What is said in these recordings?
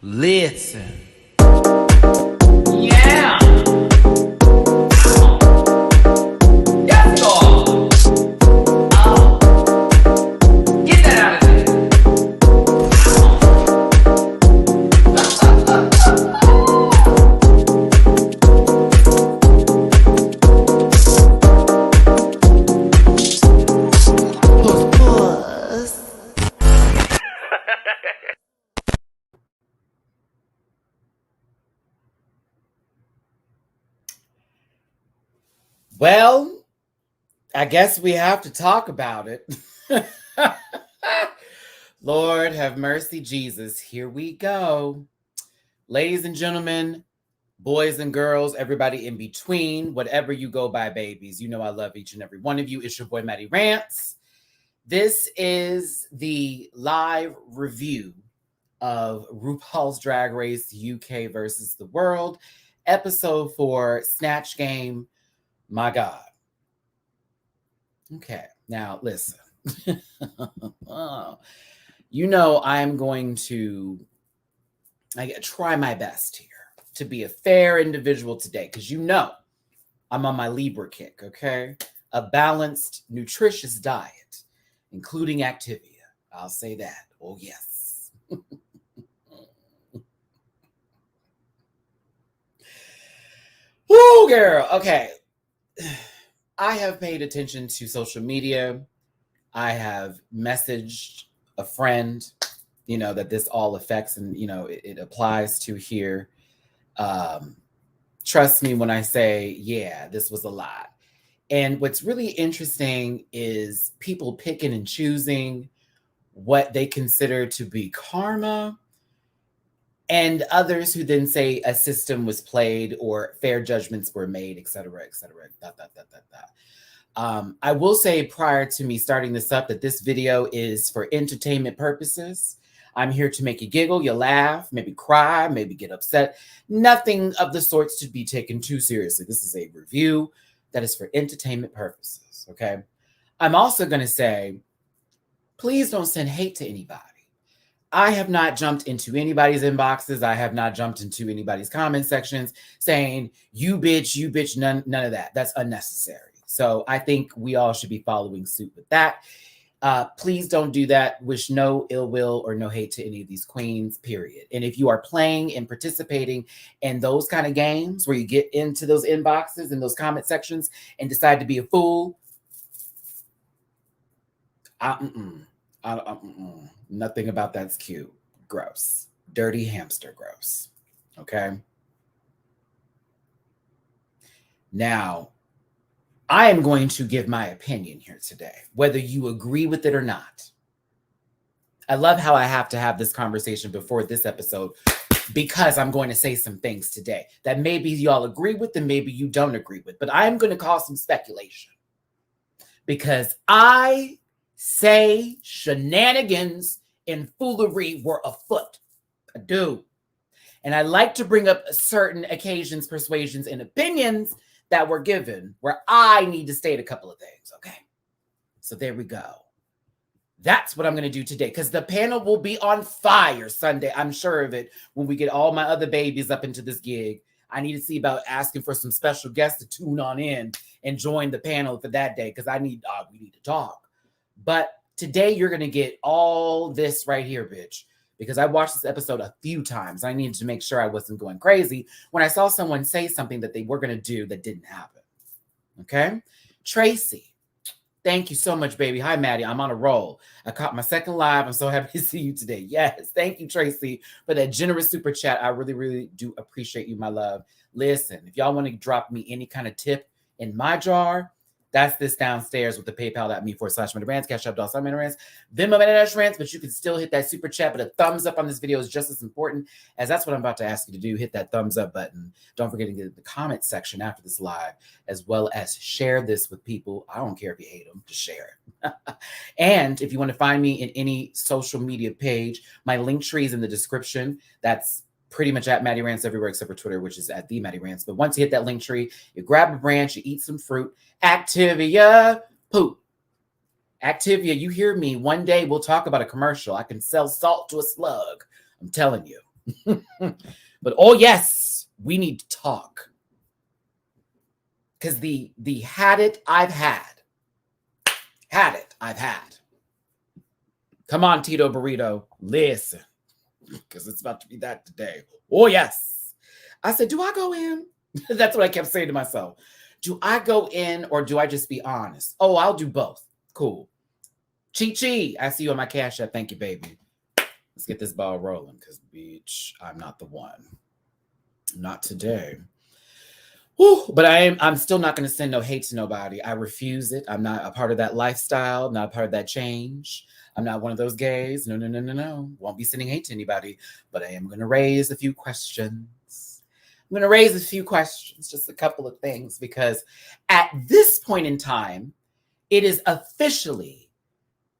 Listen. Yeah. Yes, dog. Get that out of there. Well, I guess we have to talk about it. Lord have mercy, Jesus. Here we go. Ladies and gentlemen, boys and girls, everybody in between, whatever you go by, babies. You know I love each and every one of you. It's your boy, Matty Rants. This is the live review of RuPaul's Drag Race UK versus the World, Ep.4 Snatch Game. My God. Okay, now listen. You know I'm going to try my best here to be a fair individual today, because you know I'm on my Libra kick, okay? A balanced, nutritious diet, including Activia. I'll say that. Oh, yes. Woo, girl. Okay. I have paid attention to social media. I have messaged a friend, that this all affects and, it applies to here. Trust me when I say, yeah, this was a lot. And what's really interesting is people picking and choosing what they consider to be karma, and others who then say a system was played or fair judgments were made, et cetera, et cetera. I will say prior to me starting this up that this video is for entertainment purposes. I'm here to make you giggle, you laugh, maybe cry, maybe get upset. Nothing of the sorts to be taken too seriously. This is a review that is for entertainment purposes, okay? I'm also going to say, please don't send hate to anybody. I have not jumped into anybody's inboxes. I have not jumped into anybody's comment sections saying, you bitch, none of that. That's unnecessary. So I think we all should be following suit with that. Please don't do that. Wish no ill will or no hate to any of these queens, period. And if you are playing and participating in those kind of games where you get into those inboxes and those comment sections and decide to be a fool, nothing about that's cute. Gross. Dirty hamster gross. Okay? Now, I am going to give my opinion here today, whether you agree with it or not. I love how I have to have this conversation before this episode, because I'm going to say some things today that maybe y'all agree with and maybe you don't agree with. But I'm going to cause some speculation, because I say shenanigans and foolery were afoot. I do. And I like to bring up certain occasions, persuasions, and opinions that were given where I need to state a couple of things, okay? So there we go. That's what I'm going to do today, because the panel will be on fire Sunday. I'm sure of it when we get all my other babies up into this gig. I need to see about asking for some special guests to tune on in and join the panel for that day, because we need to talk. But today you're going to get all this right here, bitch, because I watched this episode a few times. I needed to make sure I wasn't going crazy when I saw someone say something that they were going to do that didn't happen. Okay? Tracy, thank you so much, baby. Hi, Maddie. I'm on a roll. I caught my second live. I'm so happy to see you today. Yes, thank you, Tracy, for that generous super chat. I really, really do appreciate you, my love. Listen, if y'all want to drop me any kind of tip in my jar, that's this downstairs with the PayPal.me/MattyRants, Cash App $MattyRants, Venmo MattyRants, but you can still hit that super chat. But a thumbs up on this video is just as important, as that's what I'm about to ask you to do. Hit that thumbs up button. Don't forget to get the comment section after this live, as well as share this with people. I don't care if you hate them, just share it. And if you want to find me in any social media page, my link tree is in the description. That's pretty much at Matty Rants everywhere except for Twitter, which is at the Matty Rants. But once you hit that link tree, you grab a branch, you eat some fruit. Activia, poop. Activia, you hear me. One day we'll talk about a commercial. I can sell salt to a slug. I'm telling you. But oh yes, we need to talk. Because the had it, I've had. Had it, I've had. Come on, Tito Burrito, listen. Because it's about to be that today. Oh yes. I said, do I go in? That's what I kept saying to myself. Do I go in or do I just be honest? Oh, I'll do both. Cool. Chi, I see you on my Cash App. Thank you, baby. Let's get this ball rolling because, bitch, I'm not the one. Not today. Whew, but I'm still not going to send no hate to nobody. I refuse it. I'm not a part of that lifestyle, not a part of that change. I'm not one of those gays. No. Won't be sending hate to anybody, but I am going to raise a few questions. I'm going to raise a few questions, just a couple of things, because at this point in time, it is officially,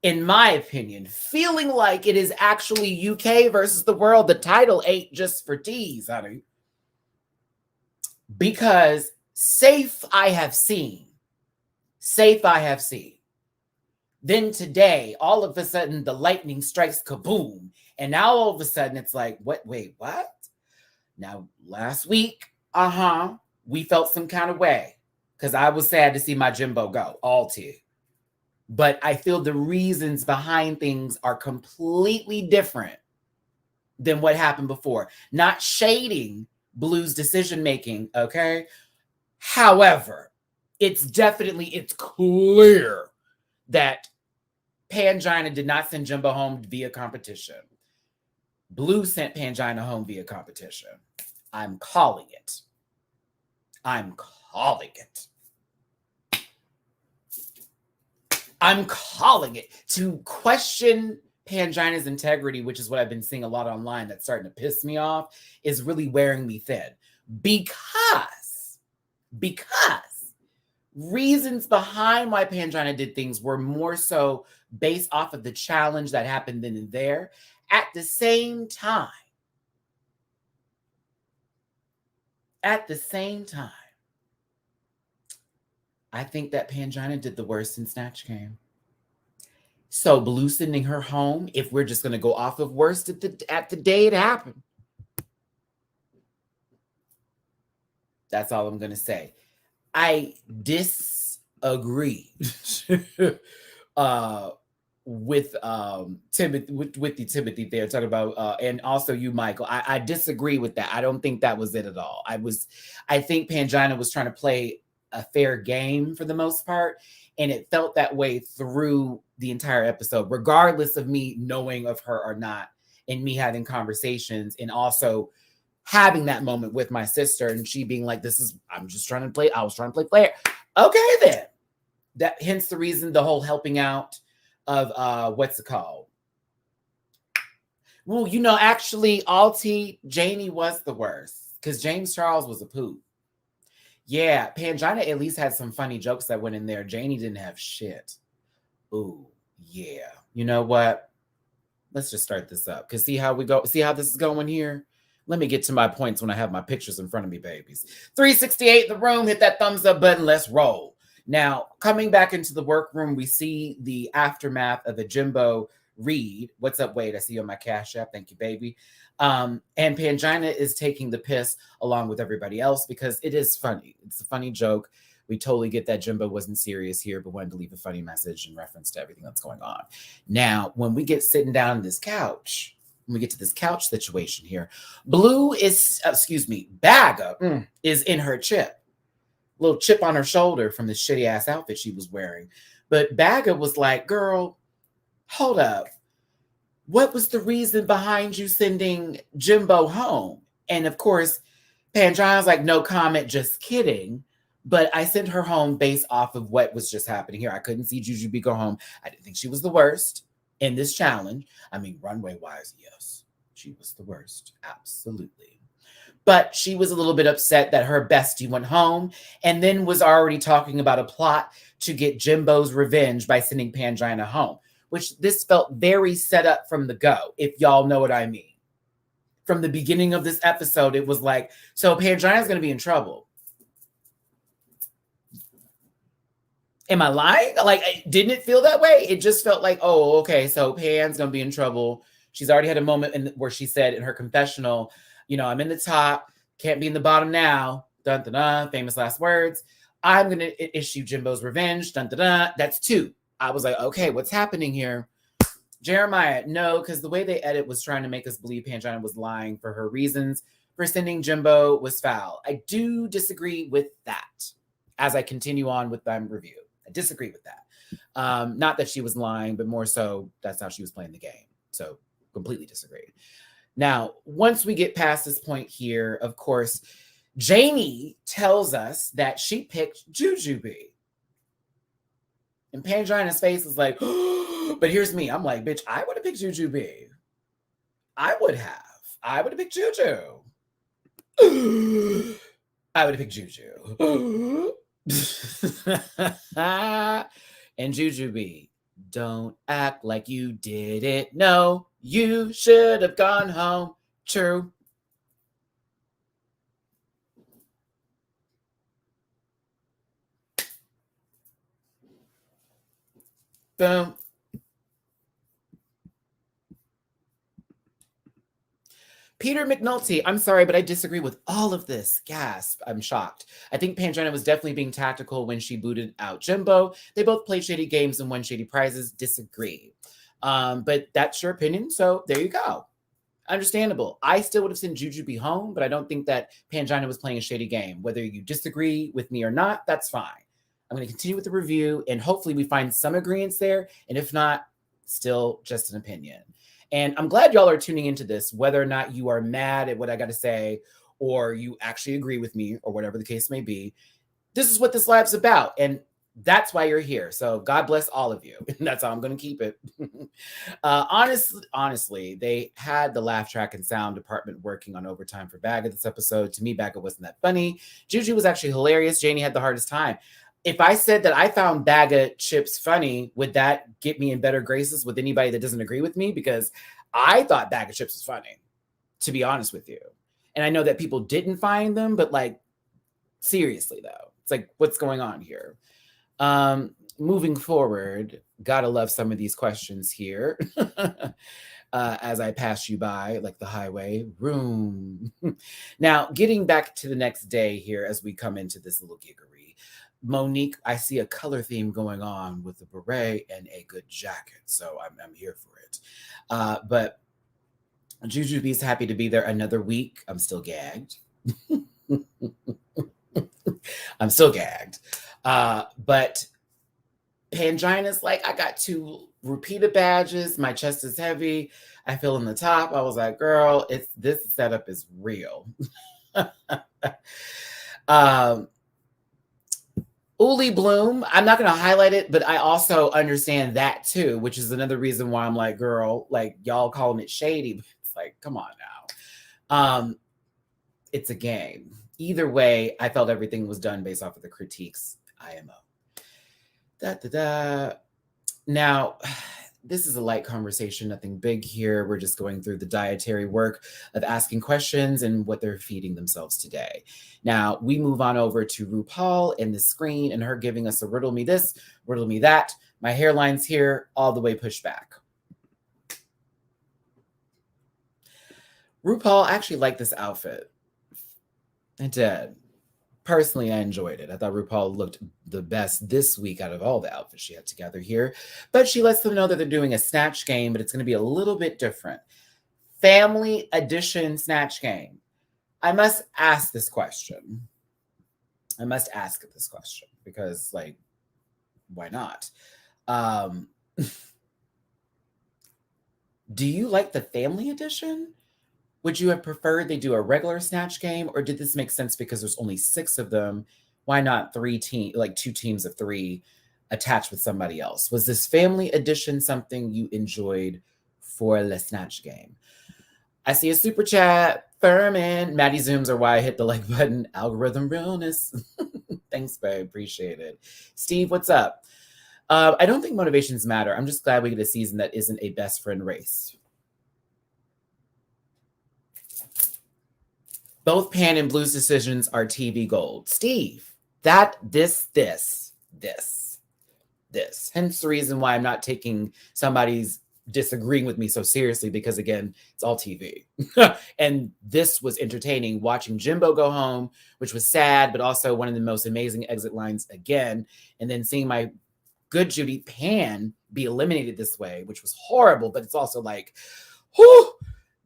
in my opinion, feeling like it is actually UK versus the world. The title ain't just for tease, honey. Because safe I have seen. Then today, all of a sudden, the lightning strikes kaboom. And now all of a sudden, it's like, wait, what? Now, last week, we felt some kind of way. Because I was sad to see my Jimbo go, all tea. But I feel the reasons behind things are completely different than what happened before. Not shading Blue's decision-making, okay? However, it's clear that Pangina did not send Jimbo home via competition. Blue sent Pangina home via competition. I'm calling it. I'm calling it. To question Pangina's integrity, which is what I've been seeing a lot online that's starting to piss me off, is really wearing me thin. Because reasons behind why Pangina did things were more so based off of the challenge that happened then and there. At the same time, I think that Pangina did the worst in Snatch Game. So Blue sending her home, if we're just going to go off of worst at the day it happened. That's all I'm going to say. I disagree with Timothy there talking about and also you, Michael. I disagree with that. I don't think that was it at all. I think Pangina was trying to play a fair game for the most part, and it felt that way through the entire episode, regardless of me knowing of her or not, and me having conversations, and also having that moment with my sister, and she being like, I was trying to play fair. Okay, then. That hence the reason the whole helping out of what's it called? Well, actually, Alti, Janie was the worst because James Charles was a poop. Yeah, Pangina at least had some funny jokes that went in there. Janie didn't have shit. Ooh, yeah. You know what? Let's just start this up. Because see how this is going here? Let me get to my points when I have my pictures in front of me, babies. 368 the room. Hit that thumbs up button. Let's roll. Now, coming back into the workroom, we see the aftermath of the Jimbo Reed. What's up, Wade? I see you on my Cash App. Thank you, baby. And Pangina is taking the piss along with everybody else because it is funny. It's a funny joke. We totally get that Jimbo wasn't serious here, but wanted to leave a funny message in reference to everything that's going on. Now, when we get sitting down on this couch, when we get to this couch situation here, Bagga is in her chip. Little chip on her shoulder from the shitty ass outfit she was wearing. But Bagga was like, girl, hold up. What was the reason behind you sending Jimbo home? And of course, Pangina's like, no comment, just kidding. But I sent her home based off of what was just happening here. I couldn't see Jujube go home. I didn't think she was the worst in this challenge. I mean, runway-wise, yes, she was the worst. Absolutely. But she was a little bit upset that her bestie went home and then was already talking about a plot to get Jimbo's revenge by sending Pangina home, which this felt very set up from the go, if y'all know what I mean. From the beginning of this episode, it was like, so Pangina's going to be in trouble. Am I lying? Like, didn't it feel that way? It just felt like, oh, okay, so Pan's going to be in trouble. She's already had a moment where she said in her confessional, I'm in the top, can't be in the bottom now. Dun, dun, dun, famous last words. I'm going to issue Jimbo's revenge. Dun, dun, dun. That's 2. I was like, okay, what's happening here? Jeremiah, no, because the way they edit was trying to make us believe Pangina was lying for her reasons for sending Jimbo was foul. I do disagree with that as I continue on with my review. I disagree with that. Not that she was lying, but more so that's how she was playing the game. So completely disagree. Now, once we get past this point here, of course, Janie tells us that she picked Jujube. And Pangina's face is like, but here's me. I'm like, bitch, I would have picked Jujube. I would have picked Juju. I would have picked Juju. And Jujube, don't act like you didn't know. You should have gone home. True. Boom. Peter McNulty, I'm sorry, but I disagree with all of this. Gasp. I'm shocked. I think Pangina was definitely being tactical when she booted out Jimbo. They both played shady games and won shady prizes. Disagree. But that's your opinion, so there you go. Understandable. I still would have sent Jujube home, but I don't think that Pangina was playing a shady game. Whether you disagree with me or not, that's fine. I'm going to continue with the review, and hopefully we find some agreements there, and if not, still just an opinion. And I'm glad y'all are tuning into this, whether or not you are mad at what I got to say, or you actually agree with me, or whatever the case may be. This is what this live's about, and that's why you're here. So God bless all of you. That's how I'm going to keep it. Honestly, they had the laugh track and sound department working on overtime for Bagga this episode. To me, Bagga wasn't that funny. Juju was actually hilarious. Janie had the hardest time. If I said that I found Bagga chips funny, would that get me in better graces with anybody that doesn't agree with me? Because I thought Bagga chips was funny, to be honest with you. And I know that people didn't find them, but like, seriously though, it's like, what's going on here? Moving forward, gotta love some of these questions here. As I pass you by, like the highway room. Now, getting back to the next day here as we come into this little giggery. Monique, I see a color theme going on with the beret and a good jacket, so I'm here for it. But Jujube's happy to be there another week. I'm still gagged. I'm still gagged. But Pangina's like, I got 2 repeated badges. My chest is heavy. I feel in the top. I was like, girl, this setup is real. Uli Bloom, I'm not going to highlight it, but I also understand that too, which is another reason why I'm like, girl, like y'all calling it shady. But it's like, come on now. It's a game. Either way, I felt everything was done based off of the critiques. IMO. Now, this is a light conversation, nothing big here. We're just going through the dietary work of asking questions and what they're feeding themselves today. Now, we move on over to RuPaul and the screen and her giving us a riddle me this, riddle me that. My hairline's here, all the way pushed back. RuPaul actually liked this outfit. I did. Personally, I enjoyed it. I thought RuPaul looked the best this week out of all the outfits she had together here. But she lets them know that they're doing a Snatch Game, but it's going to be a little bit different. Family Edition Snatch Game. I must ask this question. Because, like, why not? Do you like the Family Edition? Would you have preferred they do a regular Snatch Game, or did this make sense because there's only 6 of them? Why not 2 teams of 3 attached with somebody else? Was this Family Edition something you enjoyed for the Snatch Game? I see a super chat. Furman. Maddie Zooms are why I hit the like button. Algorithm realness. Thanks, babe. Appreciate it. Steve, what's up? I don't think motivations matter. I'm just glad we get a season that isn't a best friend race. Both Pan and Blue's decisions are TV gold. Steve, this. Hence the reason why I'm not taking somebody's disagreeing with me so seriously because, again, it's all TV. And this was entertaining, watching Jimbo go home, which was sad, but also one of the most amazing exit lines again. And then seeing my good Judy Pan be eliminated this way, which was horrible, but it's also like, whew,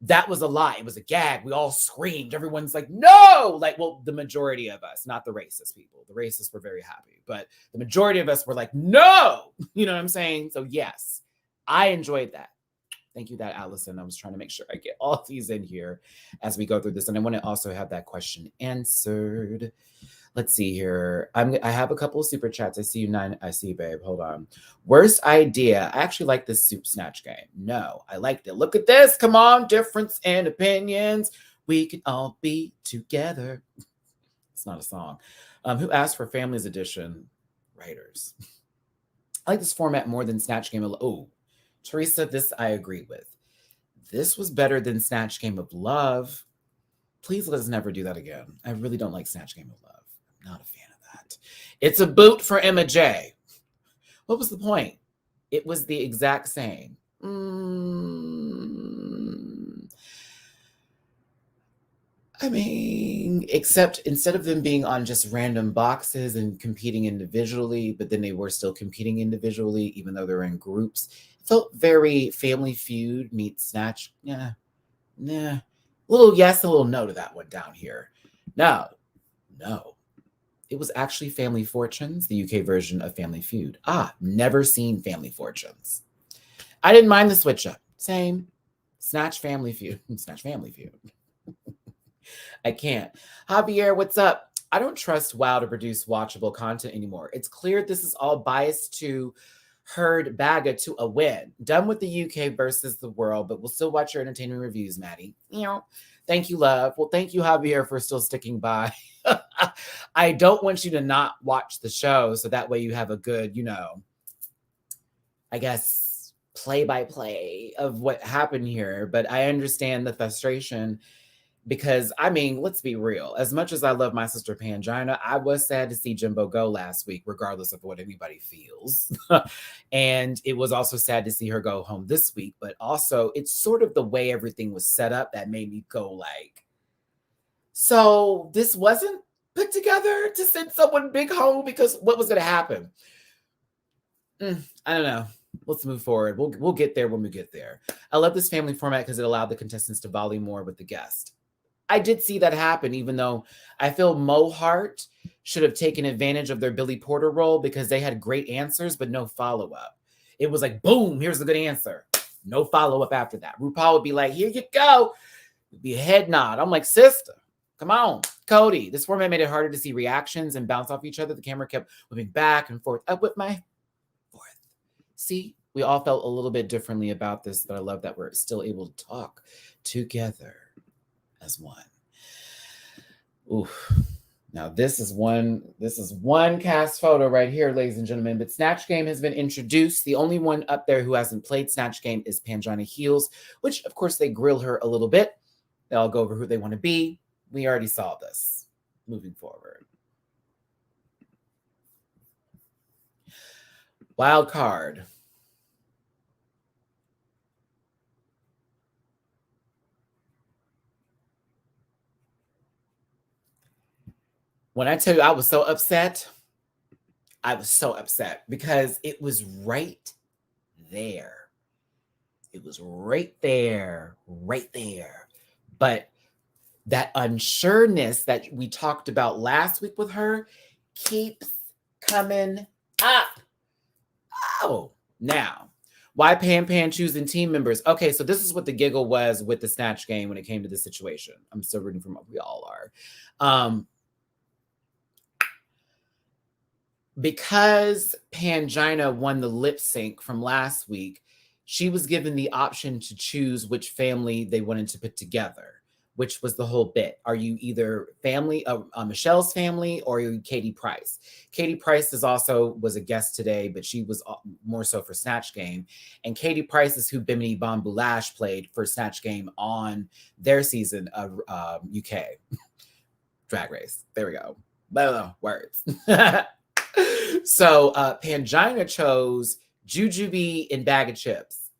that was a lie. It was a gag. We all screamed. Everyone's like, no! Like, well, the majority of us, not the racist people. The racists were very happy, but the majority of us were like, no! You know what I'm saying? So yes, I enjoyed that. Thank you, that Allison. I was trying to make sure I get all these in here as we go through this. And I want to also have that question answered. Let's see here. I have a couple of super chats. I see you, 9. I see you, babe. Hold on. Worst idea. I actually like this soup snatch game. No, I liked it. Look at this. Come on. Difference in opinions. We can all be together. It's not a song. Who asked for Families Edition? Writers. I like this format more than Snatch Game. Oh, Teresa, this I agree with. This was better than Snatch Game of Love. Please let us never do that again. I really don't like Snatch Game of Love. I'm not a fan of that. It's a boot for Emma J. What was the point? It was the exact same. I mean, except instead of them being on just random boxes and competing individually, but then they were still competing individually, even though they're in groups. It felt very Family Feud meets Snatch. Yeah. Nah. Little yes, a little no to that one down here. No. It was actually Family Fortunes, the UK version of Family Feud. Never seen Family Fortunes. I didn't mind the switch up. Same. Snatch Family Feud. Snatch Family Feud. I can't. Javier, what's up? I don't trust WoW to produce watchable content anymore. It's clear this is all biased to herd Baga to a win. Done with the UK versus the world, but we'll still watch your entertainment reviews, Maddie. Thank you, love. Well, thank you, Javier, for still sticking by. I don't want you to not watch the show, so that way you have a good, I guess, play-by-play of what happened here. But I understand the frustration because, I mean, let's be real. As much as I love my sister Pangina, I was sad to see Jimbo go last week, regardless of what anybody feels. And it was also sad to see her go home this week. But also, it's sort of the way everything was set up that made me go like, so this wasn't put together to send someone big home, because what was going to happen? I don't know. Let's move forward. We'll get there when we get there. I love this family format because it allowed the contestants to volley more with the guest. I did see that happen, even though I feel Mo Heart should have taken advantage of their Billy Porter role because they had great answers, but no follow-up. It was like, boom, here's a good answer. No follow-up after that. RuPaul would be like, here you go. It'd be a head nod. I'm like, sister, come on. Cody, this format made it harder to see reactions and bounce off each other. The camera kept moving back and forth. Up with my forth. See, we all felt a little bit differently about this, but I love that we're still able to talk together as one. Oof. Now this is one cast photo right here, ladies and gentlemen. But Snatch Game has been introduced. The only one up there who hasn't played Snatch Game is Pangina Heels, which of course they grill her a little bit. They'll go over who they want to be. We already saw this. Moving forward. Wild card. When I tell you I was so upset because it was right there. It was right there. But that unsureness that we talked about last week with her keeps coming up. Oh, now, why Pan choosing team members? Okay, so this is what the giggle was with the Snatch Game when it came to this situation. I'm still rooting for we all are. Because Pangina won the lip sync from last week, she was given the option to choose which family they wanted to put together, which was the whole bit. Are you either family, Michelle's family, or are you Katie Price? Katie Price was a guest today, but she was more so for Snatch Game. And Katie Price is who Bimini Bon Boulash played for Snatch Game on their season of UK Drag Race. There we go. Words. So Pangina chose Jujube and Bag of Chips.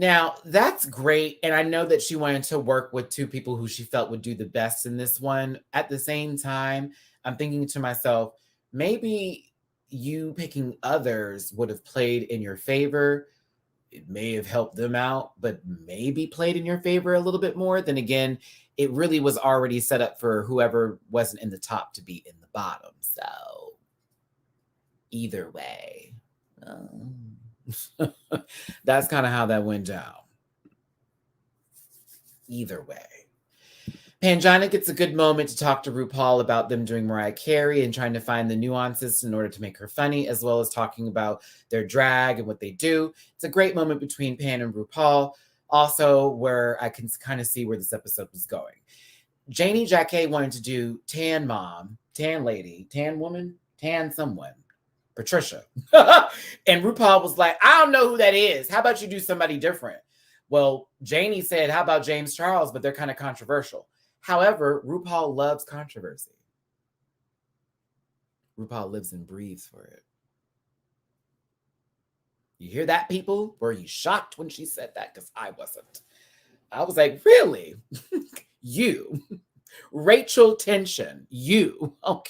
Now, that's great. And I know that she wanted to work with two people who she felt would do the best in this one. At the same time, I'm thinking to myself, maybe you picking others would have played in your favor. It may have helped them out, but maybe played in your favor a little bit more. Then again, it really was already set up for whoever wasn't in the top to be in the bottom. So either way. That's kind of how that went down. Either way. Pangina gets a good moment to talk to RuPaul about them doing Mariah Carey and trying to find the nuances in order to make her funny, as well as talking about their drag and what they do. It's a great moment between Pan and RuPaul, also where I can kind of see where this episode was going. Janie Jacket wanted to do Tan Mom, Tan Lady, Tan Woman, Tan Someone, Patricia. And RuPaul was like, I don't know who that is. How about you do somebody different? Well, Janie said, how about James Charles? But they're kind of controversial. However, RuPaul loves controversy. RuPaul lives and breathes for it. You hear that, people? Were you shocked when she said that? Because I wasn't. I was like, really? You? Rachel Tension? You? Okay.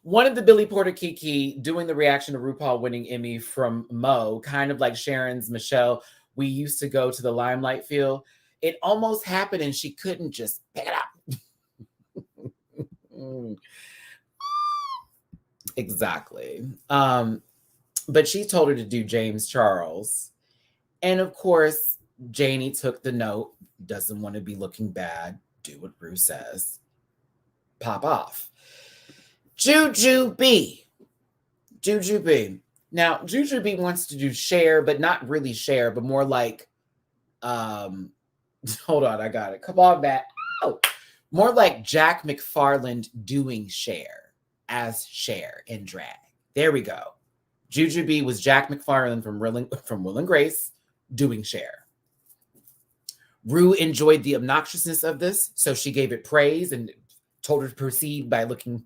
One of the Billy Porter Kiki doing the reaction to RuPaul winning Emmy from Mo, kind of like Sharon's Michelle, we used to go to the Limelight feel. It almost happened and she couldn't just pick it up. Exactly. But she told her to do James Charles. And of course, Janie took the note, doesn't want to be looking bad, do what Ru says, pop off. Jujube. Now, Jujube wants to do Cher, but not really Cher, but more like, hold on, I got it. Come on, Matt. Oh, more like Jack McFarland doing Cher as Cher in drag. There we go. Jujube was Jack McFarland from Will and Grace doing Cher. Ru enjoyed the obnoxiousness of this, so she gave it praise and told her to proceed by looking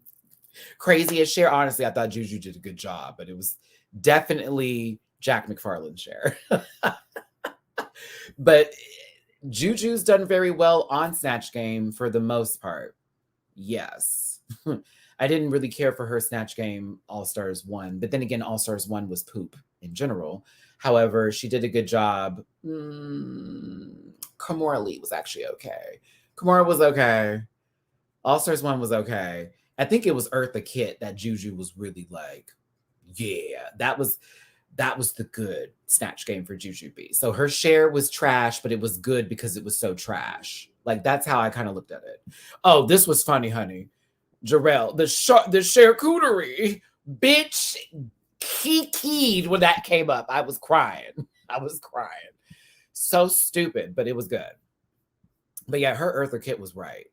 crazy as Cher. Honestly, I thought Juju did a good job, but it was definitely Jack McFarland Cher. But Juju's done very well on Snatch Game for the most part. Yes. I didn't really care for her Snatch Game All-Stars 1, but then again, All-Stars 1 was poop in general. However, she did a good job. Kimora Lee was actually okay. Kimora was okay. All-Stars 1 was okay. I think it was Eartha Kitt that Juju was really like, yeah, that was the good Snatch Game for Jujube. So her share was trash, but it was good because it was so trash. Like, that's how I kind of looked at it. Oh, this was funny, honey. Jarrell, the charcuterie, bitch, kikied when that came up. I was crying. So stupid, but it was good. But yeah, her Eartha Kitt was right.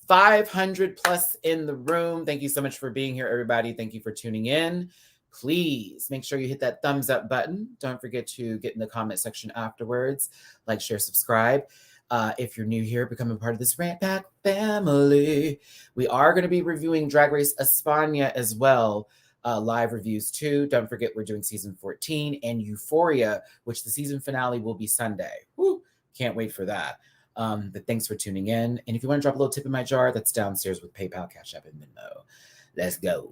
500 plus in the room. Thank you so much for being here, everybody. Thank you for tuning in. Please make sure you hit that thumbs up button. Don't forget to get in the comment section afterwards. Like, share, subscribe. If you're new here, become a part of this Rant Pack family. We are going to be reviewing Drag Race España as well. Live reviews too. Don't forget we're doing season 14 and Euphoria, which the season finale will be Sunday. Woo, can't wait for that. But thanks for tuning in. And if you want to drop a little tip in my jar, that's downstairs with PayPal, Cash App, and Venmo. Let's go.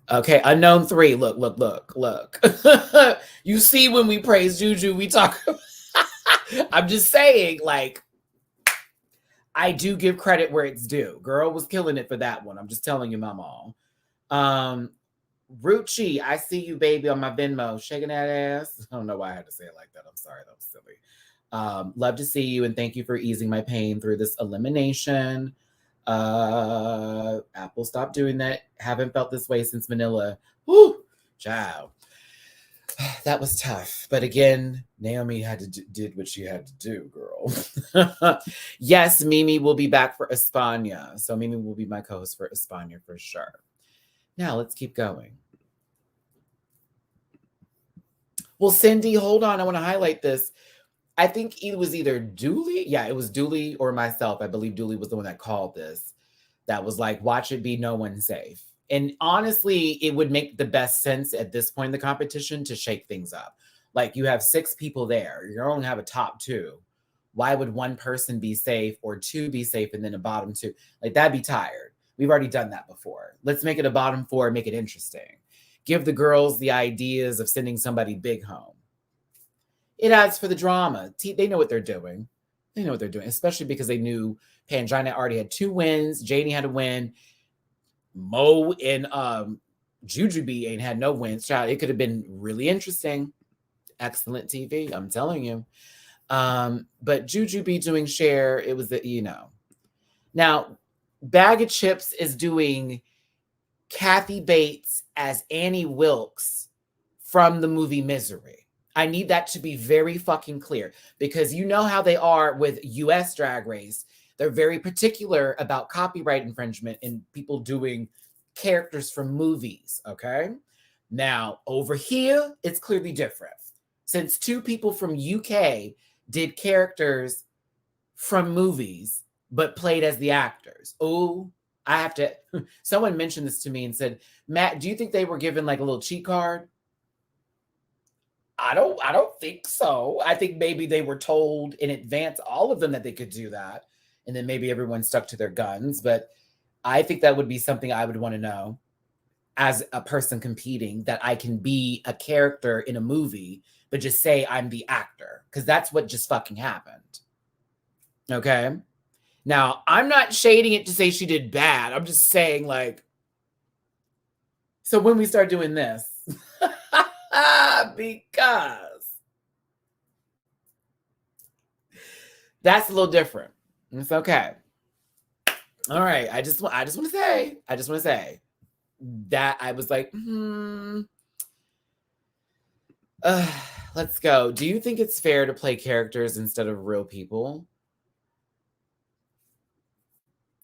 Okay, Unknown 3. Look. You see, when we praise Juju, we talk. I'm just saying, like, I do give credit where it's due. Girl was killing it for that one. I'm just telling you, mama. Ruchi, I see you, baby, on my Venmo. Shaking that ass. I don't know why I had to say it like that. I'm sorry. That was silly. Love to see you, and thank you for easing my pain through this elimination. Apple, stop doing that. Haven't felt this way since Manila. Woo, ciao. That was tough. But again, Naomi did what she had to do, girl. Yes, Mimi will be back for España. So Mimi will be my co-host for España for sure. Now let's keep going. Well, Cindy, hold on. I want to highlight this. I think it was either Dooley. Yeah, it was Dooley or myself. I believe Dooley was the one that called this. that was like, watch it be no one safe. And honestly, it would make the best sense at this point in the competition to shake things up. Like, you have 6 people there. You only have a top 2. Why would one person be safe or 2 be safe and then a bottom 2? Like, that'd be tired. We've already done that before. Let's make it a bottom 4 and make it interesting. Give the girls the ideas of sending somebody big home. It adds for the drama. They know what they're doing. They know what they're doing, especially because they knew Pangina already had 2 wins. Janie had a win. Mo and Jujube ain't had no wins. Child, it could have been really interesting. Excellent TV, I'm telling you. But Jujube doing Cher, it was Now, Bag of Chips is doing Kathy Bates as Annie Wilkes from the movie Misery. I need that to be very fucking clear, because you know how they are with US Drag Race. They're very particular about copyright infringement and people doing characters from movies, okay? Now, over here, it's clearly different. Since 2 people from UK did characters from movies, but played as the actors. Oh, I have to, someone mentioned this to me and said, Matt, do you think they were given like a little cheat card? I don't think so. I think maybe they were told in advance, all of them, that they could do that. And then maybe everyone stuck to their guns. But I think that would be something I would want to know as a person competing, that I can be a character in a movie, but just say I'm the actor, because that's what just fucking happened. Okay? Now, I'm not shading it to say she did bad. I'm just saying, like, so when we start doing this, because that's a little different. It's okay. All right. I just want to say that I was like, let's go. Do you think it's fair to play characters instead of real people?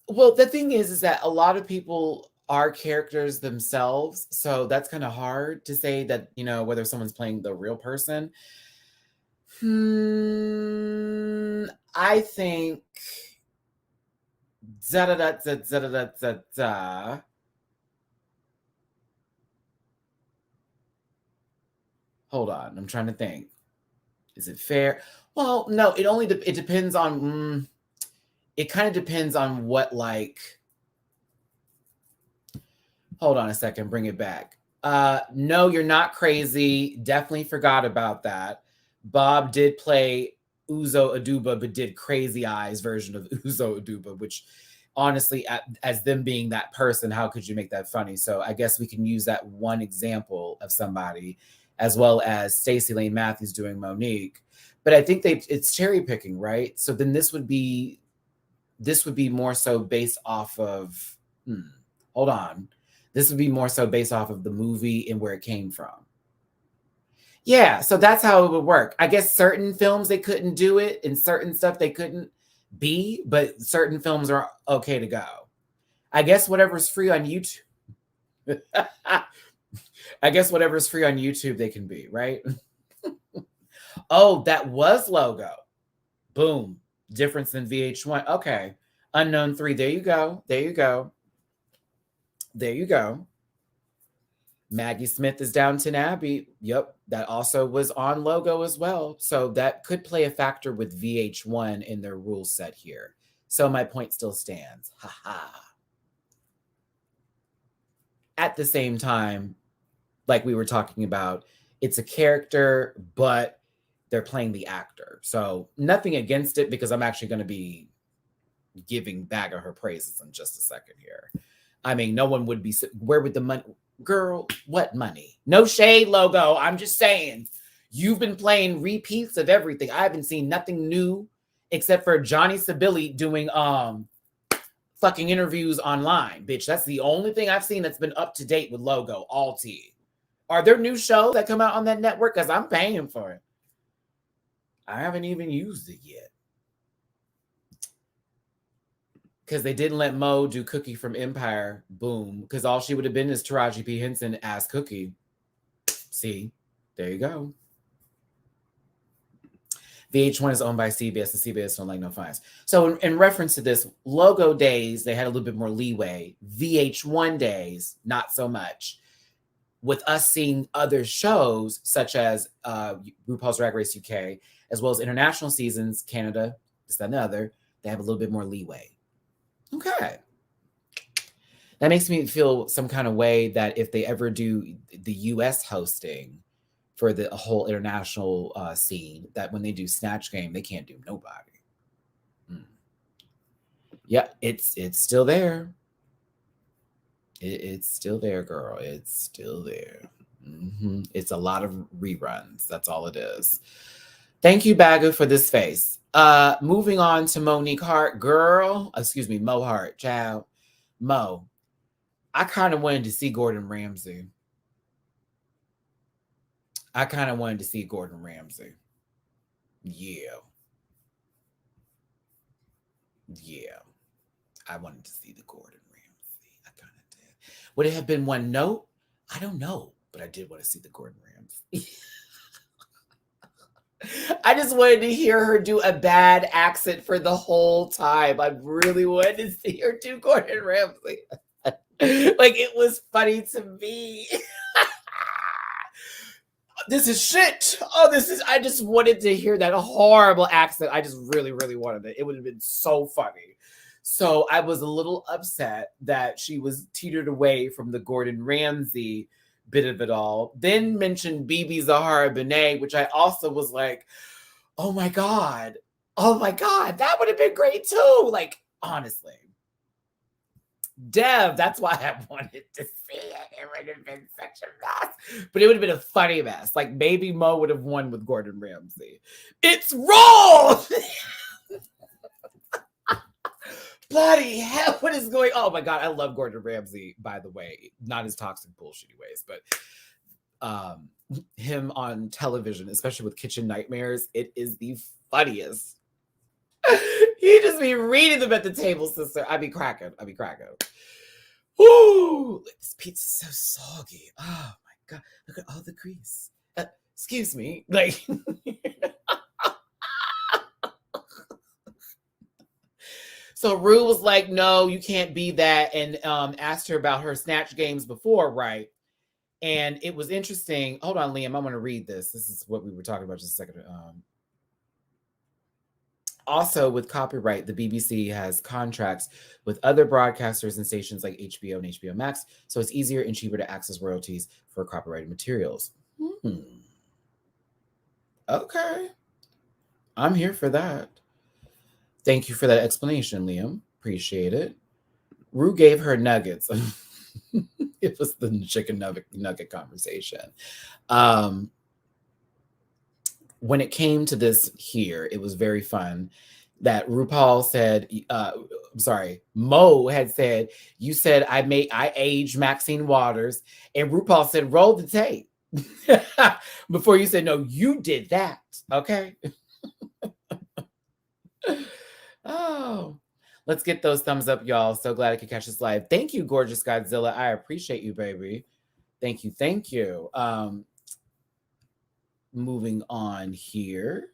Well, the thing is that a lot of people are characters themselves. So that's kind of hard to say that, whether someone's playing the real person. I think hold on, I'm trying to think. Is it fair? Well, no, it depends on it kind of depends on what, like, hold on a second, bring it back. No, you're not crazy. Definitely forgot about that. Bob did play Uzo Aduba, but did Crazy Eyes version of Uzo Aduba, which honestly, as them being that person, how could you make that funny? So I guess we can use that one example of somebody, as well as Stacey Lane Matthews doing Monique. But I think it's cherry picking, right? So then this would be more so based off of, hold on. This would be more so based off of the movie and where it came from. Yeah, so that's how it would work. I guess certain films they couldn't do it, and certain stuff they couldn't be, but certain films are okay to go. I guess whatever's free on YouTube. I guess whatever's free on YouTube they can be, right? Oh, that was Logo. Boom. Difference than VH1. Okay. Unknown 3. There you go. There you go. There you go. Maggie Smith is Downton Abbey. Yep. That also was on Logo as well. So that could play a factor with VH1 in their rule set here. So my point still stands. Ha ha. At the same time, like we were talking about, it's a character, but they're playing the actor. So nothing against it, because I'm actually going to be giving Bagga her praises in just a second here. I mean, no one would be, where would the money, girl, what money? No shade, Logo. I'm just saying, you've been playing repeats of everything. I haven't seen nothing new except for Johnny Sibilli doing fucking interviews online, bitch. That's the only thing I've seen that's been up to date with Logo, all tea. Are there new shows that come out on that network? Because I'm paying for it. I haven't even used it yet. Because they didn't let Mo do Cookie from Empire. Boom. Because all she would have been is Taraji P. Henson as Cookie. See? There you go. VH1 is owned by CBS, and CBS don't like no fines. So in reference to this, Logo days, they had a little bit more leeway. VH1 days, not so much. With us seeing other shows, such as RuPaul's Drag Race UK, as well as international seasons, Canada, this, that, and the other, they have a little bit more leeway. Okay. That makes me feel some kind of way that if they ever do the US hosting for the whole international scene, that when they do Snatch Game, they can't do nobody. Yeah, it's still there. It's still there, girl. It's still there. It's a lot of reruns. That's all it is. Thank you, Bagu, for this face. Moving on to Monique Heart, girl. Excuse me, Mo Heart, child. Mo. I kind of wanted to see Gordon Ramsay. Yeah. I wanted to see the Gordon Ramsay. I kind of did. Would it have been one note? I don't know, but I did want to see the Gordon Ramsay. I just wanted to hear her do a bad accent for the whole time. I really wanted to see her do Gordon Ramsay. Like, it was funny to me. This is shit. I just wanted to hear that horrible accent. I just really, really wanted it. It would have been so funny. So I was a little upset that she was teetered away from the Gordon Ramsay bit of it all. Then mentioned Bibi Zahara Benet, which I also was like, oh my God, that would have been great too. Like, honestly. Dev, that's why I wanted to see it. It would have been such a mess. But it would have been a funny mess. Like, maybe Mo would have won with Gordon Ramsay. It's wrong! Bloody hell, what is going on? Oh my God, I love Gordon Ramsay, by the way. Not his toxic bullshitty ways, but him on television, especially with Kitchen Nightmares, it is the funniest. He just be reading them at the table, sister. I be cracking. Woo! This pizza's so soggy. Oh my God. Look at all the grease. Excuse me. Like, so Rue was like, no, you can't be that. And asked her about her Snatch games before, right? And it was interesting. Hold on, Liam. I'm going to read this. This is what we were talking about just a second. Also, with copyright, the BBC has contracts with other broadcasters and stations like HBO and HBO Max, so it's easier and cheaper to access royalties for copyrighted materials. Okay. I'm here for that. Thank you for that explanation, Liam. Appreciate it. Rue gave her nuggets. It was the chicken nugget conversation. When it came to this here, it was very fun that RuPaul said, Mo had said, you said I aged Maxine Waters, and RuPaul said, roll the tape. Before you said, no, you did that. Okay. Oh, let's get those thumbs up, y'all. So glad I could catch this live. Thank you, gorgeous Godzilla. I appreciate you, baby. Thank you. Moving on here.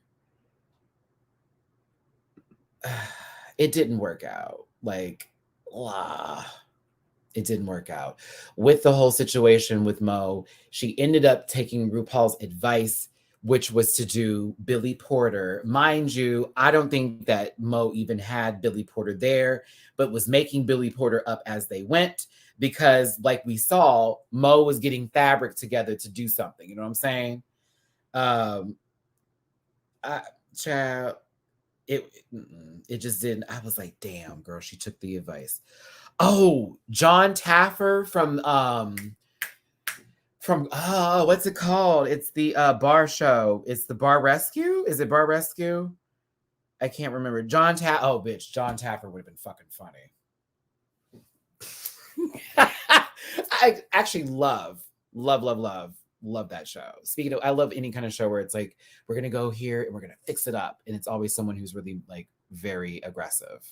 It didn't work out. Like, it didn't work out. With the whole situation with Mo, she ended up taking RuPaul's advice, which was to do Billy Porter. Mind you, I don't think that Mo even had Billy Porter there, but was making Billy Porter up as they went, because like we saw, Mo was getting fabric together to do something. You know what I'm saying? Child, it just didn't. I was like, damn, girl, she took the advice. Oh, John Taffer from what's it called? It's the bar show. It's the Bar Rescue. Is it Bar Rescue? I can't remember. John Taffer would have been fucking funny. I actually love that show. Speaking of, I love any kind of show where it's like, we're going to go here and we're going to fix it up. And it's always someone who's really like very aggressive.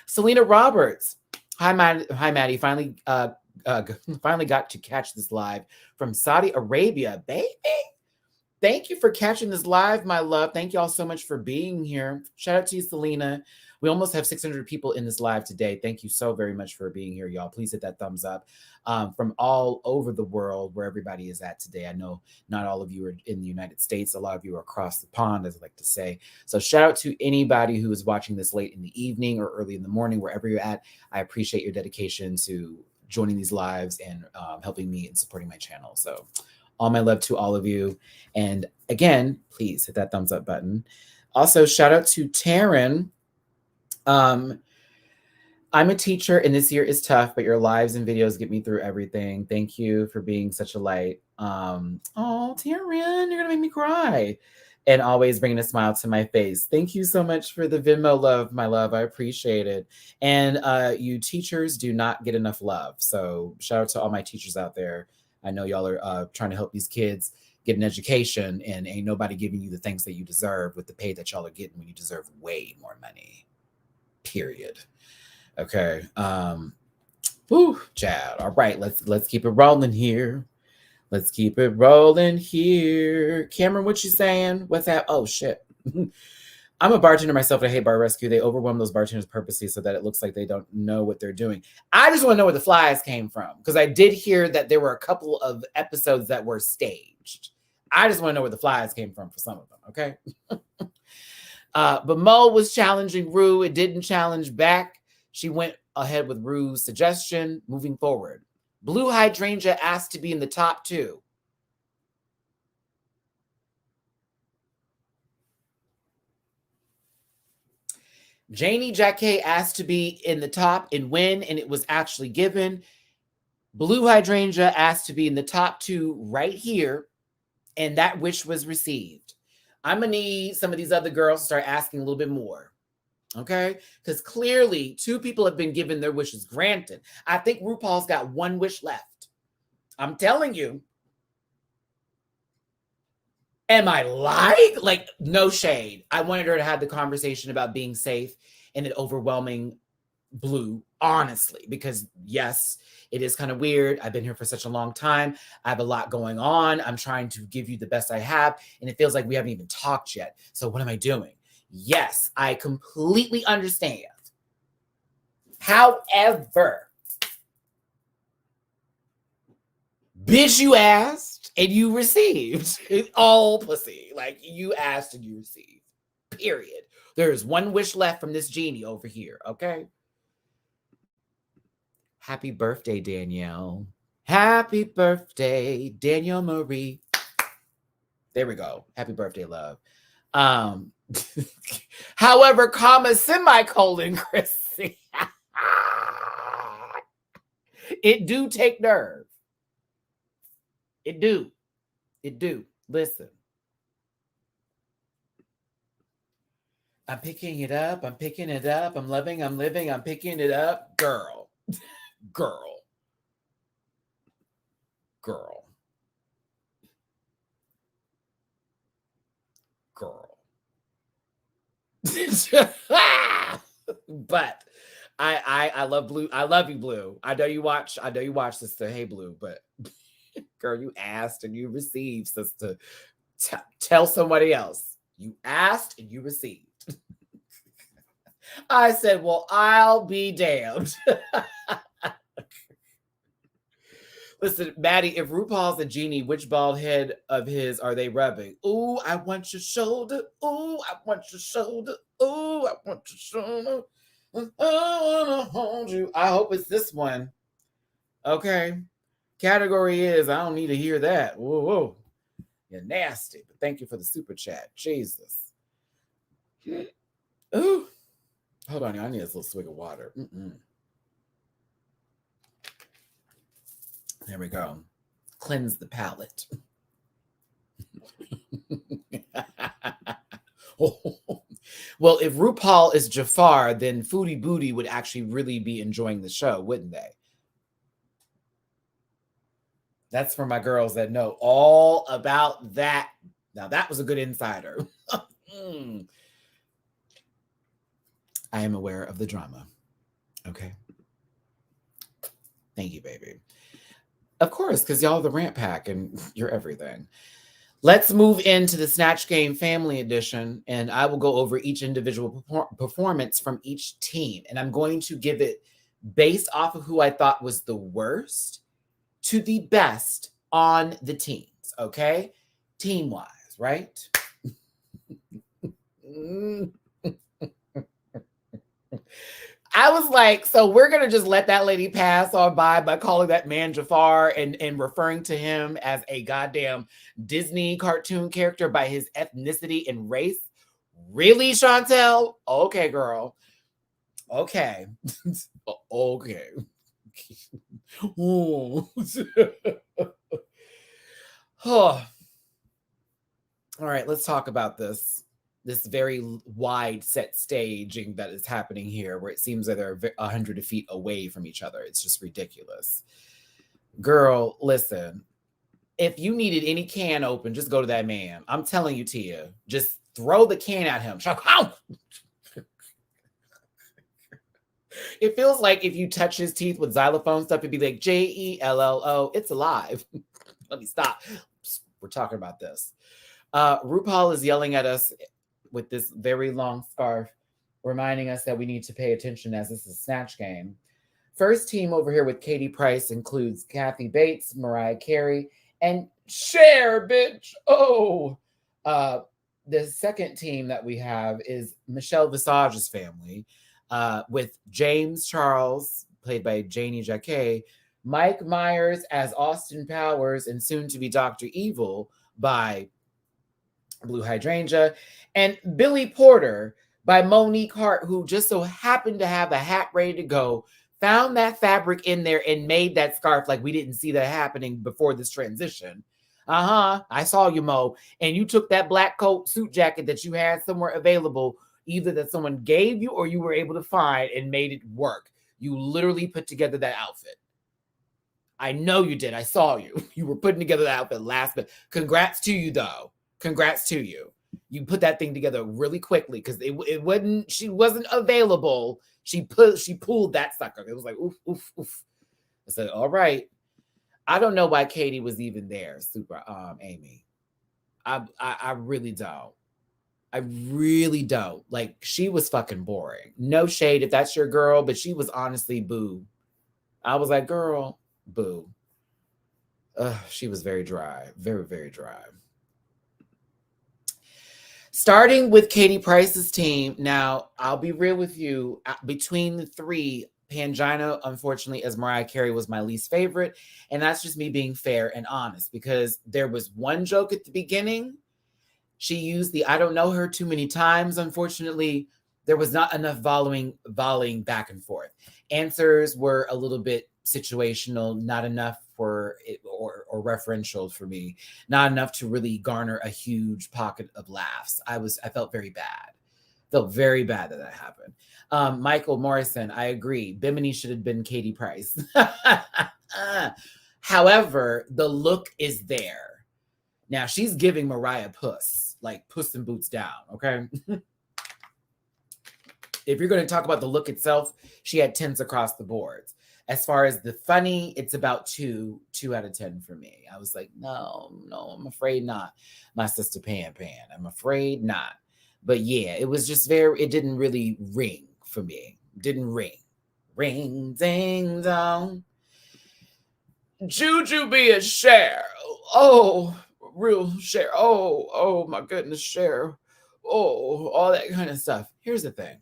Selena Roberts. Hi, Maddie. Finally got to catch this live from Saudi Arabia, baby. Thank you for catching this live, my love. Thank y'all so much for being here. Shout out to you, Selena. We almost have 600 people in this live today. Thank you so very much for being here, y'all. Please hit that thumbs up from all over the world where everybody is at today. I know not all of you are in the United States. A lot of you are across the pond, as I like to say. So shout out to anybody who is watching this late in the evening or early in the morning, wherever you're at. I appreciate your dedication to joining these lives and helping me and supporting my channel. So all my love to all of you. And again, please hit that thumbs up button. Also, shout out to Taryn. I'm a teacher and this year is tough, but your lives and videos get me through everything. Thank you for being such a light. Oh, Taryn, you're gonna make me cry. And always bringing a smile to my face. Thank you so much for the Venmo love, my love. I appreciate it. And you teachers do not get enough love. So shout out to all my teachers out there. I know y'all are trying to help these kids get an education, and ain't nobody giving you the things that you deserve with the pay that y'all are getting when you deserve way more money. Period. Okay. Whew, child. All right, let's keep it rolling here. Let's keep it rolling here. Cameron, what you saying? What's that? Oh shit. I'm a bartender myself at I Hate Bar Rescue. They overwhelm those bartenders purposely so that it looks like they don't know what they're doing. I just want to know where the flies came from, because I did hear that there were a couple of episodes that were staged. I just want to know where the flies came from for some of them, okay? But Mo was challenging Rue. It didn't challenge back. She went ahead with Rue's suggestion. Moving forward, Blue Hydrangea asked to be in the top 2. Janie Jacket asked to be in the top and win, and it was actually given. Blue Hydrangea asked to be in the top 2 right here, and that wish was received. I'm going to need some of these other girls to start asking a little bit more. Okay? Because clearly 2 people have been given their wishes granted. I think RuPaul's got 1 wish left. I'm telling you. Am I lying? Like, no shade. I wanted her to have the conversation about being safe and it overwhelming Blue, honestly, because yes, it is kind of weird. I've been here for such a long time. I have a lot going on. I'm trying to give you the best I have, and it feels like we haven't even talked yet. So what am I doing? Yes, I completely understand. However, bitch, you asked and you received. It's all pussy. Like, you asked and you received. Period. There is 1 wish left from this genie over here, okay? Happy birthday, Danielle. Happy birthday, Danielle Marie. There we go. Happy birthday, love. However, comma, semicolon, Chrissy. It do take nerve. It do. It do. Listen. I'm picking it up. I'm picking it up. I'm loving. I'm living. I'm picking it up. Girl. Girl. Girl. Girl. But I love Blue. I love you, Blue. I know you watch sister. Hey, Blue, but girl, you asked and you received, sister. Tell somebody else. You asked and you received. I said, well, I'll be damned. Listen, Maddie, if RuPaul's a genie, which bald head of his are they rubbing? Ooh, I want your shoulder. Ooh, I want your shoulder. Ooh, I want your shoulder. I want to hold you. I hope it's this one. Okay. Category is, I don't need to hear that. Whoa, whoa. You're nasty. But thank you for the super chat. Jesus. Ooh. Hold on. I need a little swig of water. There we go. Cleanse the palate. Well, if RuPaul is Jafar, then Foodie Booty would actually really be enjoying the show, wouldn't they? That's for my girls that know all about that. Now, that was a good insider. I am aware of the drama. Okay. Thank you, baby. Of course, because y'all are the rant pack and you're everything. Let's move into the Snatch Game Family Edition, and I will go over each individual performance from each team. And I'm going to give it based off of who I thought was the worst to the best on the teams, okay? Team-wise, right? I was like, so we're going to just let that lady pass on by calling that man Jafar and referring to him as a goddamn Disney cartoon character by his ethnicity and race? Really, Chantel? Okay, girl. Okay. Okay. Oh. All right, let's talk about this very wide set staging that is happening here, where it seems that they're 100 feet away from each other. It's just ridiculous. Girl, listen, if you needed any can open, just go to that man. I'm telling you, Tia, just throw the can at him. It feels like if you touch his teeth with xylophone stuff, it'd be like Jello. It's alive. Let me stop. We're talking about this. RuPaul is yelling at us with this very long scarf, reminding us that we need to pay attention as this is a Snatch Game. First team over here with Katie Price includes Kathy Bates, Mariah Carey, and Cher, bitch. Oh. The second team that we have is Michelle Visage's family, with James Charles, played by Janie Jacket, Mike Myers as Austin Powers, and soon to be Dr. Evil by Blue Hydrangea, and Billy Porter by Monique Heart, who just so happened to have a hat ready to go, found that fabric in there and made that scarf like we didn't see that happening before this transition. I saw you, Mo. And you took that black coat suit jacket that you had somewhere available, either that someone gave you or you were able to find, and made it work. You literally put together that outfit. I know you did. I saw you. You were putting together that outfit last minute. Congrats to you, though. Congrats to you. You put that thing together really quickly because it wasn't. She wasn't available. She pulled that sucker. It was like oof, oof, oof. I said, all right. I don't know why Katie was even there. Super Amy. I really don't. I really don't. Like, she was fucking boring. No shade if that's your girl, but she was honestly boo. I was like, girl, boo. She was very dry. Very, very dry. Starting with Katie Price's team. Now, I'll be real with you. Between the three, Pangina, unfortunately, as Mariah Carey, was my least favorite. And that's just me being fair and honest, because there was one joke at the beginning. She used the I don't know her too many times. Unfortunately, there was not enough volleying back and forth. Answers were a little bit situational, not enough for it, or referential for me, not enough to really garner a huge pocket of laughs. I felt very bad. Felt very bad that happened. Michael Morrison, I agree. Bimini should have been Katie Price. However, the look is there. Now she's giving Mariah puss, like Puss in Boots down, okay? If you're going to talk about the look itself, she had 10s across the boards. As far as the funny, it's about 2 out of 10 for me. I was like, no, I'm afraid not. My sister Pan. I'm afraid not. But yeah, it was just it didn't really ring for me. Didn't ring. Ring, ding, dong. Jujube and Cher. Oh, real Cher. Oh my goodness, Cher. Oh, all that kind of stuff. Here's the thing.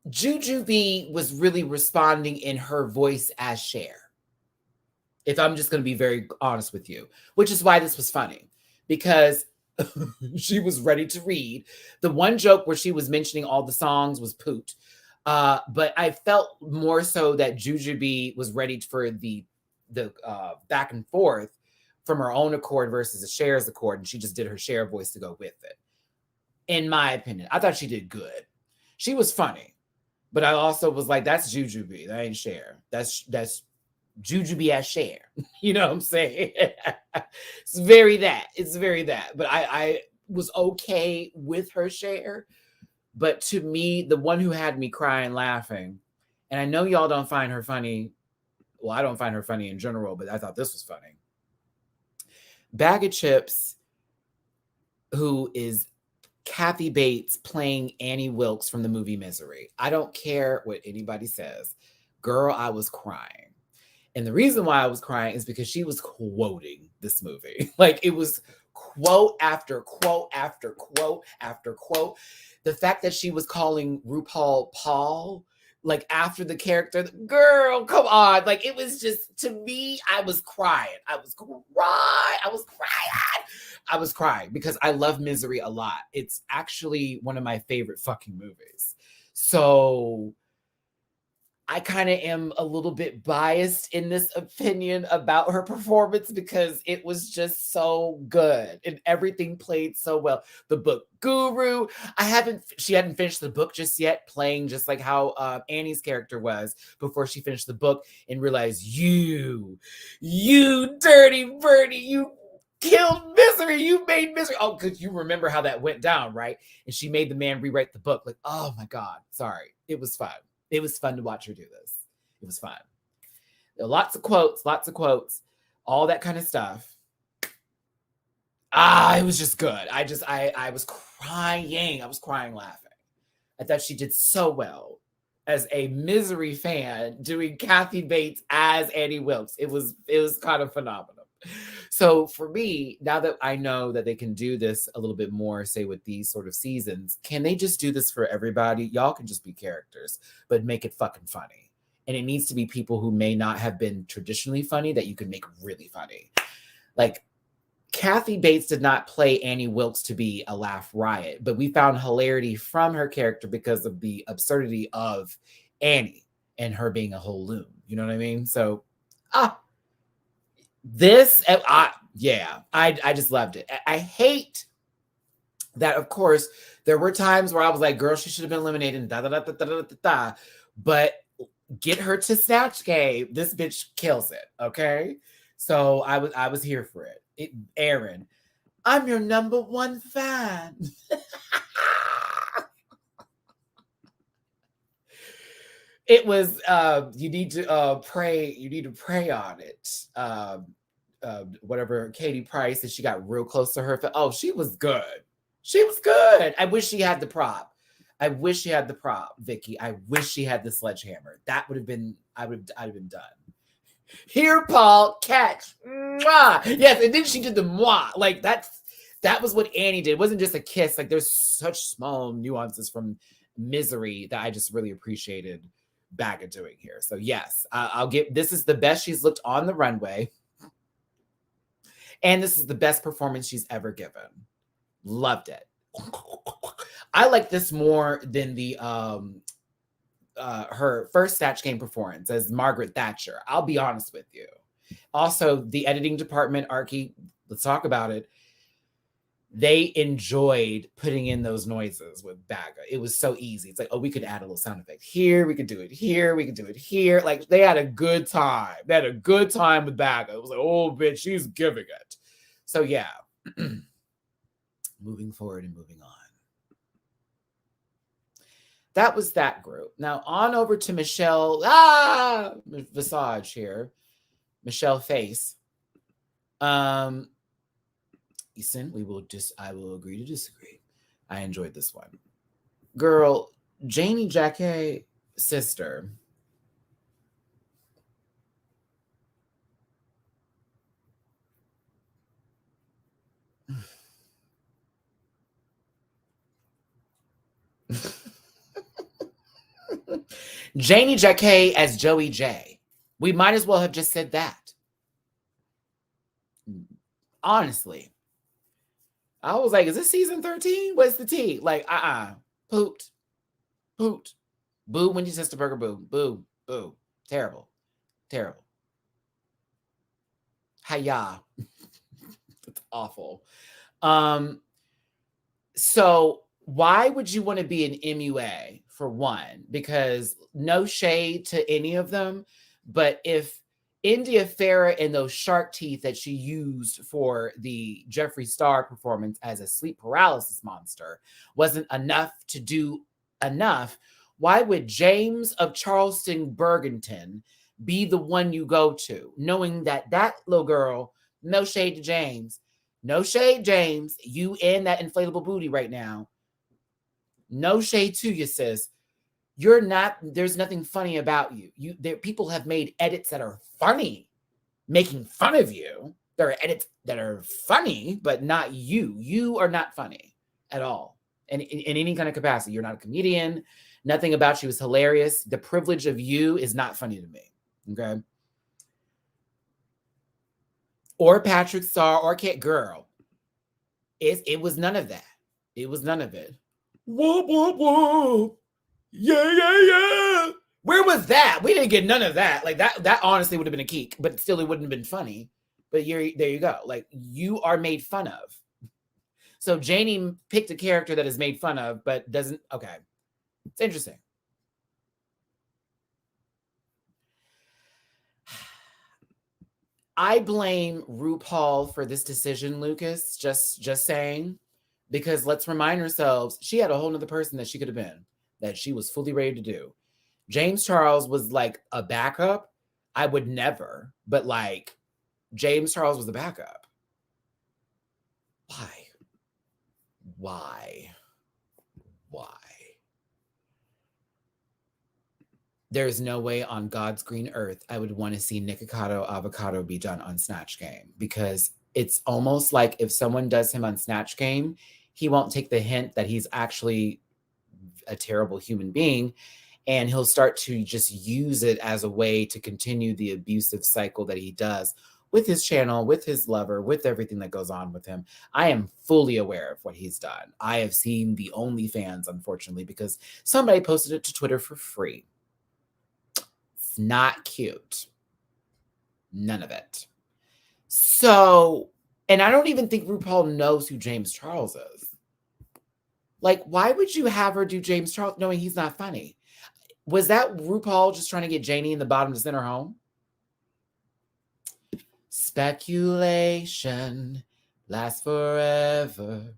Jujube was really responding in her voice as Cher. If I'm just going to be very honest with you, which is why this was funny, because she was ready to read. The one joke where she was mentioning all the songs was Poot. But I felt more so that Jujube was ready for the back and forth from her own accord versus a Cher's accord, and she just did her Cher voice to go with it. In my opinion, I thought she did good. She was funny, but I also was like, that's Jujube. That ain't Cher. That's Jujube as Cher. You know what I'm saying? It's very that. But I was okay with her Cher. But to me, the one who had me crying laughing and I know y'all don't find her funny. Well, I don't find her funny in general, but I thought this was funny. Bag of Chips, who is Kathy Bates playing Annie Wilkes from the movie Misery. I don't care what anybody says. Girl, I was crying. And the reason why I was crying is because she was quoting this movie. Like, it was quote after quote after quote after quote. The fact that she was calling RuPaul Paul, like, after the character, girl, come on. Like, it was just, to me, I was crying. I was crying because I love Misery a lot. It's actually one of my favorite fucking movies. So I kind of am a little bit biased in this opinion about her performance because it was just so good and everything played so well. The book Guru, she hadn't finished the book just yet, playing just like how Annie's character was before she finished the book and realized, you dirty birdie, you killed Misery, you made Misery. Oh, because you remember how that went down, right? And she made the man rewrite the book. Like, oh my God, sorry. It was fun. It was fun to watch her do this. It was fun. There were lots of quotes, all that kind of stuff. It was just good. I was crying. I was crying laughing. I thought she did so well as a Misery fan doing Kathy Bates as Annie Wilkes. It was kind of phenomenal. So for me, now that I know that they can do this a little bit more, say with these sort of seasons, can they just do this for everybody? Y'all can just be characters, but make it fucking funny. And it needs to be people who may not have been traditionally funny that you can make really funny. Like, Kathy Bates did not play Annie Wilkes to be a laugh riot, but we found hilarity from her character because of the absurdity of Annie and her being a whole loon. You know what I mean? So, this, I just loved it. I hate that, of course, there were times where I was like, girl, she should have been eliminated, but get her to Snatch Game. This bitch kills it, okay? So I was here for it. Aaron, I'm your number one fan. It was you need to pray on it. Whatever Katie Price, and she got real close to her. Oh, she was good. I wish she had the prop. Vicky. I wish she had the sledgehammer. That would have been, I'd have been done. Here, Paul, catch. Mwah! Yes, and then she did the mwah. Like, that was what Annie did. It wasn't just a kiss. Like, there's such small nuances from Misery that I just really appreciated Baga doing here. So yes, this is the best she's looked on the runway. And this is the best performance she's ever given. Loved it. I like this more than the her first Snatch Game performance as Margaret Thatcher. I'll be honest with you. Also, the editing department, Archie, let's talk about it. They enjoyed putting in those noises with Baga. It was so easy. It's like, oh, we could add a little sound effect here. We could do it here. We could do it here. Like, they had a good time. They had a good time with Baga. It was like, oh, bitch, she's giving it. So, yeah. Moving forward and moving on. That was that group. Now, on over to Michelle. Visage here. Michelle Face. Listen, I will agree to disagree. I enjoyed this one. Girl, Janie Jacket, sister. Janie Jacket as Joey J. We might as well have just said that. Honestly. I was like, is this season 13? What's the tea? Like, Pooped. Boo when you sister burger, boo. Boo. Terrible. Hiya. It's awful. So why would you want to be an MUA? For one, because no shade to any of them, but if India Farah and those shark teeth that she used for the Jeffree Star performance as a sleep paralysis monster wasn't enough to do enough, Why would James of Charleston, Bergenton be the one you go to, knowing that that little girl, no shade to James, no shade, James, you in that inflatable booty right now. No shade to you, sis. You're not, there's nothing funny about you. People have made edits that are funny, making fun of you. There are edits that are funny, but not you. You are not funny at all. And in any kind of capacity, you're not a comedian. Nothing about you is hilarious. The privilege of you is not funny to me. Okay. Or Patrick Star or Kit Girl. It was none of that. It was none of it. Whoop, whoop, whoop. Yeah, yeah, yeah. Where was that? We didn't get none of that. Like that honestly would have been a geek, but still it wouldn't have been funny. But there you go. Like, you are made fun of. So Janie picked a character that is made fun of, but doesn't. Okay. It's interesting. I blame RuPaul for this decision, Lucas. Just saying. Because let's remind ourselves, she had a whole nother person that she could have been, that she was fully ready to do. James Charles was like a backup. I would never, but like, James Charles was the backup. Why? There's no way on God's green earth I would want to see Nikocado Avocado be done on Snatch Game, because it's almost like if someone does him on Snatch Game, he won't take the hint that he's actually a terrible human being, and he'll start to just use it as a way to continue the abusive cycle that he does with his channel, with his lover, with everything that goes on with him. I am fully aware of what he's done. I have seen the OnlyFans, unfortunately, because somebody posted it to Twitter for free. It's not cute. None of it. So, and I don't even think RuPaul knows who James Charles is. Like, why would you have her do James Charles knowing he's not funny? Was that RuPaul just trying to get Janie in the bottom to send her home? Speculation lasts forever.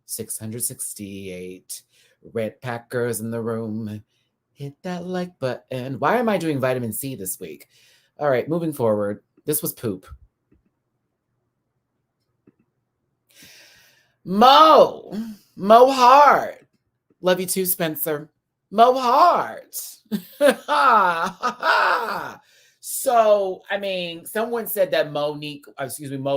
668 red packers in the room. Hit that like button. Why am I doing vitamin C this week? All right, moving forward. This was poop. Mo Heart. Love you too, Spencer. Mo Heart. So, I mean, someone said that Mo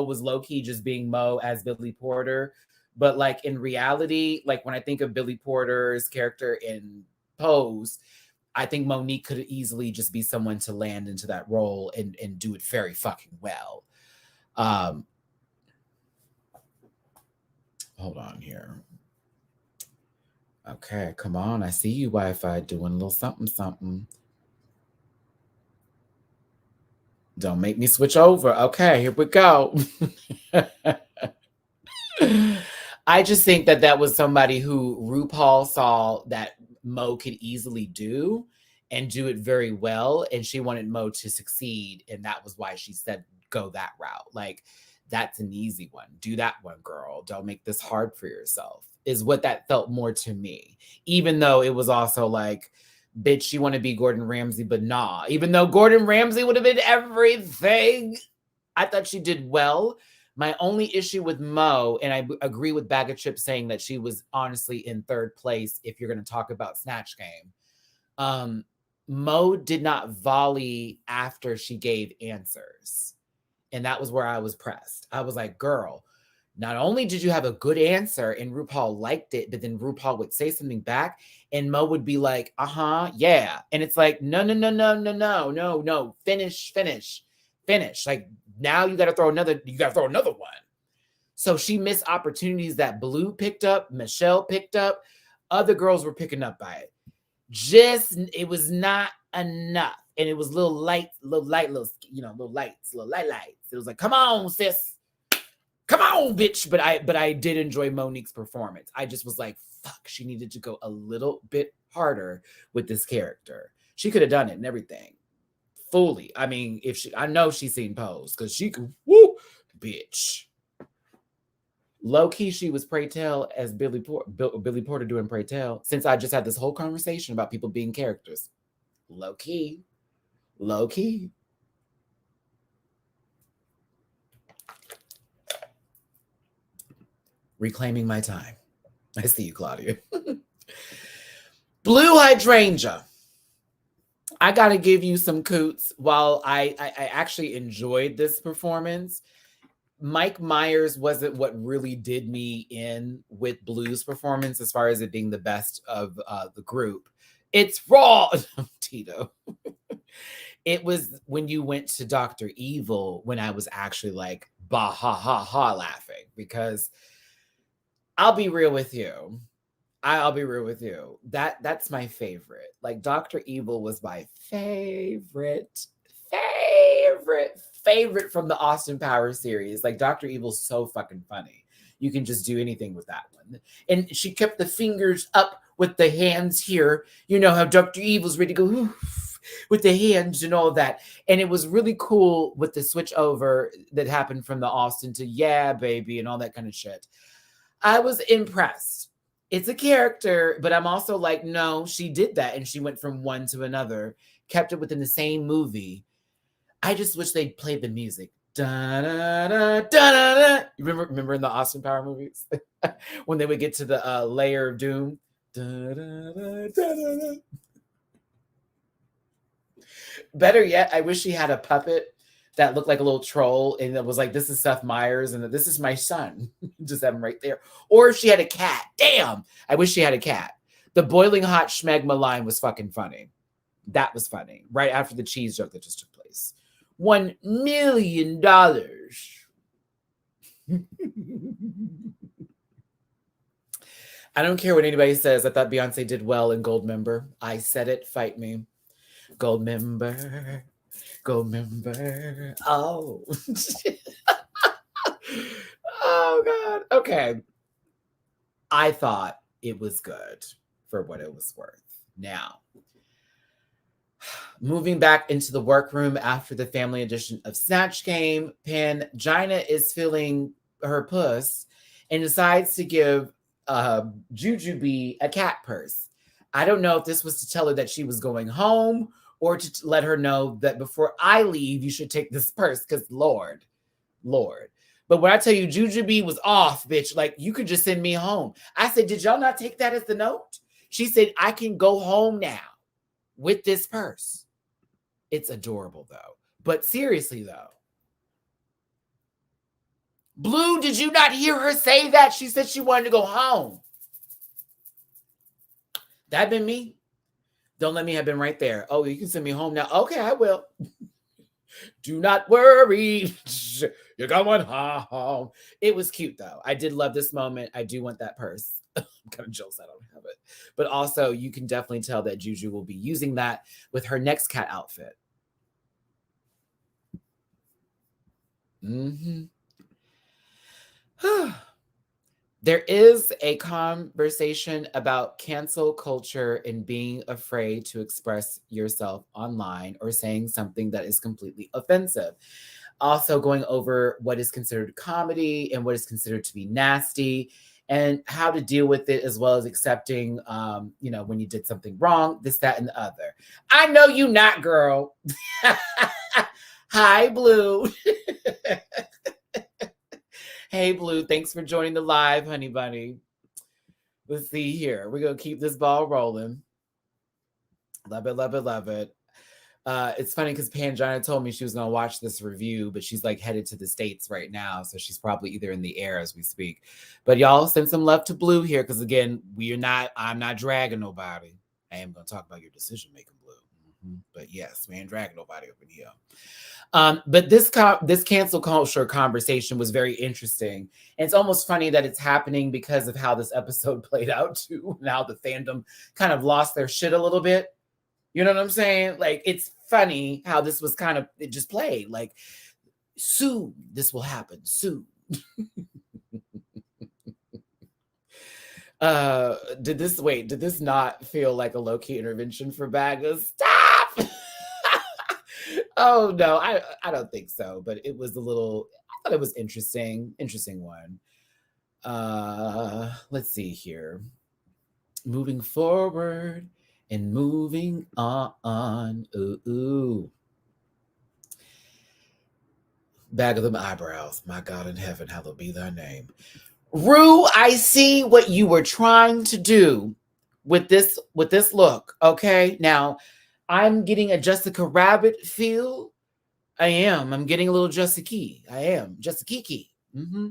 was low-key just being Mo as Billy Porter. But like in reality, like when I think of Billy Porter's character in Pose, I think Monique could easily just be someone to land into that role and do it very fucking well. Hold on here. Okay, come on. I see you, Wi-Fi, doing a little something. Don't make me switch over. Okay, here we go. I just think that was somebody who RuPaul saw that Mo could easily do and do it very well. And she wanted Mo to succeed. And that was why she said, go that route. Like, that's an easy one. Do that one, girl. Don't make this hard for yourself, is what that felt more to me. Even though it was also like, bitch, you want to be Gordon Ramsay, but nah. Even though Gordon Ramsay would have been everything, I thought she did well. My only issue with Mo, and I agree with Bag of Chips saying that she was honestly in third place if you're going to talk about Snatch Game. Mo did not volley after she gave answers. And that was where I was pressed. I was like, girl, not only did you have a good answer and RuPaul liked it, but then RuPaul would say something back and Mo would be like, yeah. And it's like, no. Finish. Like, now you got to throw another one. So she missed opportunities that Blue picked up, Michelle picked up, other girls were picking up by it. It was not enough. And it was little lights. It was like, come on, sis. Come on, bitch. But I did enjoy Monique's performance. I just was like, fuck, she needed to go a little bit harder with this character. She could have done it and everything. Fully. I mean, I know she's seen Pose, because she could, woo, bitch. Low key, she was Pray Tell as Billy Porter doing Pray Tell. Since I just had this whole conversation about people being characters, low key, low key. Reclaiming my time. I see you, Claudia. Blue Hydrangea. I gotta give you some coots. While I actually enjoyed this performance, Mike Myers wasn't what really did me in with Blue's performance as far as it being the best of the group. It's raw, Tito. It was when you went to Dr. Evil when I was actually like, bah, ha, ha, ha, laughing. Because I'll be real with you. I'll be real with you. That's my favorite. Like Dr. Evil was my favorite from the Austin Powers series. Like Dr. Evil's so fucking funny. You can just do anything with that one. And she kept the fingers up with the hands here. You know how Dr. Evil's ready to go with the hands and all of that. And it was really cool with the switch over that happened from the Austin to yeah, baby, and all that kind of shit. I was impressed. It's a character, but I'm also like, no, she did that. And she went from one to another, kept it within the same movie. I just wish they'd played the music. Da, da, da, da, da, da. You remember in the Austin Power movies when they would get to the layer of doom? Da, da, da, da, da, da. Better yet, I wish she had a puppet that looked like a little troll and it was like, this is Seth Meyers and this is my son. Just have him right there. Or if she had a cat. Damn, I wish she had a cat. The boiling hot schmegma line was fucking funny. That was funny. Right after the cheese joke that just took place. $1 million. I don't care what anybody says. I thought Beyonce did well in Gold Member. I said it. Fight me. Gold Member. Gold Member. Oh. Oh, God. Okay. I thought it was good for what it was worth. Now, moving back into the workroom after the family edition of Snatch Game, Gina is feeling her puss and decides to give Jujube a cat purse. I don't know if this was to tell her that she was going home or to let her know that before I leave, you should take this purse because Lord. But when I tell you Jujube was off, bitch, like you could just send me home. I said, did y'all not take that as the note? She said, I can go home now with this purse. It's adorable though. But seriously though, Blue, did you not hear her say that? She said she wanted to go home. That'd been me. Don't let me have been right there. Oh, you can send me home now. Okay, I will. Do not worry. You're going home. It was cute though. I did love this moment. I do want that purse. I'm kind of jealous I don't have it. But also you can definitely tell that Juju will be using that with her next cat outfit. Mm-hmm. There is a conversation about cancel culture and being afraid to express yourself online or saying something that is completely offensive. Also going over what is considered comedy and what is considered to be nasty and how to deal with it, as well as accepting, when you did something wrong, this, that, and the other. I know you not, girl. Hi, Blue. Hey, Blue, thanks for joining the live, honey bunny. Let's see here. We're going to keep this ball rolling. Love it, love it, love it. It's funny because Pangina told me she was going to watch this review, but she's like headed to the States right now. So she's probably either in the air as we speak. But y'all send some love to Blue here because, again, I'm not dragging nobody. I am going to talk about your decision-making, Blue. But yes, we ain't dragging nobody up in here. But this cancel culture conversation was very interesting. And it's almost funny that it's happening because of how this episode played out too. Now the fandom kind of lost their shit a little bit. You know what I'm saying? Like, it's funny how this was it just played. Like, soon this will happen. Soon. Did this not feel like a low-key intervention for Baggers? Stop! Oh no, I don't think so, but it was I thought it was interesting one. Let's see here. Moving forward and moving on. Ooh. Bag of them eyebrows. My God in heaven, hallowed be thy name. Rue, I see what you were trying to do with this look. Okay. Now I'm getting a Jessica Rabbit feel. I am. I'm getting a little Jessica Key. I am. Jessica Kiki. Mm-hmm.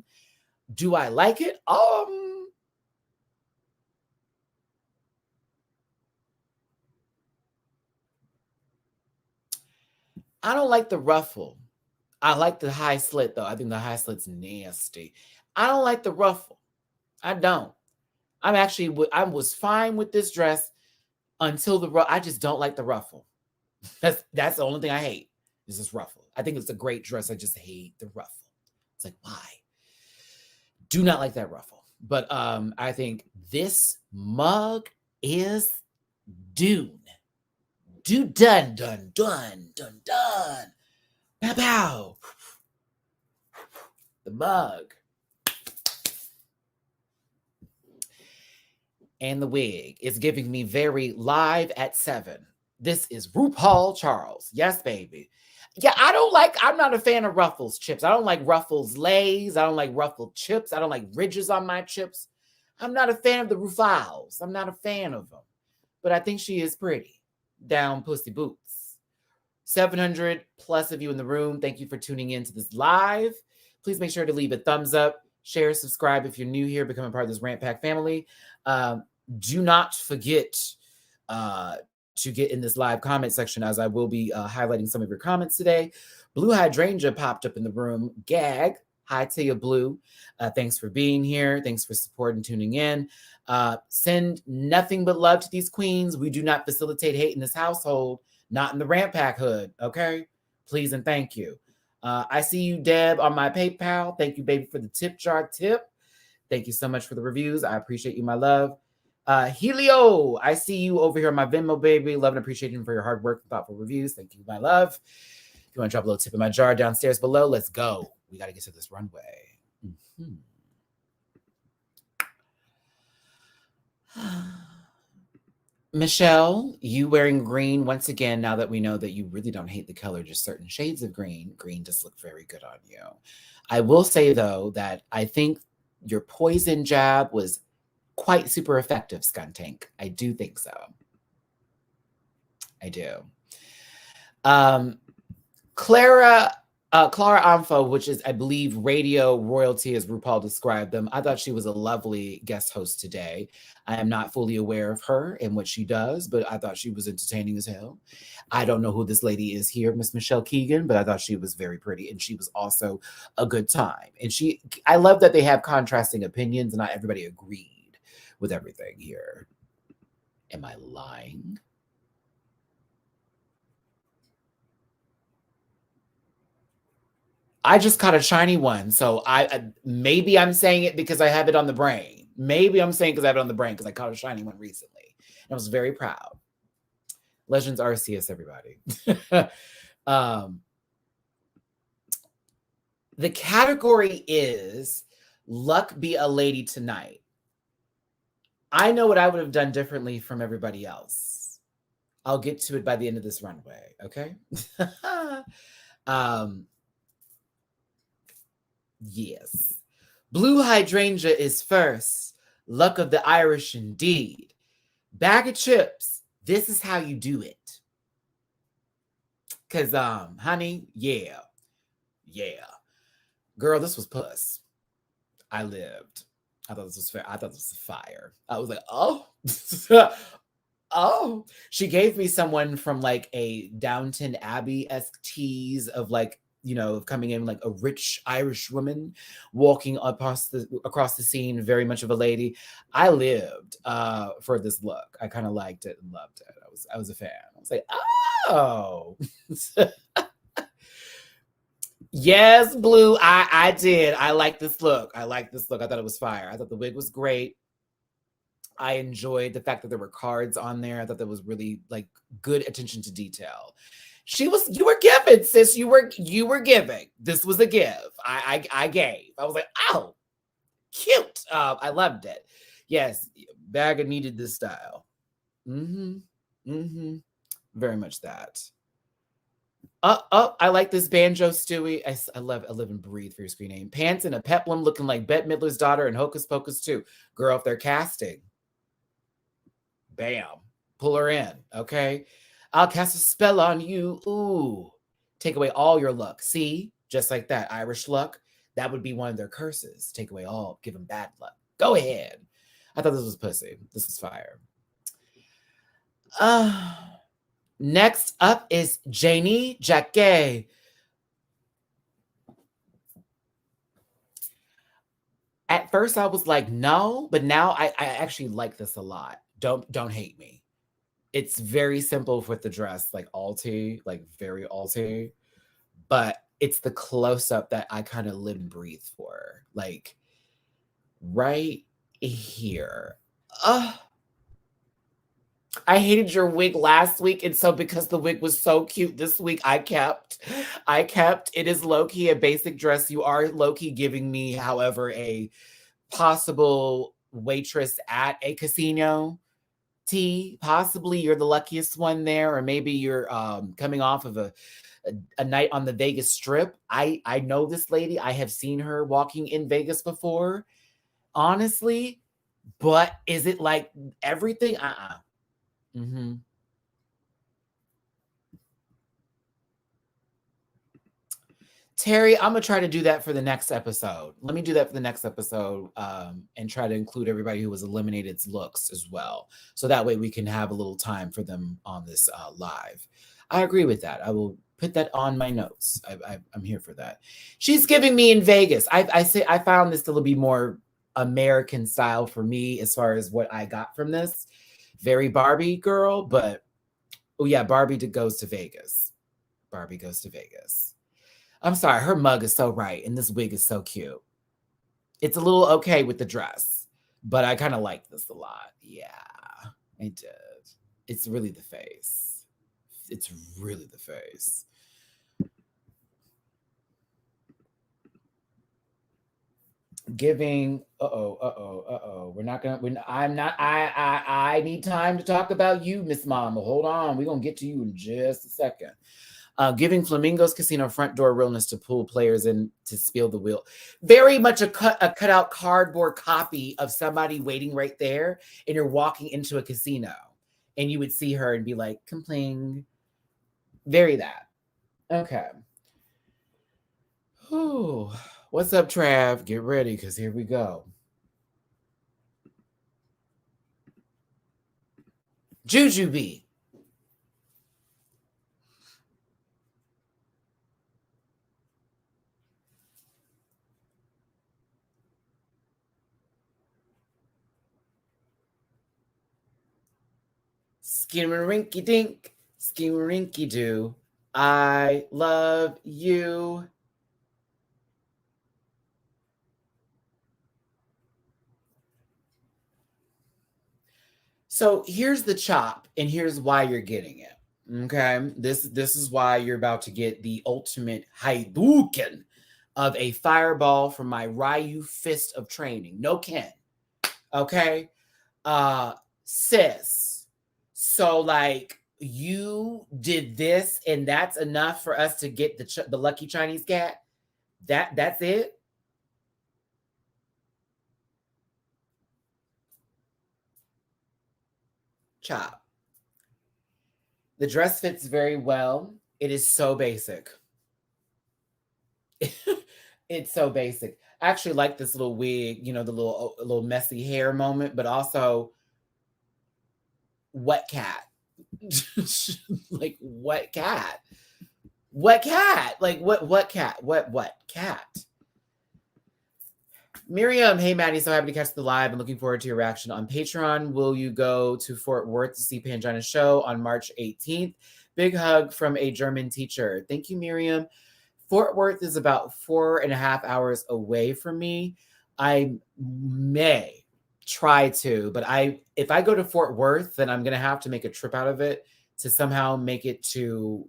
Do I like it? I don't like the ruffle. I like the high slit though. I think the high slit's nasty. I don't like the ruffle. I don't. I was fine with this dress until I just don't like the ruffle. That's the only thing I hate is this ruffle. I think it's a great dress. I just hate the ruffle. It's like, why? Do not like that ruffle. But I think this mug is Dune. Done. Pow pow. The mug. And the wig is giving me very live at 7. This is RuPaul Charles. Yes, baby. Yeah, I'm not a fan of Ruffles chips. I don't like Ruffles Lays. I don't like ruffled chips. I don't like ridges on my chips. I'm not a fan of the RuPauls. I'm not a fan of them. But I think she is pretty. Down pussy boots. 700 plus of you in the room. Thank you for tuning in to this live. Please make sure to leave a thumbs up, share, subscribe if you're new here, become a part of this Rant Pack family. Do not forget to get in this live comment section, as I will be highlighting some of your comments today. Blue Hydrangea popped up in the room. Gag. Hi to you, Blue. Thanks for being here. Thanks for supporting, tuning in. Send nothing but love to these queens. We do not facilitate hate in this household, not in the Rant Pack hood, okay? Please and thank you. I see you, Deb, on my PayPal. Thank you, baby, for the tip jar tip. Thank you so much for the reviews. I appreciate you, my love. Helio, I see you over here on my Venmo, baby. Love and appreciate you for your hard work and thoughtful reviews. Thank you, my love. If you want to drop a little tip in my jar downstairs below, let's go. We got to get to this runway. Michelle, you wearing green once again, now that we know that you really don't hate the color, just certain shades of green. Green just look very good on you. I will say, though, that I think your poison jab was quite super effective, Skuntank. I do think so. I do. Clara Amfo, which is, I believe, radio royalty, as RuPaul described them. I thought she was a lovely guest host today. I am not fully aware of her and what she does, but I thought she was entertaining as hell. I don't know who this lady is here, Miss Michelle Keegan, but I thought she was very pretty, and she was also a good time. And I love that they have contrasting opinions, and not everybody agreed with everything here. Am I lying? I just caught a shiny one, so maybe I'm saying it because I have it on the brain. Maybe I'm saying because I have it on the brain because I caught a shiny one recently. And I was very proud. Legends Arceus, everybody. The category is Luck Be a Lady Tonight. I know what I would have done differently from everybody else. I'll get to it by the end of this runway, okay? Yes. Blue Hydrangea is first. Luck of the Irish indeed. Bag of chips. This is how you do it. Because, honey, yeah. Girl, this was puss. I lived. I thought this was fair. I thought this was fire. I was like, oh. Oh. She gave me someone from like a Downton Abbey-esque tease of like, you know, coming in like a rich Irish woman walking across the scene, very much of a lady. I lived for this look. I kind of liked it and loved it. I was a fan. I was like, oh. Yes, Blue. I did. I like this look. I thought it was fire. I thought the wig was great. I enjoyed the fact that there were cards on there. I thought that was really like good attention to detail. You were giving, sis. You were giving. This was a give. I gave. I was like, oh, Cute. I loved it. Yes, Bagga needed this style. Very much that. I like this Banjo Stewie. I live and breathe for your screen name. Pants and a peplum looking like Bette Midler's daughter and Hocus Pocus too. Girl, if they're casting, bam, pull her in, okay? I'll cast a spell on you. Ooh, take away all your luck. See, just like that, Irish luck. That would be one of their curses. Take away all, give them bad luck. Go ahead. I thought this was pussy. This is fire. Next up is Janie Jacket. At first I was like, no, but now I actually like this a lot. Don't hate me. It's very simple with the dress, like alty, like very alty, but it's the close-up that I kind of live and breathe for. Like right here. I hated your wig last week, and so because the wig was so cute this week, I kept. It is low-key a basic dress. You are low-key giving me, however, a possible waitress at a casino tea. Possibly you're the luckiest one there, or maybe you're coming off of a night on the Vegas Strip. I know this lady. I have seen her walking in Vegas before, honestly, but is it like everything? Terry, I'm gonna try to do that for the next episode. Let me do that for the next episode, and try to include everybody who was eliminated's looks as well, so that way we can have a little time for them on this live. I agree with that. I will put that on my notes. I'm here for that. She's giving me in Vegas. I found this to be more American style for me as far as what I got from this. Very Barbie girl, but oh yeah, Barbie goes to Vegas. Barbie goes to Vegas. I'm sorry, her mug is so right, and this wig is so cute. It's a little okay with the dress, but I kind of like this a lot. Yeah, I did. It's really the face. It's really the face. Giving we're not gonna I need time to talk about you, Miss Mama. Hold on, we're gonna get to you in just a second. Giving Flamingo's Casino front door realness to pull players in to spill the wheel. Very much a cutout cardboard copy of somebody waiting right there, and you're walking into a casino, and you would see her and be like, "Compling." Very that. Okay. Whew. What's up, Trav? Get ready, because here we go. Jujube. Skimmer-rinky dink, skimmer-rinky doo. I love you. So here's the chop, and here's why you're getting it. Okay, this is why you're about to get the ultimate Hadouken of a fireball from my Ryu fist of training. No Ken. Okay, sis. So like you did this, and that's enough for us to get the lucky Chinese cat. That's it. Chop. The dress fits very well. It is so basic. It's so basic. I actually like this little wig, you know, the little messy hair moment, but also what cat? Like what cat? What cat? Like what cat? What cat? Miriam, hey Maddie, so happy to catch the live and looking forward to your reaction on Patreon. Will you go to Fort Worth to see Pangina's show on March 18th? Big hug from a German teacher. Thank you, Miriam. Fort Worth is about 4.5 hours away from me. I may try to, but if I go to Fort Worth, then I'm gonna have to make a trip out of it to somehow make it to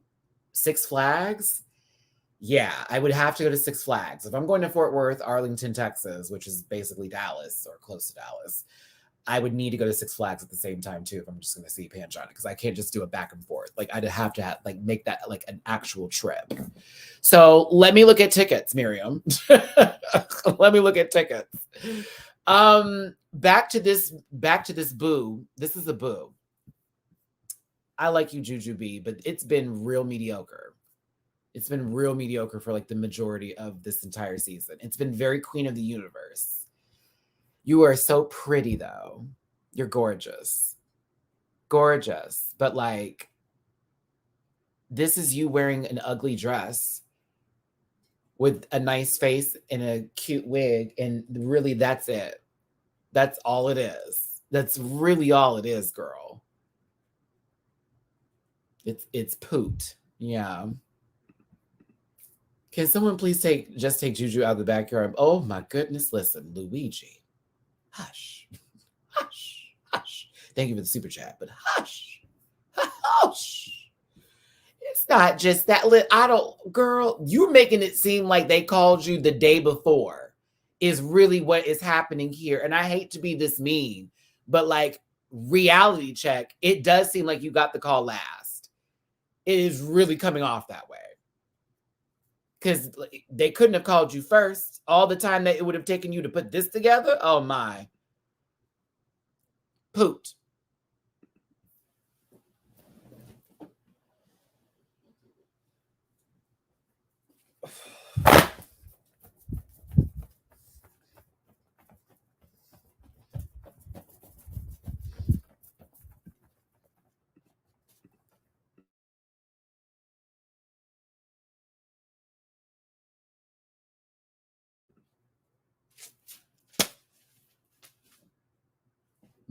Six Flags. Yeah, I would have to go to Six Flags. If I'm going to Fort Worth, Arlington, Texas, which is basically Dallas or close to Dallas, I would need to go to Six Flags at the same time too if I'm just going to see Panchana, because I can't just do it back and forth. Like I'd have to like make that like an actual trip. So let me look at tickets, Miriam. Let me look at tickets. Back to this boo. This is a boo. I like you, Jujube, but it's been real mediocre. It's been real mediocre for like the majority of this entire season. It's been very Queen of the Universe. You are so pretty, though. You're gorgeous. Gorgeous. But, like, this is you wearing an ugly dress with a nice face and a cute wig. And really, that's it. That's all it is. That's really all it is, girl. It's poot. Yeah. Can someone please take Juju out of the backyard? Oh, my goodness. Listen, Luigi. Hush, hush, hush. Thank you for the super chat, but hush, hush. It's not just that. Girl, you're making it seem like they called you the day before is really what is happening here. And I hate to be this mean, but like reality check, it does seem like you got the call last. It is really coming off that way. Because they couldn't have called you first. All the time that it would have taken you to put this together. Oh, my. Poot.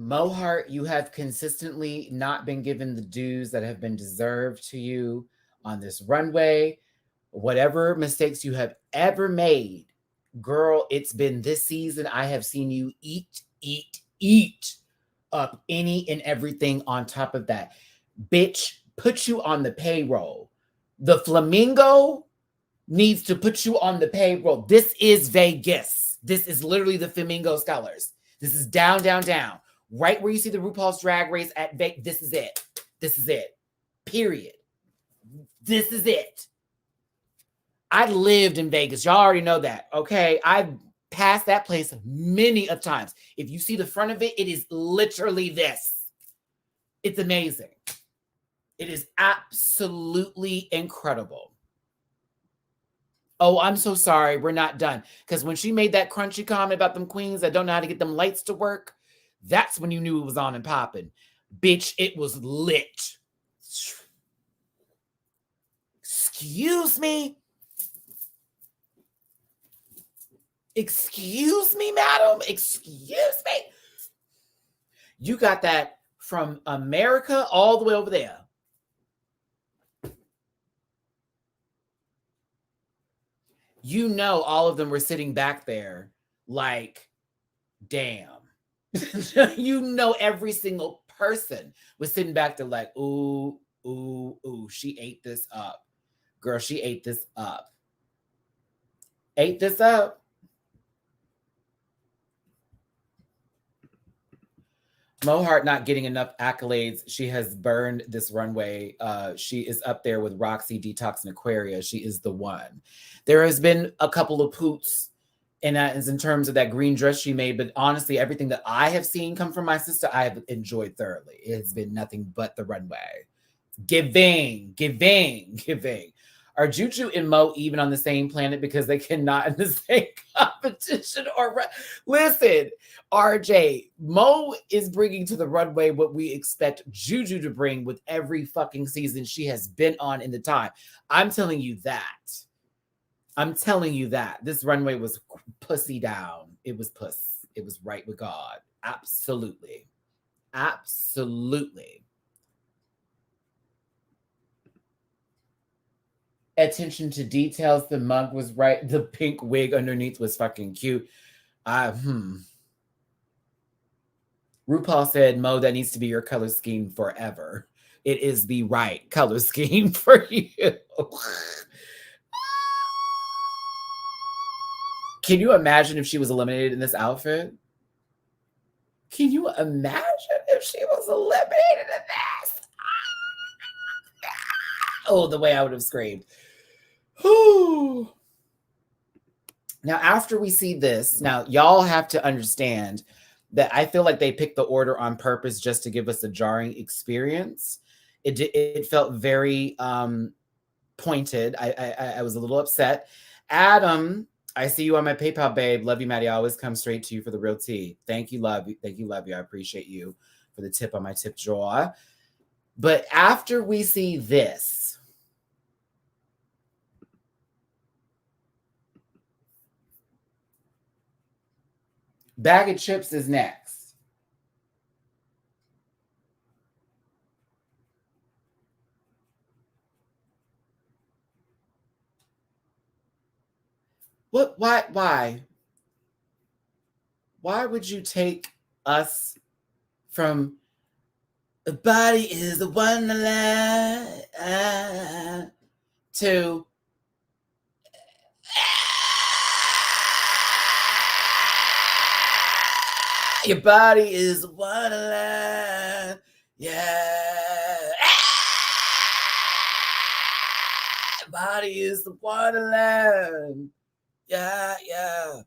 Mo Heart, you have consistently not been given the dues that have been deserved to you on this runway. Whatever mistakes you have ever made, girl, it's been this season. I have seen you eat up any and everything on top of that. Bitch, put you on the payroll. The Flamingo needs to put you on the payroll. This is Vegas. This is literally the Flamingo's colors. This is down, down, down. Right where you see the RuPaul's Drag Race at Vegas. This is it. This is it. Period. This is it. I lived in Vegas. Y'all already know that, okay? I've passed that place many of times. If you see the front of it, it is literally this. It's amazing. It is absolutely incredible. Oh, I'm so sorry. We're not done. Because when she made that crunchy comment about them queens that don't know how to get them lights to work, that's when you knew it was on and popping. Bitch, it was lit. Excuse me? Excuse me, madam? Excuse me? You got that from America all the way over there. You know all of them were sitting back there like, damn. You know every single person was sitting back there like, ooh, ooh, ooh, she ate this up. Girl, she ate this up. Ate this up. Mo Heart not getting enough accolades. She has burned this runway. She is up there with Roxy, Detox, and Aquaria. She is the one. There has been a couple of poots, and that is in terms of that green dress she made. But honestly, everything that I have seen come from my sister, I have enjoyed thoroughly. It has been nothing but the runway. Giving. Are Juju and Mo even on the same planet because they cannot in the same competition? Listen, RJ, Mo is bringing to the runway what we expect Juju to bring with every fucking season she has been on in the time. I'm telling you that. This runway was pussy down. It was puss. It was right with God. Absolutely. Attention to details. The mug was right. The pink wig underneath was fucking cute. RuPaul said, Mo, that needs to be your color scheme forever. It is the right color scheme for you. Can you imagine if she was eliminated in this outfit? Can you imagine if she was eliminated in this? Oh, the way I would have screamed. Whew. Now, after we see this, now y'all have to understand that I feel like they picked the order on purpose just to give us a jarring experience. It felt very pointed. I was a little upset. Adam, I see you on my PayPal, babe. Love you, Maddie. I always come straight to you for the real tea. Thank you, love you. Thank you, love you. I appreciate you for the tip on my tip drawer. But after we see this, Bag of Chips is next. What? Why? Why would you take us from a body is a wonderland to your body is a wonderland? Yeah. Body is the wonderland. Yeah, yeah.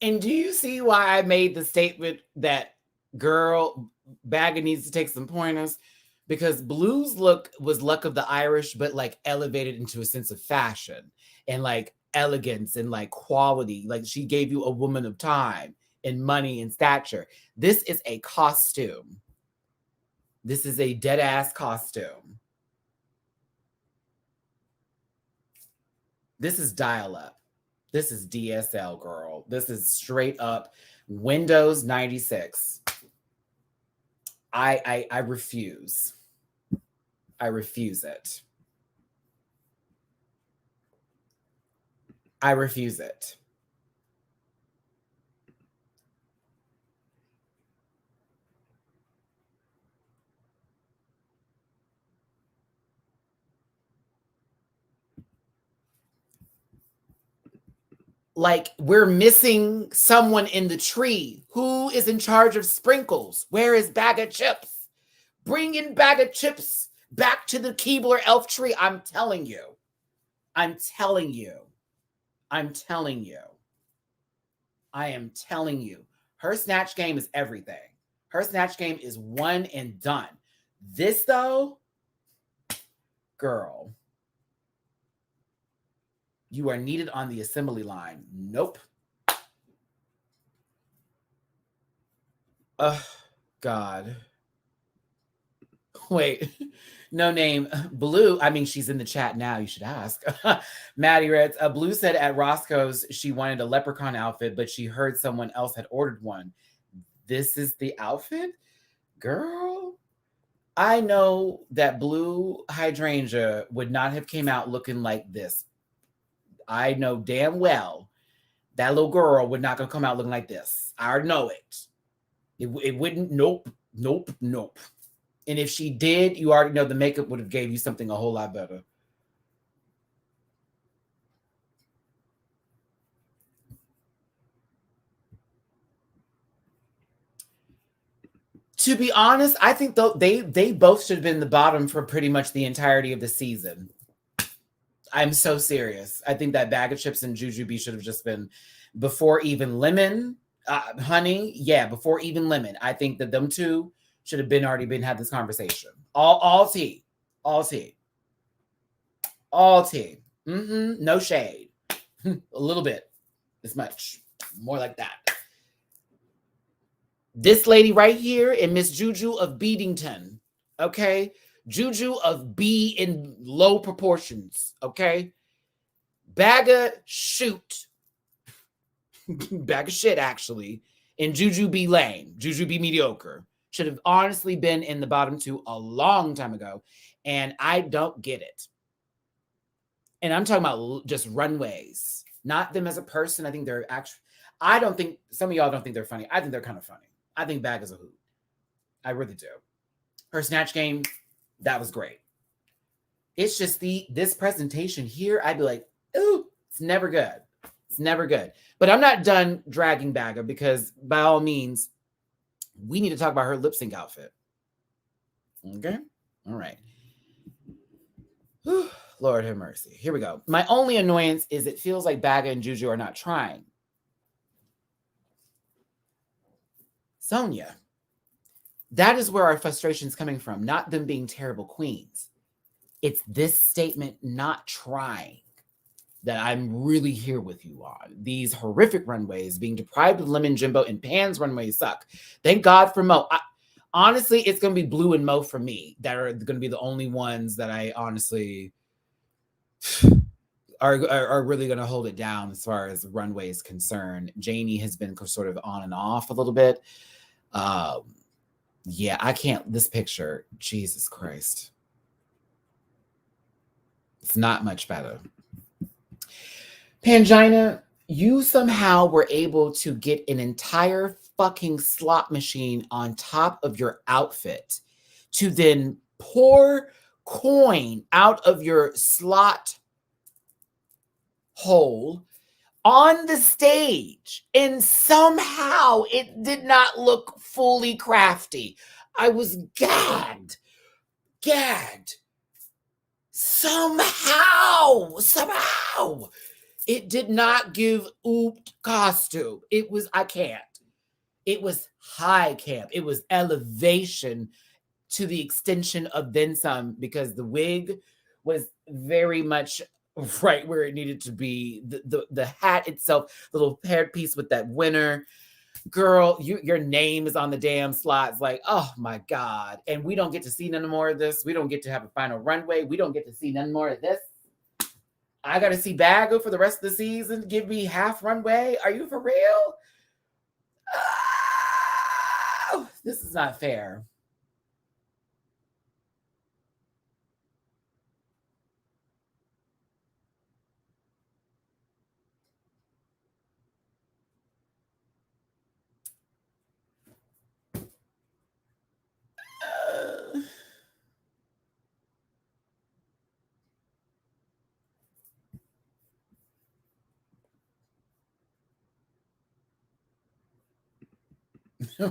And do you see why I made the statement that girl Bagger needs to take some pointers? Because Blue's look was luck of the Irish, but like elevated into a sense of fashion and like elegance and like quality. Like she gave you a woman of time and money and stature. This is a costume. This is a dead ass costume. This is dial up. This is DSL, girl. This is straight up Windows 96. I refuse. I refuse it. I refuse it. Like we're missing someone in the tree. Who is in charge of sprinkles? Where is Bag of Chips? Bring in Bag of Chips back to the Keebler elf tree. I'm telling you. I'm telling you. I'm telling you. I am telling you. Her snatch game is everything. Her snatch game is one and done. This though, girl, you are needed on the assembly line. Nope. God. Wait, no name. Blue, I mean, she's in the chat now. You should ask. Matty Rants. Blue said at Roscoe's she wanted a leprechaun outfit, but she heard someone else had ordered one. This is the outfit? Girl, I know that Blue Hydrangea would not have came out looking like this. I know damn well that little girl would not gonna come out looking like this. I already know it. It wouldn't. Nope. And if she did, you already know the makeup would have gave you something a whole lot better. To be honest, I think though they both should have been the bottom for pretty much the entirety of the season. I'm so serious. I think that Bag of Chips and Jujube should have just been before even Lemon, Honey. Yeah, before even Lemon. I think that them two should have been already had this conversation. All tea. No shade. A little bit. This much. More like that. This lady right here and Miss Juju of Beadington. Okay. Juju of B in low proportions. Okay. Bag of shoot. Bag of shit, actually. And Juju be lame. Juju be mediocre. Should have honestly been in the bottom two a long time ago. And I don't get it. And I'm talking about just runways, not them as a person. I think they're actually, I don't think, some of y'all don't think they're funny. I think they're kind of funny. I think Bag is a hoot. I really do. Her Snatch Game, that was great. It's just this presentation here, I'd be like, ooh, it's never good. It's never good. But I'm not done dragging Bagger because by all means, we need to talk about her lip sync outfit. Okay? All right. Whew, Lord have mercy. Here we go. My only annoyance is it feels like Bagger and Juju are not trying. Sonia, that is where our frustration is coming from, not them being terrible queens. It's this statement not trying that I'm really here with you on. These horrific runways, being deprived of Lemon Jimbo and Pan's runways suck. Thank God for Mo. Honestly, it's going to be Blue and Mo for me that are going to be the only ones that I honestly are really going to hold it down as far as runway is concerned. Janie has been sort of on and off a little bit. Yeah, I can't. This picture, Jesus Christ. It's not much better. Pangina, you somehow were able to get an entire fucking slot machine on top of your outfit to then pour coin out of your slot hole on the stage, and somehow it did not look fully crafty. I was gagged. Somehow, it did not give ooped costume. It was, I can't. It was high camp. It was elevation to the extension of then some, because the wig was very much right where it needed to be. The hat itself, the little hairpiece with that winner. Girl, your name is on the damn slots. Like, oh my God. And we don't get to see none more of this. We don't get to have a final runway. We don't get to see none more of this. I got to see Bagger for the rest of the season. Give me half runway. Are you for real? Oh, this is not fair.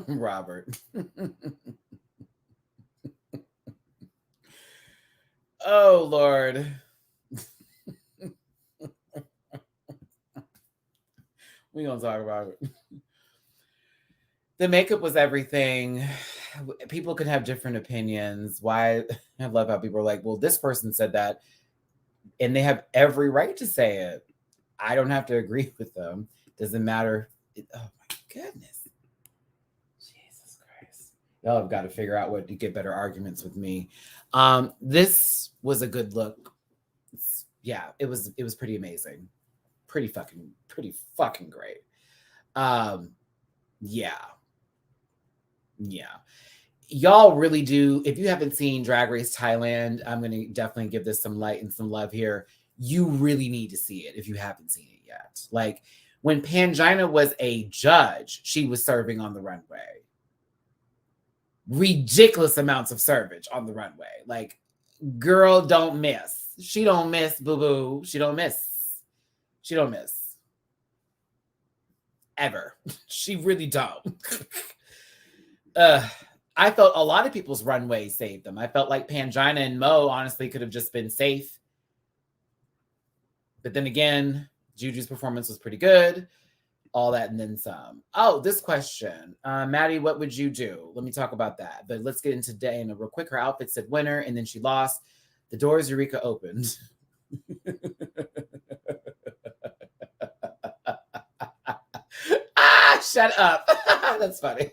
Robert. Oh, Lord. We're going to talk about it. The makeup was everything. People can have different opinions. Why? I love how people are like, well, this person said that, and they have every right to say it. I don't have to agree with them. Doesn't matter. Oh, my goodness. Jesus Christ. Y'all have got to figure out what to get better arguments with me. This was a good look. Yeah, it was pretty amazing. Pretty fucking great. Yeah. Y'all really do. If you haven't seen Drag Race Thailand, I'm going to definitely give this some light and some love here. You really need to see it if you haven't seen it yet. Like, when Pangina was a judge, she was serving on the runway. Ridiculous amounts of servage on the runway. Like, girl, don't miss. She don't miss, boo-boo. She don't miss. Ever. She really don't. I felt a lot of people's runways saved them. I felt like Pangina and Mo honestly could have just been safe. But then again, Juju's performance was pretty good. All that and then some. Oh, this question. Maddie, what would you do? Let me talk about that. But let's get into Dana real quick. Her outfit said winner, and then she lost. The doors Eureka opened. Shut up. That's funny.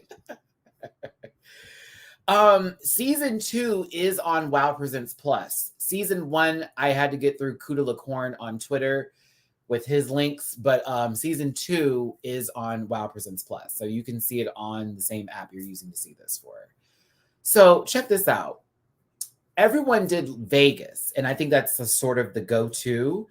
Season 2 is on Wow Presents Plus. Season 1, I had to get through Kuda Lacorn on Twitter with his links, but season 2 is on Wow Presents Plus. So you can see it on the same app you're using to see this for. So check this out. everyone did Vegas, and I think that's a sort of the go-to.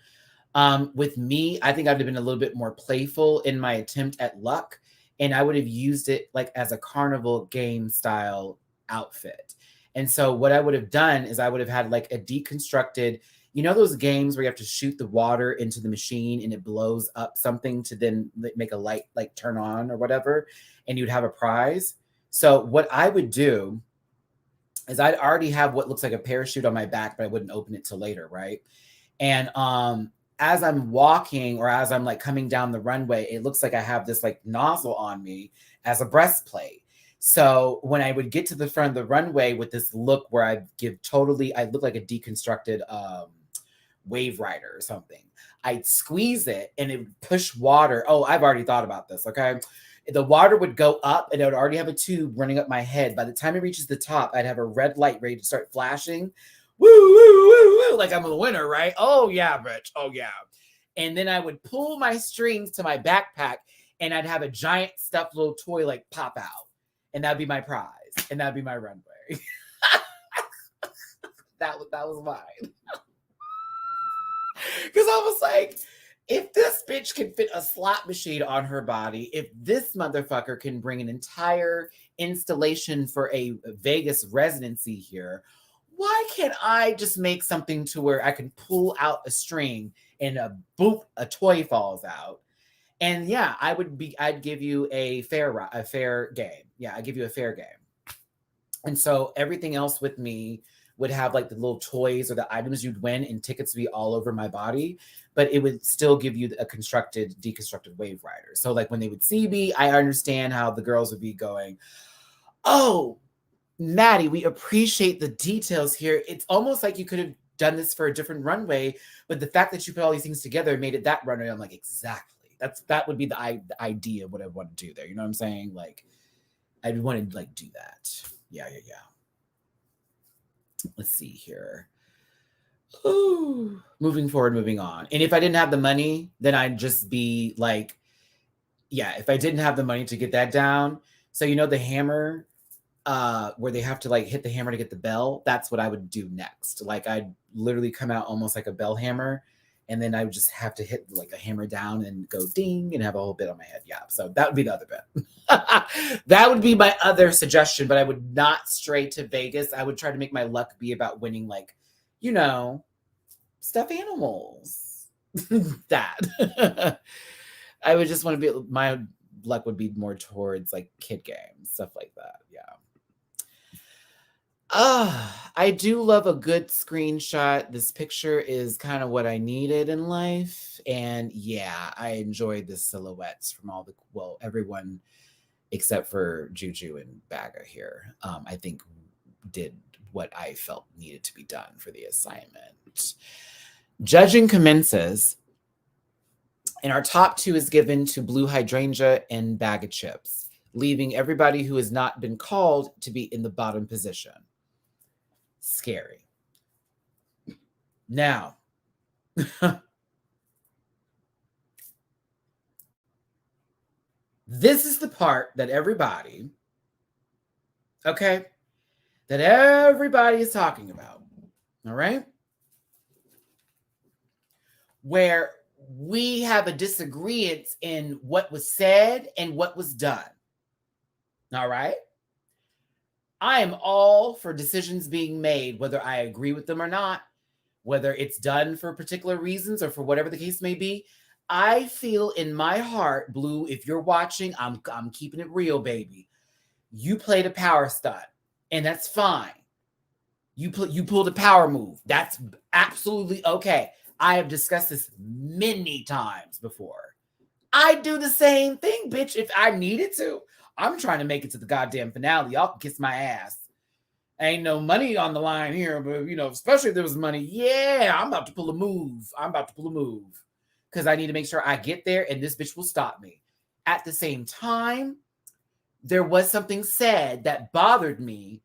With me, I think I'd have been a little bit more playful in my attempt at luck, and I would have used it like as a carnival game style outfit. And so what I would have done is I would have had like a deconstructed, you know, those games where you have to shoot the water into the machine and it blows up something to then make a light like turn on or whatever, and you'd have a prize. So what I would do is I'd already have what looks like a parachute on my back, but I wouldn't open it till later, right? And as I'm walking or as I'm like coming down the runway, it looks like I have this like nozzle on me as a breastplate. So when I would get to the front of the runway with this look where I look like a deconstructed wave rider or something. I'd squeeze it and it would push water. Oh, I've already thought about this, okay? The water would go up and it would already have a tube running up my head. By the time it reaches the top, I'd have a red light ready to start flashing. Woo, woo, woo, woo, like I'm a winner, right? Oh, yeah, bitch. Oh, yeah. And then I would pull my strings to my backpack and I'd have a giant stuffed little toy like pop out. And that'd be my prize. And that'd be my runway. that was mine. Because I was like, if this bitch can fit a slot machine on her body, if this motherfucker can bring an entire installation for a Vegas residency here, why can't I just make something to where I can pull out a string and a toy falls out? And yeah, I'd give you a fair game. Yeah, I'd give you a fair game. And so everything else with me would have like the little toys or the items you'd win and tickets would be all over my body, but it would still give you a deconstructed wave rider. So like when they would see me, I understand how the girls would be going, oh, Maddie, we appreciate the details here. It's almost like you could have done this for a different runway, but the fact that you put all these things together made it that runway. I'm like, exactly. That would be the idea of what I want to do there. You know what I'm saying? Like, I'd want to like do that. Yeah. Let's see here. Ooh, moving forward, moving on. And if I didn't have the money, then I'd just be like, yeah, if I didn't have the money to get that down. So, you know, the hammer, where they have to like hit the hammer to get the bell, that's what I would do next. Like I'd literally come out almost like a bell hammer. And then I would just have to hit like a hammer down and go ding and have a whole bit on my head. Yeah. So that would be the other bit. That would be my other suggestion, but I would not stray to Vegas. I would try to make my luck be about winning, like, you know, stuffed animals. That. I would just want to be, my luck would be more towards like kid games, stuff like that. Yeah. I do love a good screenshot. This picture is kind of what I needed in life. And yeah, I enjoyed the silhouettes from everyone except for Jujube and Baga here. I think did what I felt needed to be done for the assignment. Judging commences, and our top 2 is given to Blue Hydrangea and Bag of Chips, leaving everybody who has not been called to be in the bottom position. Scary. Now, this is the part that everybody is talking about. All right? Where we have a disagreement in what was said and what was done. All right? I am all for decisions being made, whether I agree with them or not, whether it's done for particular reasons or for whatever the case may be. I feel in my heart, Blue, if you're watching, I'm keeping it real, baby. You played a power stunt, and that's fine. You pulled a power move. That's absolutely okay. I have discussed this many times before. I do the same thing, bitch, if I needed to. I'm trying to make it to the goddamn finale. Y'all can kiss my ass. Ain't no money on the line here, but, you know, especially if there was money. Yeah, I'm about to pull a move. Because I need to make sure I get there and this bitch will stop me. At the same time, there was something said that bothered me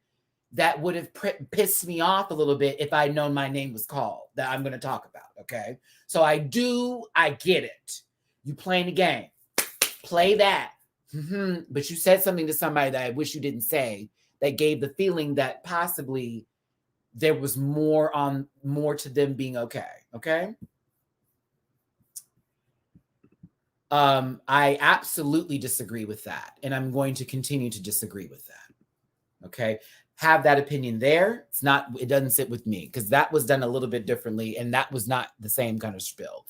that would have pissed me off a little bit if I'd known my name was called, that I'm going to talk about, okay? So I get it. You playing the game. Play that. But you said something to somebody that I wish you didn't say that gave the feeling that possibly there was more to them being okay. Okay. I absolutely disagree with that. And I'm going to continue to disagree with that. Okay. Have that opinion there. It doesn't sit with me because that was done a little bit differently. And that was not the same kind of spill.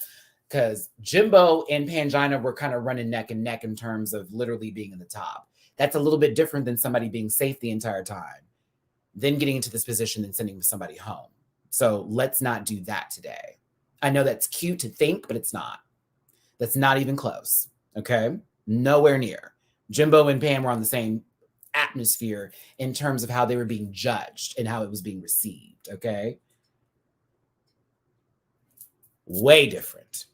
Because Jimbo and Pangina were kind of running neck and neck in terms of literally being in the top. That's a little bit different than somebody being safe the entire time, then getting into this position and sending somebody home. So let's not do that today. I know that's cute to think, but it's not. That's not even close. Okay. Nowhere near. Jimbo and Pam were on the same atmosphere in terms of how they were being judged and how it was being received. Okay. Way different.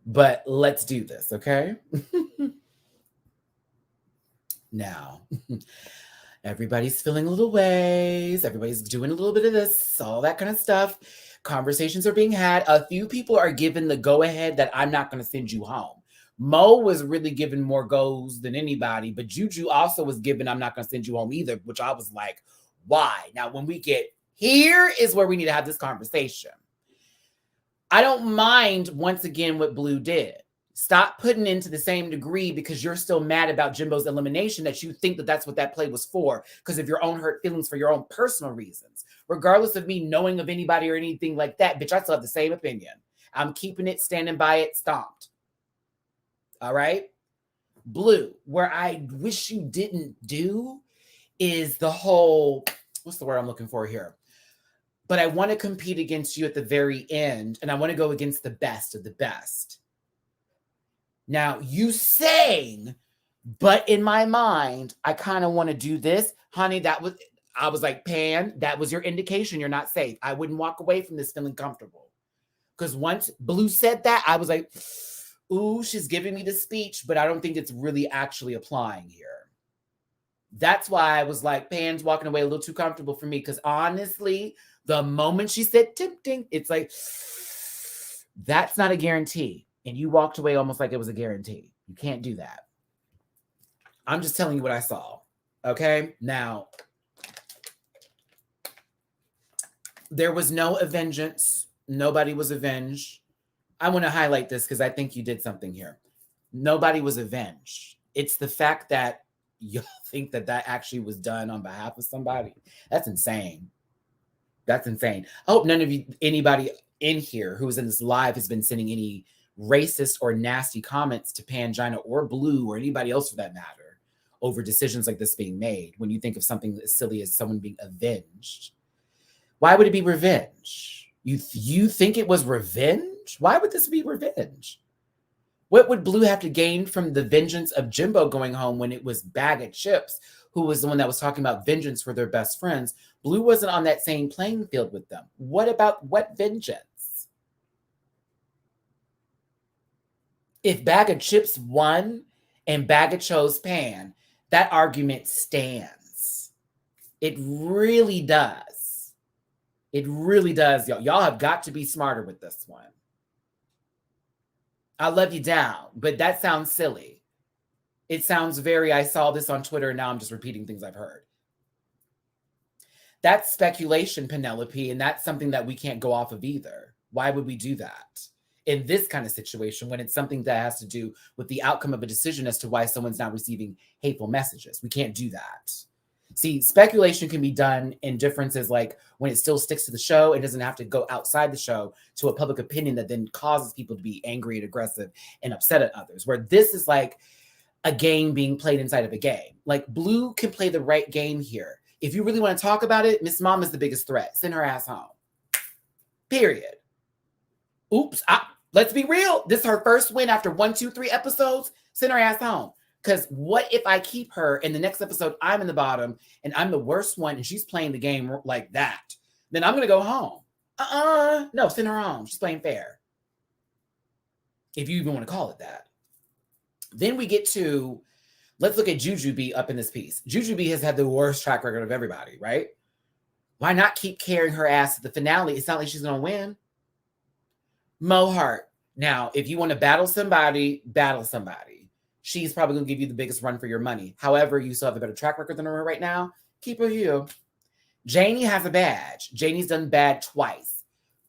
But let's do this. Okay. Now, everybody's feeling a little ways. Everybody's doing a little bit of this, all that kind of stuff. Conversations are being had. A few people are given the go-ahead that I'm not going to send you home. Mo was really given more goes than anybody, but Juju also was given, I'm not going to send you home either, which I was like, why? Now, when we get here is where we need to have this conversation. I don't mind, once again, what Blue did. Stop putting into the same degree because you're still mad about Jimbo's elimination that you think that that's what that play was for because of your own hurt feelings for your own personal reasons. Regardless of me knowing of anybody or anything like that, bitch, I still have the same opinion. I'm keeping it, standing by it, stomped. All right? Blue, where I wish you didn't do is the whole, what's the word I'm looking for here? But I want to compete against you at the very end, and I want to go against the best of the best. Now, you saying, but in my mind, I kind of want to do this. Honey, I was like, Pan, that was your indication you're not safe. I wouldn't walk away from this feeling comfortable. Because once Blue said that, I was like, ooh, she's giving me the speech, but I don't think it's really actually applying here. That's why I was like, Pan's walking away a little too comfortable for me. Because honestly, the moment she said tempting, it's like, that's not a guarantee. And you walked away almost like it was a guarantee. You can't do that. I'm just telling you what I saw. Okay? Now, there was no avengance. Nobody was avenged. I want to highlight this because I think you did something here. Nobody was avenged. It's the fact that you think that actually was done on behalf of somebody. That's insane. That's insane. I hope anybody in here who was in this live has been sending any racist or nasty comments to Pangina or Blue or anybody else for that matter over decisions like this being made when you think of something as silly as someone being avenged. Why would it be revenge? You think it was revenge? Why would this be revenge? What would Blue have to gain from the vengeance of Jimbo going home when it was Bag of Chips, who was the one that was talking about vengeance for their best friends? Blue wasn't on that same playing field with them. What vengeance? If Bag of Chips won and Bag of chose Pan, that argument stands. It really does. It really does, y'all. Y'all have got to be smarter with this one. I love you down, but that sounds silly. It sounds I saw this on Twitter and now I'm just repeating things I've heard. That's speculation, Penelope, and that's something that we can't go off of either. Why would we do that in this kind of situation when it's something that has to do with the outcome of a decision as to why someone's not receiving hateful messages? We can't do that. See, speculation can be done in differences like when it still sticks to the show. It doesn't have to go outside the show to a public opinion that then causes people to be angry and aggressive and upset at others, where this is like a game being played inside of a game. Like Blue can play the right game here. If you really want to talk about it, Miss Mom is the biggest threat. Send her ass home. Period. Oops. Let's be real. This is her first win after 1, 2, 3 episodes. Send her ass home. Because what if I keep her in the next episode, I'm in the bottom and I'm the worst one and she's playing the game like that? Then I'm going to go home. No, send her home. She's playing fair. If you even want to call it that. Then we get to, let's look at Jujube up in this piece. Jujube has had the worst track record of everybody, right? Why not keep carrying her ass to the finale? It's not like she's going to win. Mo Heart. Now, if you want to battle somebody, battle somebody. She's probably going to give you the biggest run for your money. However, you still have a better track record than her right now. Keep her you. Janie has a badge. Janie's done bad twice.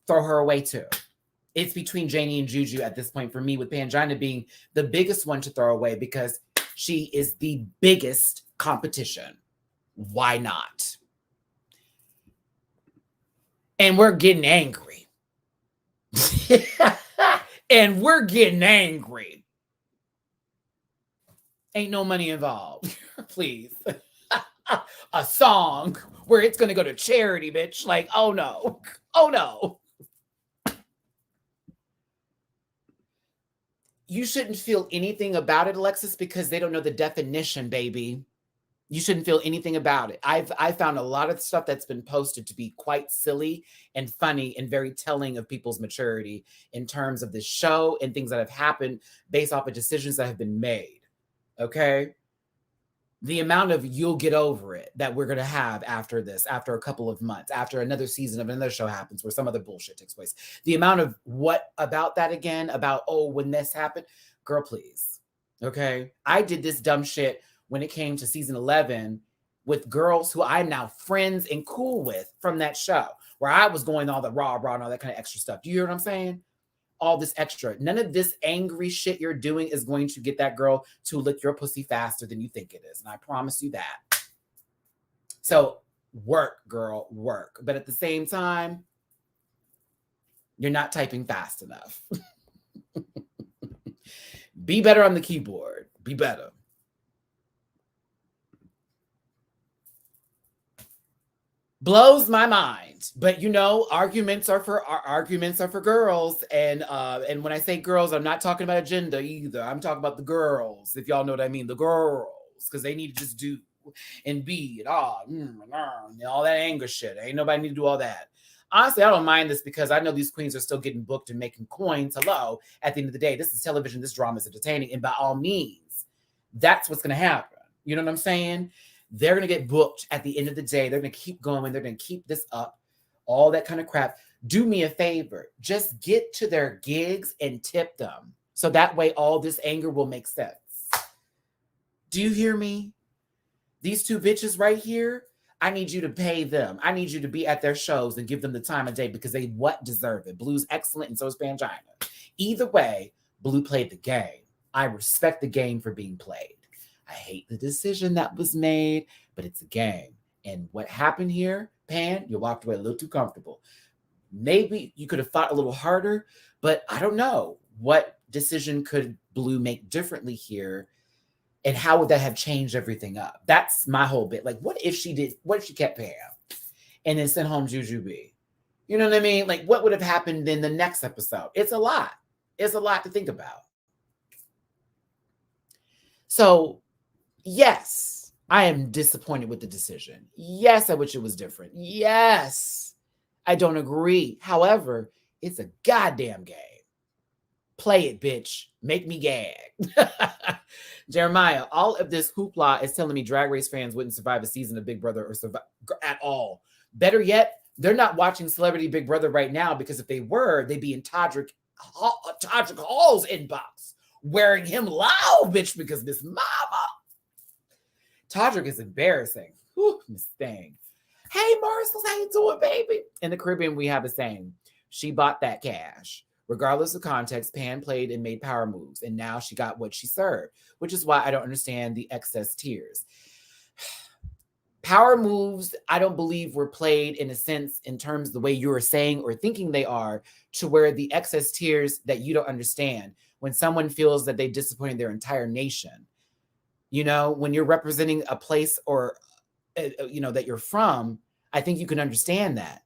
Throw her away too. It's between Janie and Juju at this point for me, with Pangina being the biggest one to throw away because she is the biggest competition. Why not? And we're getting angry. And we're getting angry. Ain't no money involved. Please. A song where it's going to go to charity, bitch. Like, oh no. Oh no. You shouldn't feel anything about it, Alexis, because they don't know the definition, baby. You shouldn't feel anything about it. I found a lot of stuff that's been posted to be quite silly and funny and very telling of people's maturity in terms of the show and things that have happened based off of decisions that have been made. Okay? The amount of you'll get over it that we're going to have after this, after a couple of months, after another season of another show happens where some other bullshit takes place. The amount of what about that again, about, oh, when this happened, girl, please. Okay? I did this dumb shit when it came to season 11 with girls who I'm now friends and cool with from that show, where I was going all the rah and all that kind of extra stuff. Do you hear what I'm saying? All this extra. None of this angry shit you're doing is going to get that girl to lick your pussy faster than you think it is. And I promise you that. So work, girl, work. But at the same time, you're not typing fast enough. Be better on the keyboard. Be better. Blows my mind, but you know, arguments are for girls, and when I say girls, I'm not talking about a gender either. I'm talking about the girls, if y'all know what I mean, the girls, because they need to just do and be and all that anger shit. Ain't nobody need to do all that. Honestly, I don't mind this because I know these queens are still getting booked and making coins. Hello, at the end of the day, this is television. This drama is entertaining, and by all means, that's what's going to happen. You know what I'm saying? They're going to get booked at the end of the day. They're going to keep going. They're going to keep this up, all that kind of crap. Do me a favor. Just get to their gigs and tip them. So that way all this anger will make sense. Do you hear me? These two bitches right here, I need you to pay them. I need you to be at their shows and give them the time of day because they deserve it. Blue's excellent and so is Pangina. Either way, Blue played the game. I respect the game for being played. I hate the decision that was made, but it's a game. And what happened here, Pan, you walked away a little too comfortable. Maybe you could have fought a little harder, but I don't know. What decision could Blue make differently here? And how would that have changed everything up? That's my whole bit. Like, what if she kept Pam and then sent home Jujube? You know what I mean? Like, what would have happened in the next episode? It's a lot. It's a lot to think about. So, yes, I am disappointed with the decision. Yes, I wish it was different. Yes, I don't agree. However, it's a goddamn game. Play it, bitch. Make me gag. Jeremiah, all of this hoopla is telling me Drag Race fans wouldn't survive a season of Big Brother or survive at all. Better yet, they're not watching Celebrity Big Brother right now because if they were, they'd be in Todrick Hall's inbox wearing him loud, bitch, because Miss Mama. Todrick is embarrassing. Whew, Miss Thing. Hey, Marcel, how you doing, baby? In the Caribbean, we have a saying. She bought that cash. Regardless of context, Pan played and made power moves, and now she got what she served, which is why I don't understand the excess tears. Power moves, I don't believe were played in a sense in terms of the way you were saying or thinking they are, to where the excess tears that you don't understand when someone feels that they disappointed their entire nation. You know, when you're representing a place or, that you're from, I think you can understand that.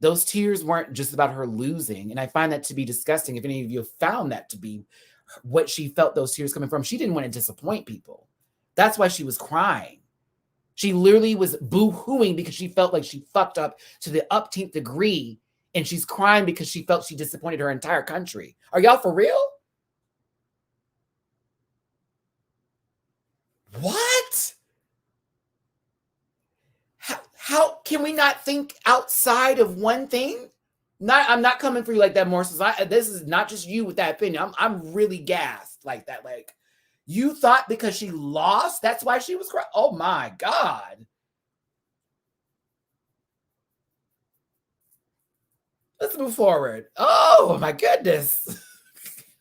Those tears weren't just about her losing. And I find that to be disgusting. If any of you have found that to be what she felt those tears coming from, she didn't want to disappoint people. That's why she was crying. She literally was boo-hooing because she felt like she fucked up to the upteenth degree. And she's crying because she felt she disappointed her entire country. Are y'all for real? What? How can we not think outside of one thing? I'm not coming for you like that, Morris. This is not just you with that opinion. I'm really gassed like that. Like, you thought because she lost, that's why she was crying? Oh my God. Let's move forward. Oh my goodness.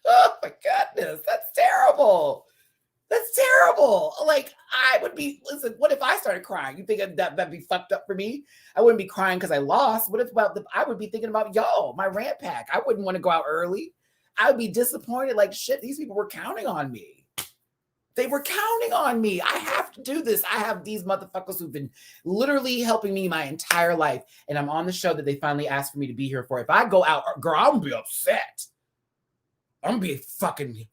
Oh my goodness. That's terrible. That's terrible. Like, I would be, listen, what if I started crying? You think that'd be fucked up for me? I wouldn't be crying because I lost. What if I would be thinking about, yo, my rant pack. I wouldn't want to go out early. I would be disappointed. Like, shit, these people were counting on me. They were counting on me. I have to do this. I have these motherfuckers who've been literally helping me my entire life. And I'm on the show that they finally asked for me to be here for. If I go out, girl, I'm going to be upset. I'm going to be fucking...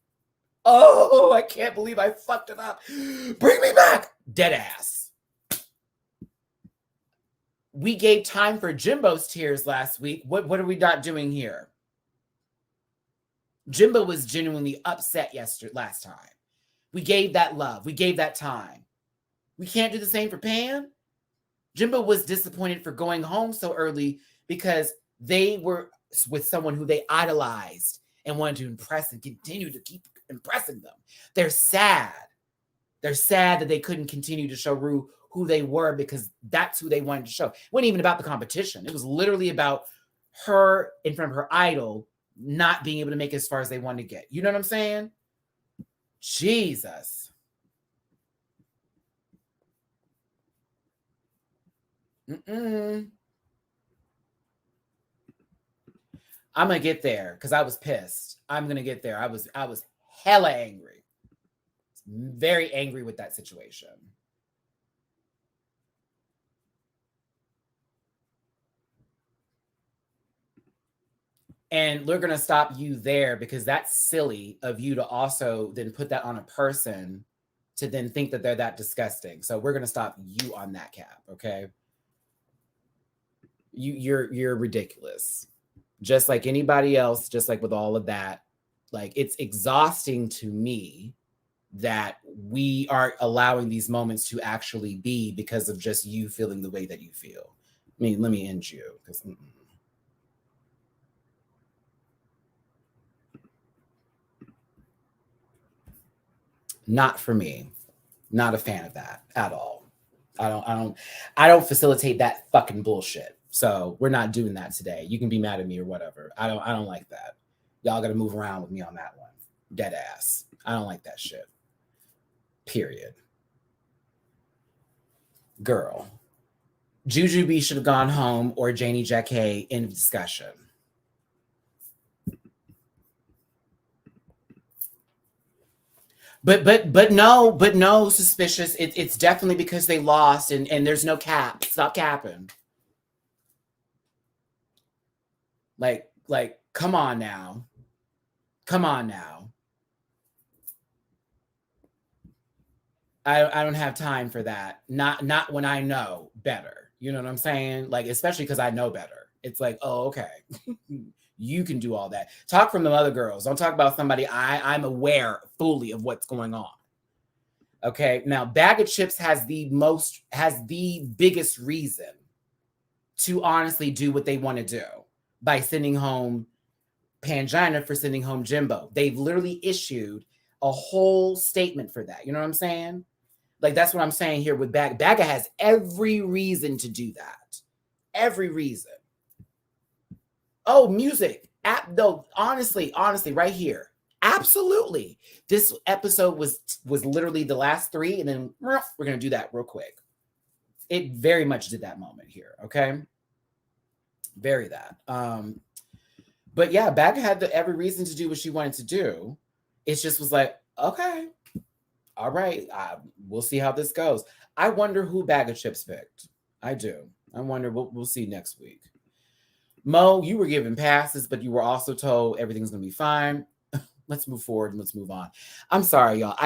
Oh, I can't believe I fucked it up. Bring me back. Dead ass. We gave time for Jimbo's tears last week. What are we not doing here? Jimbo was genuinely upset last time. We gave that love. We gave that time. We can't do the same for Pam. Jimbo was disappointed for going home so early because they were with someone who they idolized and wanted to impress and continue to keep impressing them. They're sad. They're sad that they couldn't continue to show Ru who they were because that's who they wanted to show. It wasn't even about the competition. It was literally about her in front of her idol not being able to make it as far as they wanted to get. You know what I'm saying? Jesus. I'm gonna get there because I was pissed. I'm gonna get there. I was hella angry. Very angry with that situation. And we're gonna stop you there because that's silly of you to also then put that on a person to then think that they're that disgusting. So we're gonna stop you on that, Cap. Okay. You're ridiculous. Just like anybody else, just like with all of that. Like, it's exhausting to me that we aren't allowing these moments to actually be because of just you feeling the way that you feel. I mean, let me end you because not for me. Not a fan of that at all. I don't facilitate that fucking bullshit. So we're not doing that today. You can be mad at me or whatever. I don't like that. Y'all got to move around with me on that one. Dead ass. I don't like that shit. Period. Girl. Jujube should have gone home or Janie Jacket in discussion. But no, suspicious. It's definitely because they lost and there's no cap. Stop capping. Like, come on now. Come on now. I don't have time for that. Not when I know better. You know what I'm saying? Like, especially because I know better. It's like, oh, okay. You can do all that. Talk from the other girls. Don't talk about somebody I'm aware fully of what's going on. Okay. Now, Bag of Chips has the biggest reason to honestly do what they want to do by sending home Pangina for sending home Jimbo. They've literally issued a whole statement for that. You know what I'm saying? Like, that's what I'm saying here with Bag. Bagga has every reason to do that. Every reason. Oh, music. Though, honestly, right here. Absolutely. This episode was literally the last three, and then we're going to do that real quick. It very much did that moment here, okay? Very that. But yeah, Bagga had every reason to do what she wanted to do. It just was like, okay, all right, we'll see how this goes. I wonder who Bag of Chips picked. I do. I wonder. We'll see next week. Mo, you were given passes, but you were also told everything's gonna be fine. Let's move forward and let's move on. I'm sorry, y'all.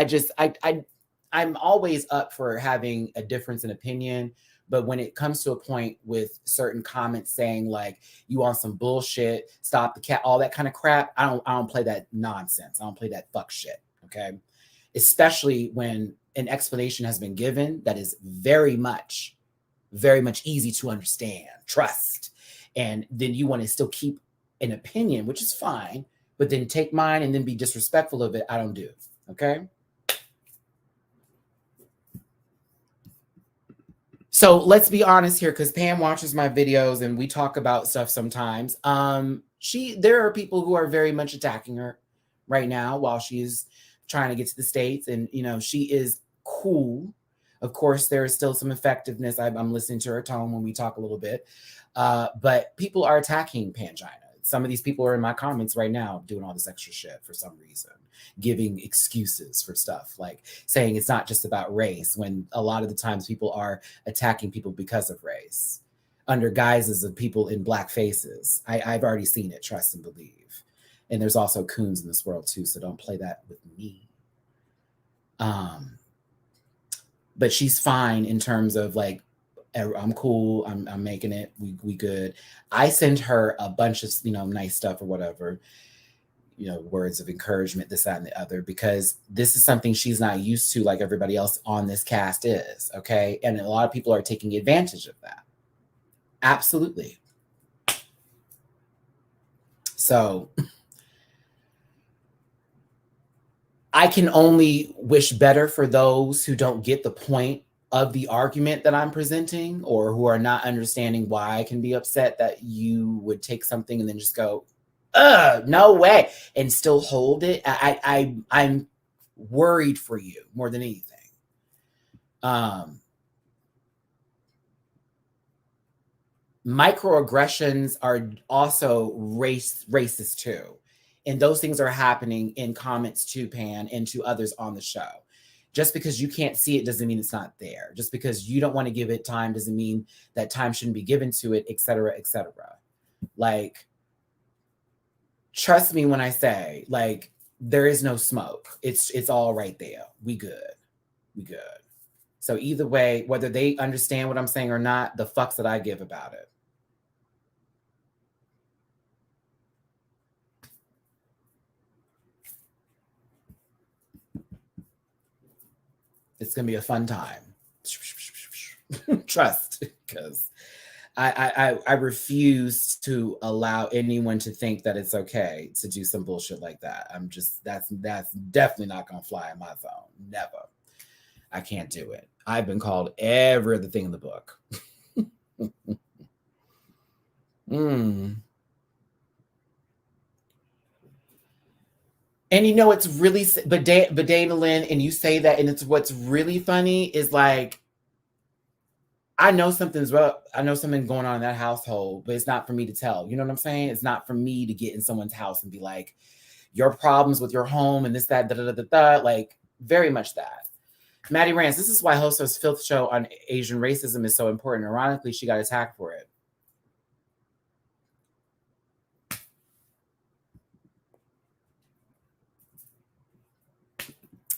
I'm always up for having a difference in opinion, but when it comes to a point with certain comments saying like you on some bullshit, stop the cat, all that kind of crap, I don't play that nonsense. I don't play that fuck shit. Okay, especially when an explanation has been given that is very much easy to understand, trust, and then you want to still keep an opinion, which is fine, but then take mine and then be disrespectful of it. I don't do. Okay. So let's be honest here, because Pam watches my videos and we talk about stuff sometimes. There are people who are very much attacking her right now while she's trying to get to the States, and she is cool. Of course, there is still some effectiveness. I'm listening to her tone when we talk a little bit, but people are attacking Pangina. Some of these people are in my comments right now doing all this extra shit for some reason, giving excuses for stuff, like saying it's not just about race, when a lot of the times people are attacking people because of race under guises of people in black faces. I've already seen it, trust and believe. And there's also coons in this world too, so don't play that with me. But she's fine in terms of like, I'm cool. I'm making it. We good. I send her a bunch of nice stuff or whatever, words of encouragement, this, that, and the other, because this is something she's not used to, like everybody else on this cast is. Okay, and a lot of people are taking advantage of that. Absolutely. So I can only wish better for those who don't get the point of the argument that I'm presenting, or who are not understanding why I can be upset that you would take something and then just go, no way, and still hold it. I'm worried for you more than anything. Microaggressions are also racist too. And those things are happening in comments to Pan and to others on the show. Just because you can't see it doesn't mean it's not there. Just because you don't want to give it time doesn't mean that time shouldn't be given to it, et cetera, et cetera. Like, trust me when I say, like, there is no smoke. It's all right there. We good. We good. So either way, whether they understand what I'm saying or not, the fucks that I give about it. It's going to be a fun time. Trust, because I refuse to allow anyone to think that it's okay to do some bullshit like that. That's definitely not going to fly in my zone. Never. I can't do it. I've been called every other thing in the book. And it's really, but Dana Lynn, and you say that, and it's what's really funny is like, I know something's going on in that household, but it's not for me to tell. You know what I'm saying? It's not for me to get in someone's house and be like, your problems with your home and this, that, like, very much that. Matty Rants, this is why Hosto's Filth show on Asian racism is so important. Ironically, she got attacked for it.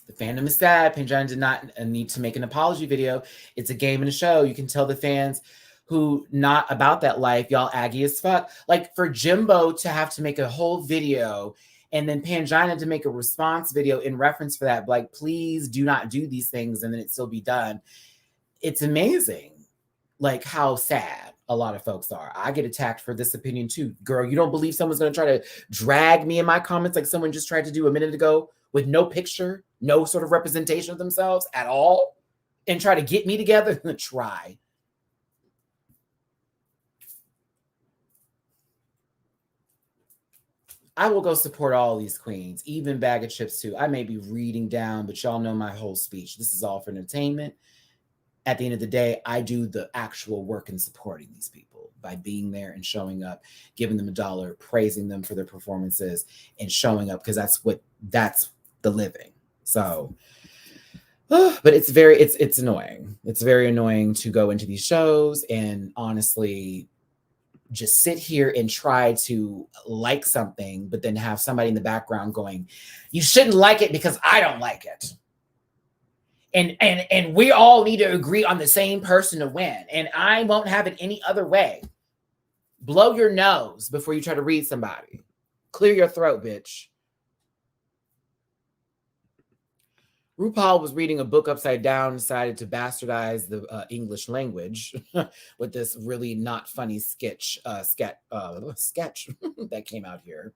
The fandom is sad. Pangina did not need to make an apology video. It's a game and a show. You can tell the fans who not about that life, y'all aggy as fuck. Like, for Jimbo to have to make a whole video and then Pangina to make a response video in reference for that, like, please do not do these things, and then it still be done. It's amazing, like, how sad a lot of folks are. I get attacked for this opinion too. Girl, you don't believe someone's going to try to drag me in my comments like someone just tried to do a minute ago with no picture, no sort of representation of themselves at all, and try to get me together? Try. I will go support all these queens, even Bag of Chips too. I may be reading down, but y'all know my whole speech. This is all for entertainment. At the end of the day, I do the actual work in supporting these people by being there and showing up, giving them $1, praising them for their performances, and showing up, because that's the living. So, but it's annoying. It's very annoying to go into these shows and honestly just sit here and try to like something, but then have somebody in the background going, you shouldn't like it because I don't like it. And we all need to agree on the same person to win. And I won't have it any other way. Blow your nose before you try to read somebody. Clear your throat, bitch. RuPaul was reading a book upside down, decided to bastardize the English language with this really not funny sketch that came out here.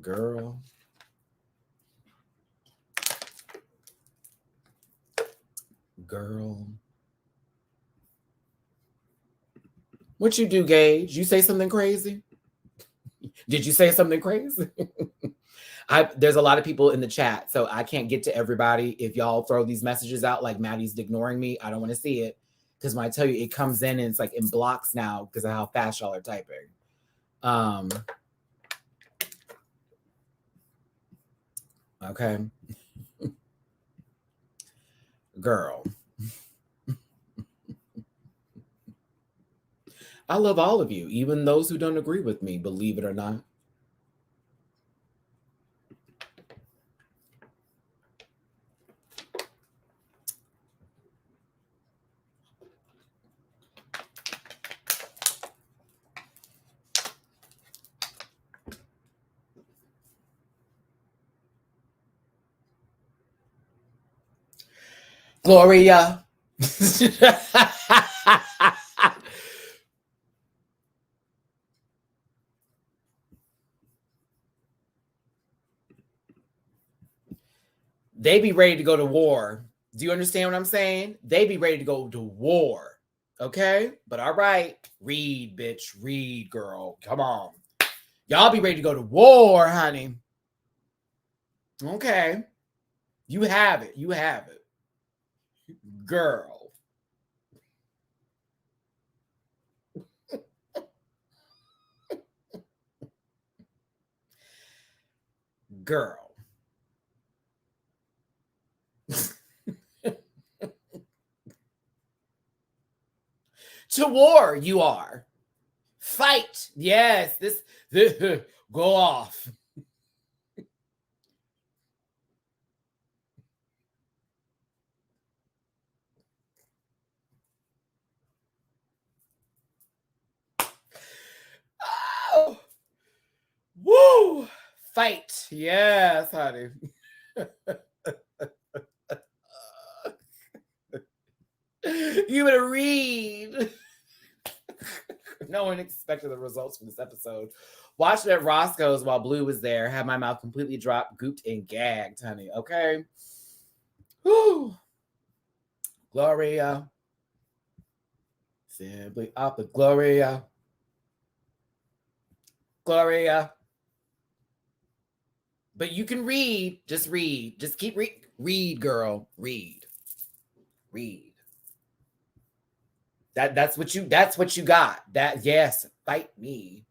Girl. Girl. What you do, Gage? You say something crazy? Did you say something crazy? There's a lot of people in the chat, so I can't get to everybody. If y'all throw these messages out like Maddie's ignoring me, I don't want to see it. Because when I tell you it comes in and it's like in blocks now because of how fast y'all are typing. Okay. Girl. I love all of you, even those who don't agree with me, believe it or not. Gloria. They be ready to go to war. Do you understand what I'm saying? They be ready to go to war. Okay? But all right. Read, bitch. Read, girl. Come on. Y'all be ready to go to war, honey. Okay. You have it. You have it. Girl. Girl. To war, you are. Fight. Yes, this go off. Oh. Woo! Fight. Yes, honey. You better read. No one expected the results from this episode. Watched it at Roscoe's while Blue was there. Had my mouth completely dropped, gooped, and gagged, honey. Okay. Whew. Gloria. Simply up with Gloria. Gloria. But you can read. Just read. Just keep reading. Read, girl. Read. Read. That's what you got. That yes, fight me.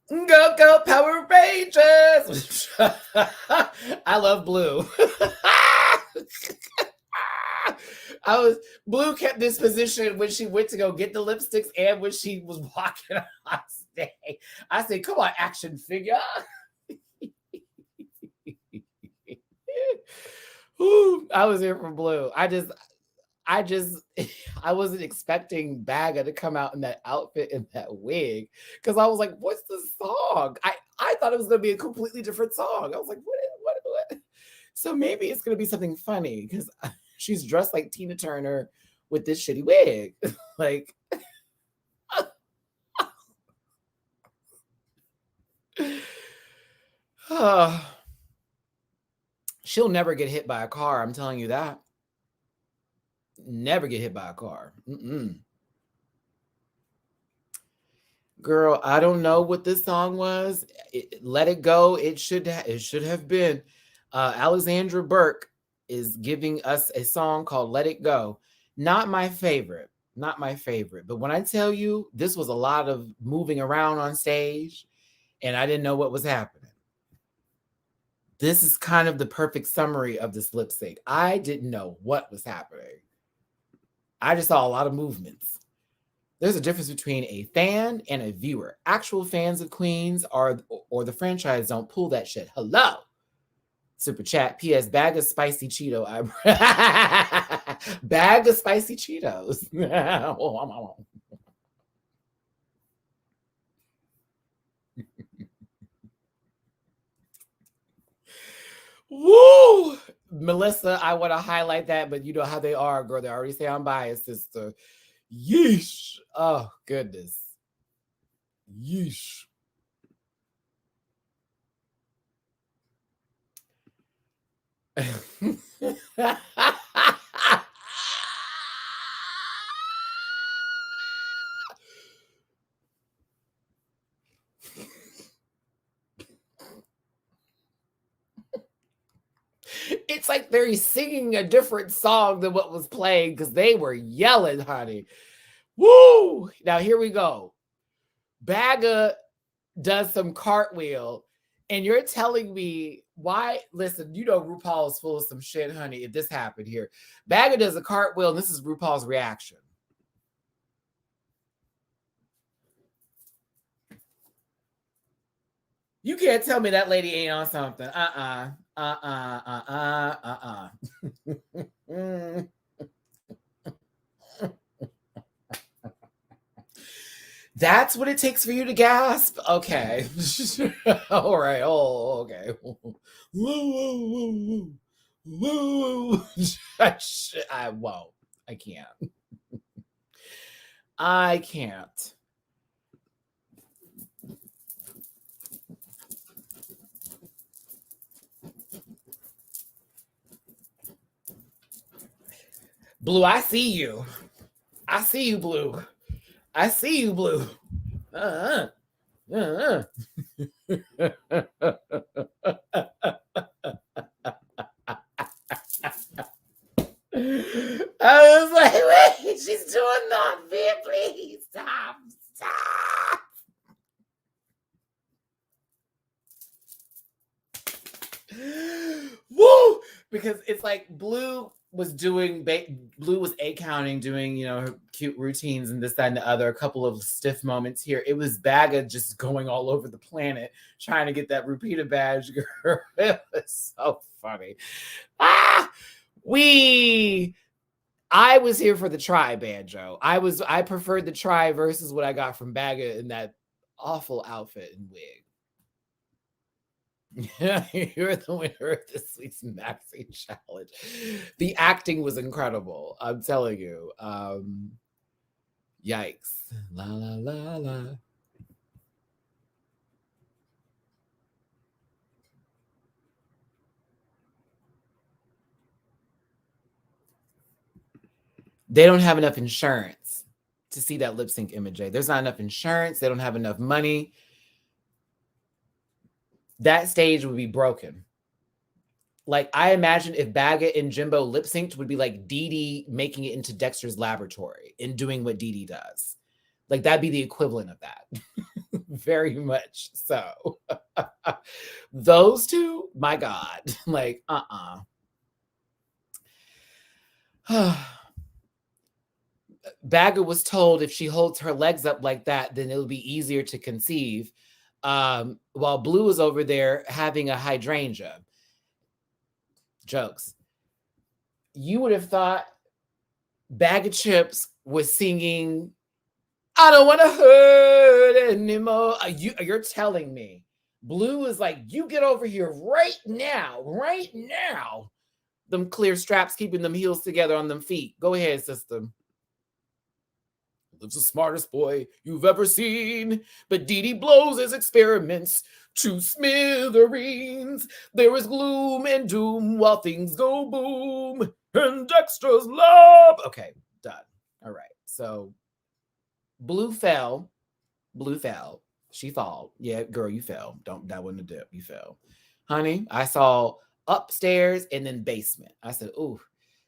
Go Power Rangers. I love Blue. Blue kept this position when she went to go get the lipsticks and when she was walking on stage. I said, come on, action figure. Ooh, I was here for Blue. I wasn't expecting Baga to come out in that outfit and that wig because I was like, what's the song? I thought it was going to be a completely different song. I was like, what? So maybe it's going to be something funny because she's dressed like Tina Turner with this shitty wig. Like, she'll never get hit by a car. I'm telling you that. Never get hit by a car. Girl, I don't know what this song was. Let It Go. It should have been. Alexandra Burke is giving us a song called Let It Go. Not my favorite. But when I tell you, this was a lot of moving around on stage and I didn't know what was happening. This is kind of the perfect summary of this lip sync. I didn't know what was happening. I just saw a lot of movements. There's a difference between a fan and a viewer. Actual fans of Queens or the franchise don't pull that shit. Hello. Super chat. P.S. Bag of spicy Cheeto. Bag of spicy Cheetos. Woo! Melissa, I want to highlight that, but you know how they are, girl. They already say I'm biased, sister. Yeesh. Oh, goodness. Yeesh. It's like they're singing a different song than what was playing because they were yelling, honey. Woo! Now here we go. Bagga does some cartwheel, and you're telling me why? Listen, you know RuPaul's full of some shit, honey. If this happened here, Bagga does a cartwheel, and this is RuPaul's reaction. You can't tell me that lady ain't on something. That's what it takes for you to gasp? Okay. All right. Oh, okay. Woo. I won't. I can't. I can't. Blue, I see you. I see you, Blue. I see you, Blue. I was like, wait, she's doing that. Please stop. Woo! Because it's like Blue was A-counting, doing, her cute routines and this, that, and the other, a couple of stiff moments here. It was Bagga just going all over the planet trying to get that repeater badge, girl. It was so funny. I was here for the try, Banjo. I preferred the try versus what I got from Bagga in that awful outfit and wig. You're the winner of this week's Maxi Challenge. The acting was incredible. I'm telling you. Yikes. La la la la. They don't have enough insurance to see that lip sync image. There's not enough insurance. They don't have enough money. That stage would be broken. Like, I imagine if Bagga and Jimbo lip synced would be like Dee Dee making it into Dexter's laboratory and doing what Dee Dee does. Like, that'd be the equivalent of that. Very much so. Those two, my God. Like, Bagga was told if she holds her legs up like that, then it'll be easier to conceive. While Blue is over there having a hydrangea. Jokes. You would have thought Bag of Chips was singing, I don't want to hurt anymore. You're telling me Blue is like, you get over here right now. Them clear straps keeping them heels together on them feet. Go ahead, sister. Lives the smartest boy you've ever seen, but Dee Dee blows his experiments to smithereens. There is gloom and doom while things go boom, and Dexter's love. Okay, done. All right. So Blue fell. She fall. Yeah, girl, you fell. That wasn't a dip. You fell. Honey, I saw upstairs and then basement. I said, ooh.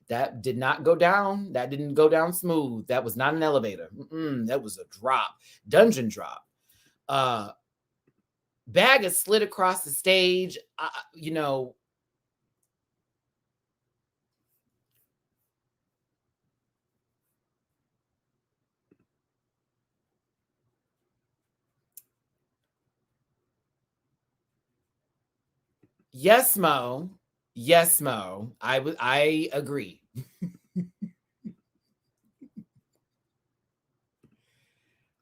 That did not go down. That didn't go down smooth. That was not an elevator. That was a drop. Dungeon drop. Bag is slid across the stage. Yes, Mo. I agree.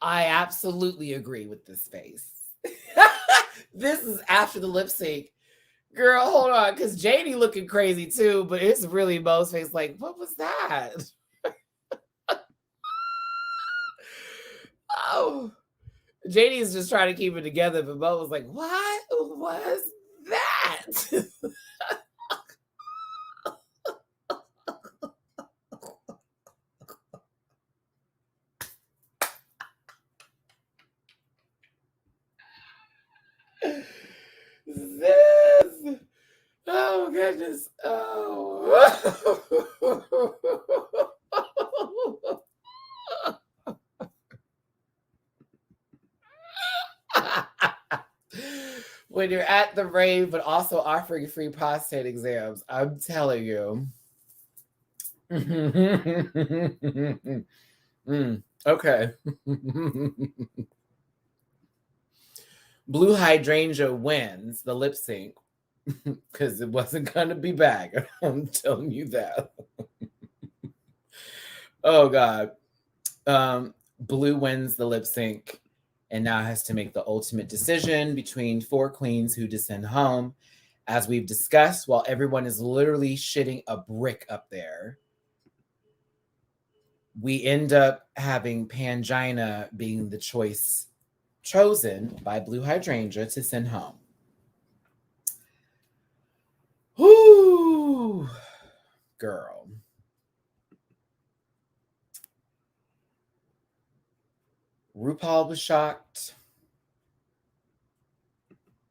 I absolutely agree with this face. This is after the lip sync. Girl, hold on, because Janie looking crazy too, but it's really Mo's face like, what was that? Oh, Janie is just trying to keep it together, but Mo was like, what was that? goodness. Oh. When you're at the rave, but also offering free prostate exams, I'm telling you. Okay. Blue Hydrangea wins the lip sync because it wasn't going to be back. I'm telling you that. Oh, God. Blue wins the lip sync and now has to make the ultimate decision between 4 queens who descend home. As we've discussed, while everyone is literally shitting a brick up there, we end up having Pangina being the choice chosen by Blue Hydrangea to send home. Whoo, girl. RuPaul was shocked.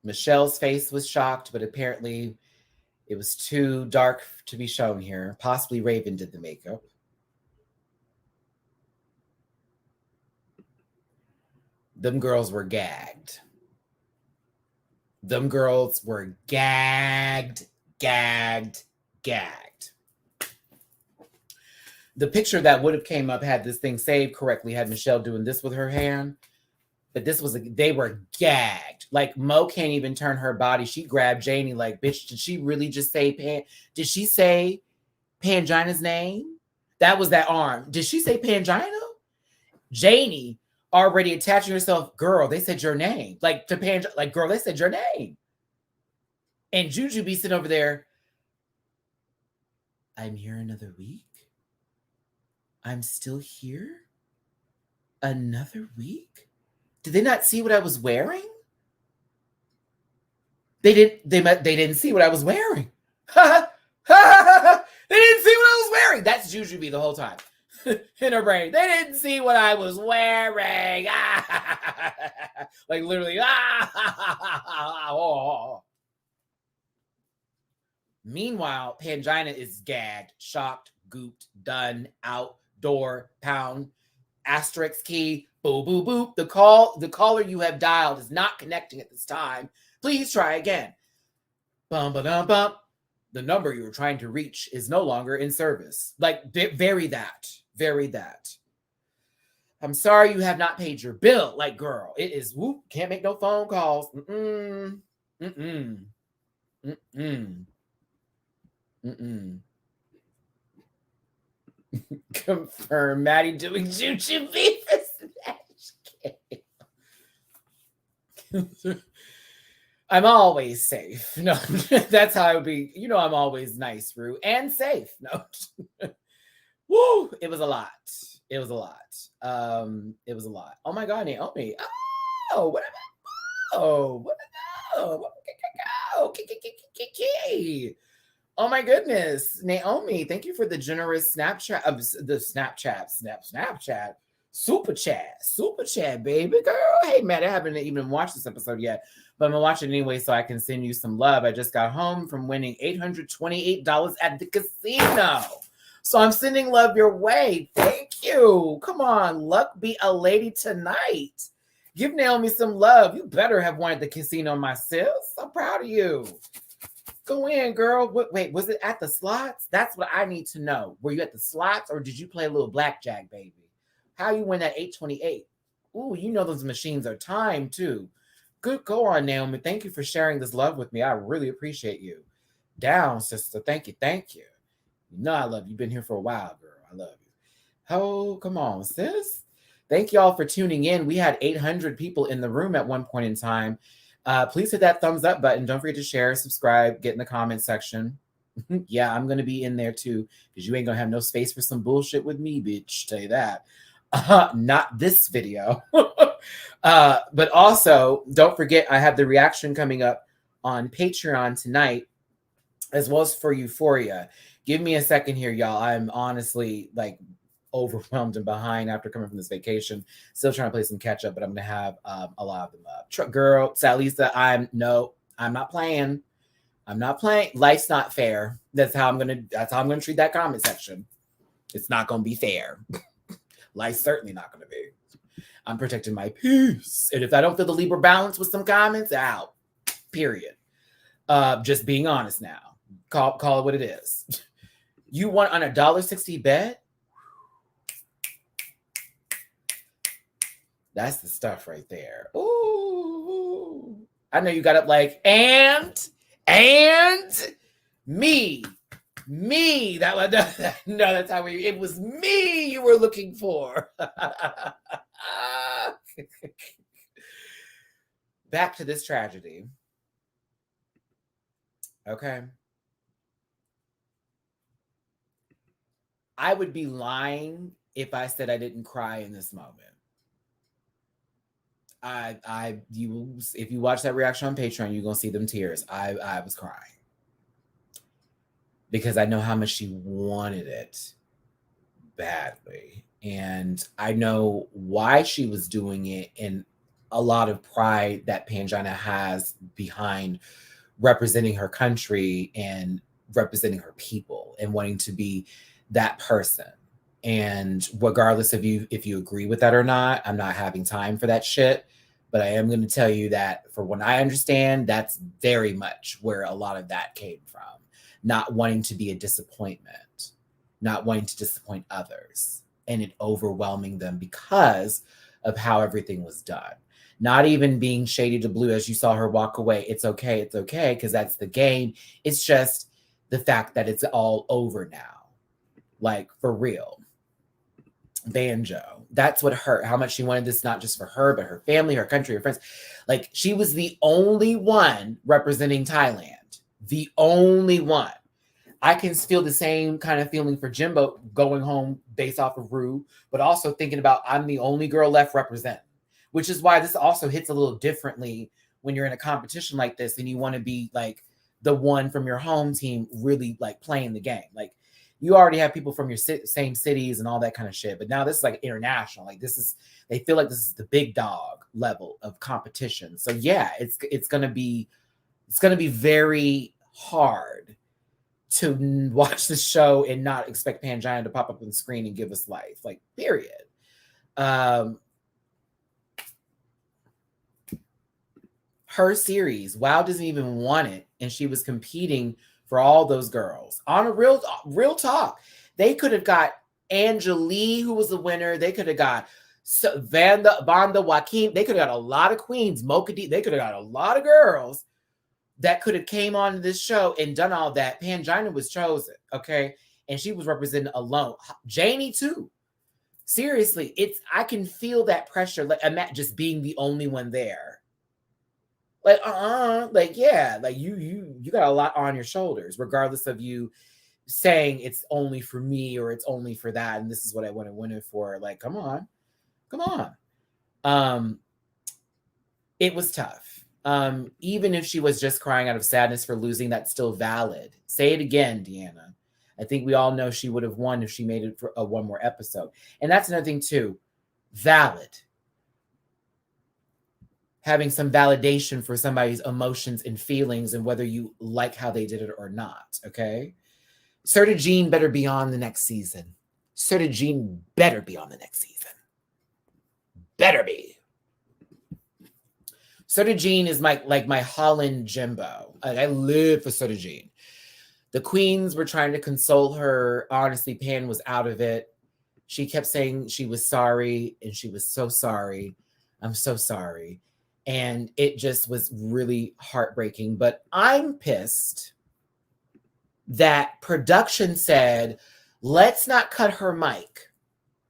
Michelle's face was shocked, but apparently it was too dark to be shown here. Possibly Raven did the makeup. Them girls were gagged. Them girls were gagged. The picture that would have came up had this thing saved correctly, had Michelle doing this with her hand. But this was, they were gagged. Like Mo can't even turn her body. She grabbed Janie like, bitch, did she really just say did she say Pangina's name? That was that arm. Did she say Pangina? Janie already attaching herself, girl, they said your name. Like to Pangina, like, girl, they said your name. And Jujube sitting over there. I'm here another week. I'm still here another week. Did they not see what I was wearing? They didn't see what I was wearing. They didn't see what I was wearing. That's Jujube the whole time. In her brain. They didn't see what I was wearing. Like literally. Meanwhile, Pangina is gagged, shocked, gooped, done, outdoor, pound, asterisk key, boo, boo, boop. The caller you have dialed is not connecting at this time. Please try again. Bum, ba-dum, bum. The number you were trying to reach is no longer in service. Like, very that. I'm sorry you have not paid your bill. Like, girl, it is, whoop, can't make no phone calls. Confirm Maddie doing Jujube for Snatch Game. I'm always safe. No, that's how I would be. You know, I'm always nice, Ru, and safe. No. Woo! It was a lot. It was a lot. Oh my God, Naomi. Oh, what about? Oh, what about? Oh my goodness, Naomi! Thank you for the generous Snapchat of the Snapchat super chat, baby girl. Hey, Matt, I haven't even watched this episode yet, but I'm gonna watch it anyway so I can send you some love. I just got home from winning $828 at the casino. So I'm sending love your way. Thank you. Come on, luck be a lady tonight. Give Naomi some love. You better have won at the casino, my sis. I'm proud of you. Go in, girl. Wait, was it at the slots? That's what I need to know. Were you at the slots or did you play a little blackjack, baby? How you win that 828? Ooh, you know those machines are timed too. Good go on, Naomi. Thank you for sharing this love with me. I really appreciate you. Down, sister. Thank you. You know I love you. You've been here for a while, girl. I love you. Oh, come on, sis. Thank y'all for tuning in. We had 800 people in the room at one point in time. Please hit that thumbs up button. Don't forget to share, subscribe, get in the comment section. Yeah, I'm going to be in there too because you ain't going to have no space for some bullshit with me, bitch. Tell you that. Not this video. But also, don't forget, I have the reaction coming up on Patreon tonight, as well as for Euphoria. Give me a second here, y'all. I'm honestly like overwhelmed and behind after coming from this vacation. Still trying to play some catch up, but I'm going to have a lot of them up. Girl, Salisa, I'm not playing. I'm not playing. Life's not fair. That's how I'm gonna treat that comment section. It's not gonna be fair. Life's certainly not gonna be. I'm protecting my peace. And if I don't feel the Libra balance with some comments, out. Period. Just being honest now. Call it what it is. You want on $1.60 bet? That's the stuff right there. Ooh. I know you got up like, and me. That's how it was me you were looking for. Back to this tragedy. Okay. I would be lying if I said I didn't cry in this moment. If you watch that reaction on Patreon, you're gonna see them tears. I was crying because I know how much she wanted it badly, and I know why she was doing it, and a lot of pride that Pangina has behind representing her country and representing her people and wanting to be that person. And regardless of if you agree with that or not, I'm not having time for that shit. But I am going to tell you that for what I understand, that's very much where a lot of that came from. Not wanting to be a disappointment, not wanting to disappoint others, and it overwhelming them because of how everything was done. Not even being shady to blue as you saw her walk away. It's okay, because that's the game. It's just the fact that it's all over now. Like, for real. Banjo. That's what hurt. How much she wanted this, not just for her, but her family, her country, her friends. Like, she was the only one representing Thailand. The only one. I can feel the same kind of feeling for Jimbo going home based off of Ru, but also thinking about I'm the only girl left representing, which is why this also hits a little differently when you're in a competition like this and you want to be like the one from your home team really like playing the game. Like, you already have people from your same cities and all that kind of shit. But now this is like international. Like, they feel like this is the big dog level of competition. So yeah, it's going to be very hard to watch the show and not expect Pangina to pop up on the screen and give us life. Like, period. Her series, WoW doesn't even want it. And she was competing for all those girls. On a real talk. They could have got Angelique, who was the winner. They could have got Vanda Joaquin. They could have got a lot of queens. Mocha D. They could have got a lot of girls that could have came on this show and done all that. Pangina was chosen, okay? And she was represented alone. Janie, too. Seriously, I can feel that pressure. Like, just being the only one there. Like, like, yeah, like you got a lot on your shoulders, regardless of you saying it's only for me or it's only for that, and this is what I want to win it for. Like, come on. It was tough. Even if she was just crying out of sadness for losing, that's still valid. Say it again, Deanna. I think we all know she would have won if she made it for one more episode. And that's another thing too. Valid. Having some validation for somebody's emotions and feelings and whether you like how they did it or not, okay? Serta Jean better be on the next season. Serta Jean better be on the next season. Better be. Serta Jean is my Holland Jimbo. I live for Serta Jean. The queens were trying to console her. Honestly, Pan was out of it. She kept saying she was sorry, and she was so sorry. I'm so sorry. And it just was really heartbreaking. But I'm pissed that production said, let's not cut her mic.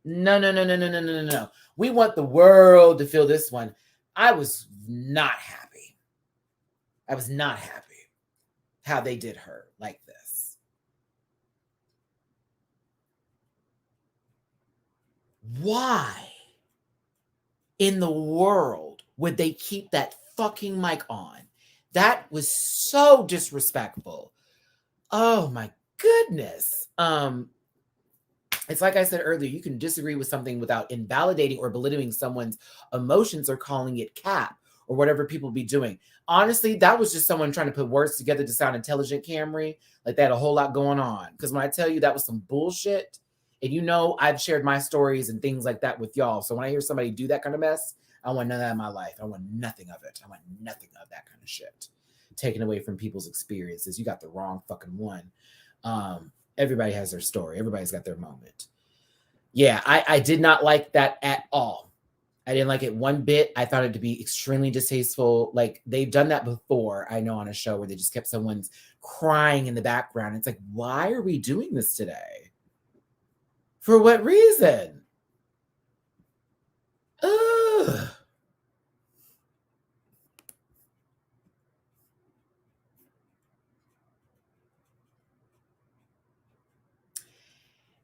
No. We want the world to feel this one. I was not happy. How they did her like this. Why in the world would they keep that fucking mic on? That was so disrespectful. Oh my goodness. It's like I said earlier, you can disagree with something without invalidating or belittling someone's emotions or calling it cap or whatever people be doing. Honestly, that was just someone trying to put words together to sound intelligent, Camry. Like they had a whole lot going on. Because when I tell you that was some bullshit, and you know I've shared my stories and things like that with y'all. So when I hear somebody do that kind of mess, I want none of that in my life. I want nothing of it. I want nothing of that kind of shit taken away from people's experiences. You got the wrong fucking one. Everybody has their story. Everybody's got their moment. Yeah, I did not like that at all. I didn't like it one bit. I thought it to be extremely distasteful. Like they've done that before, I know, on a show where they just kept someone's crying in the background. It's like, why are we doing this today? For what reason? Ugh.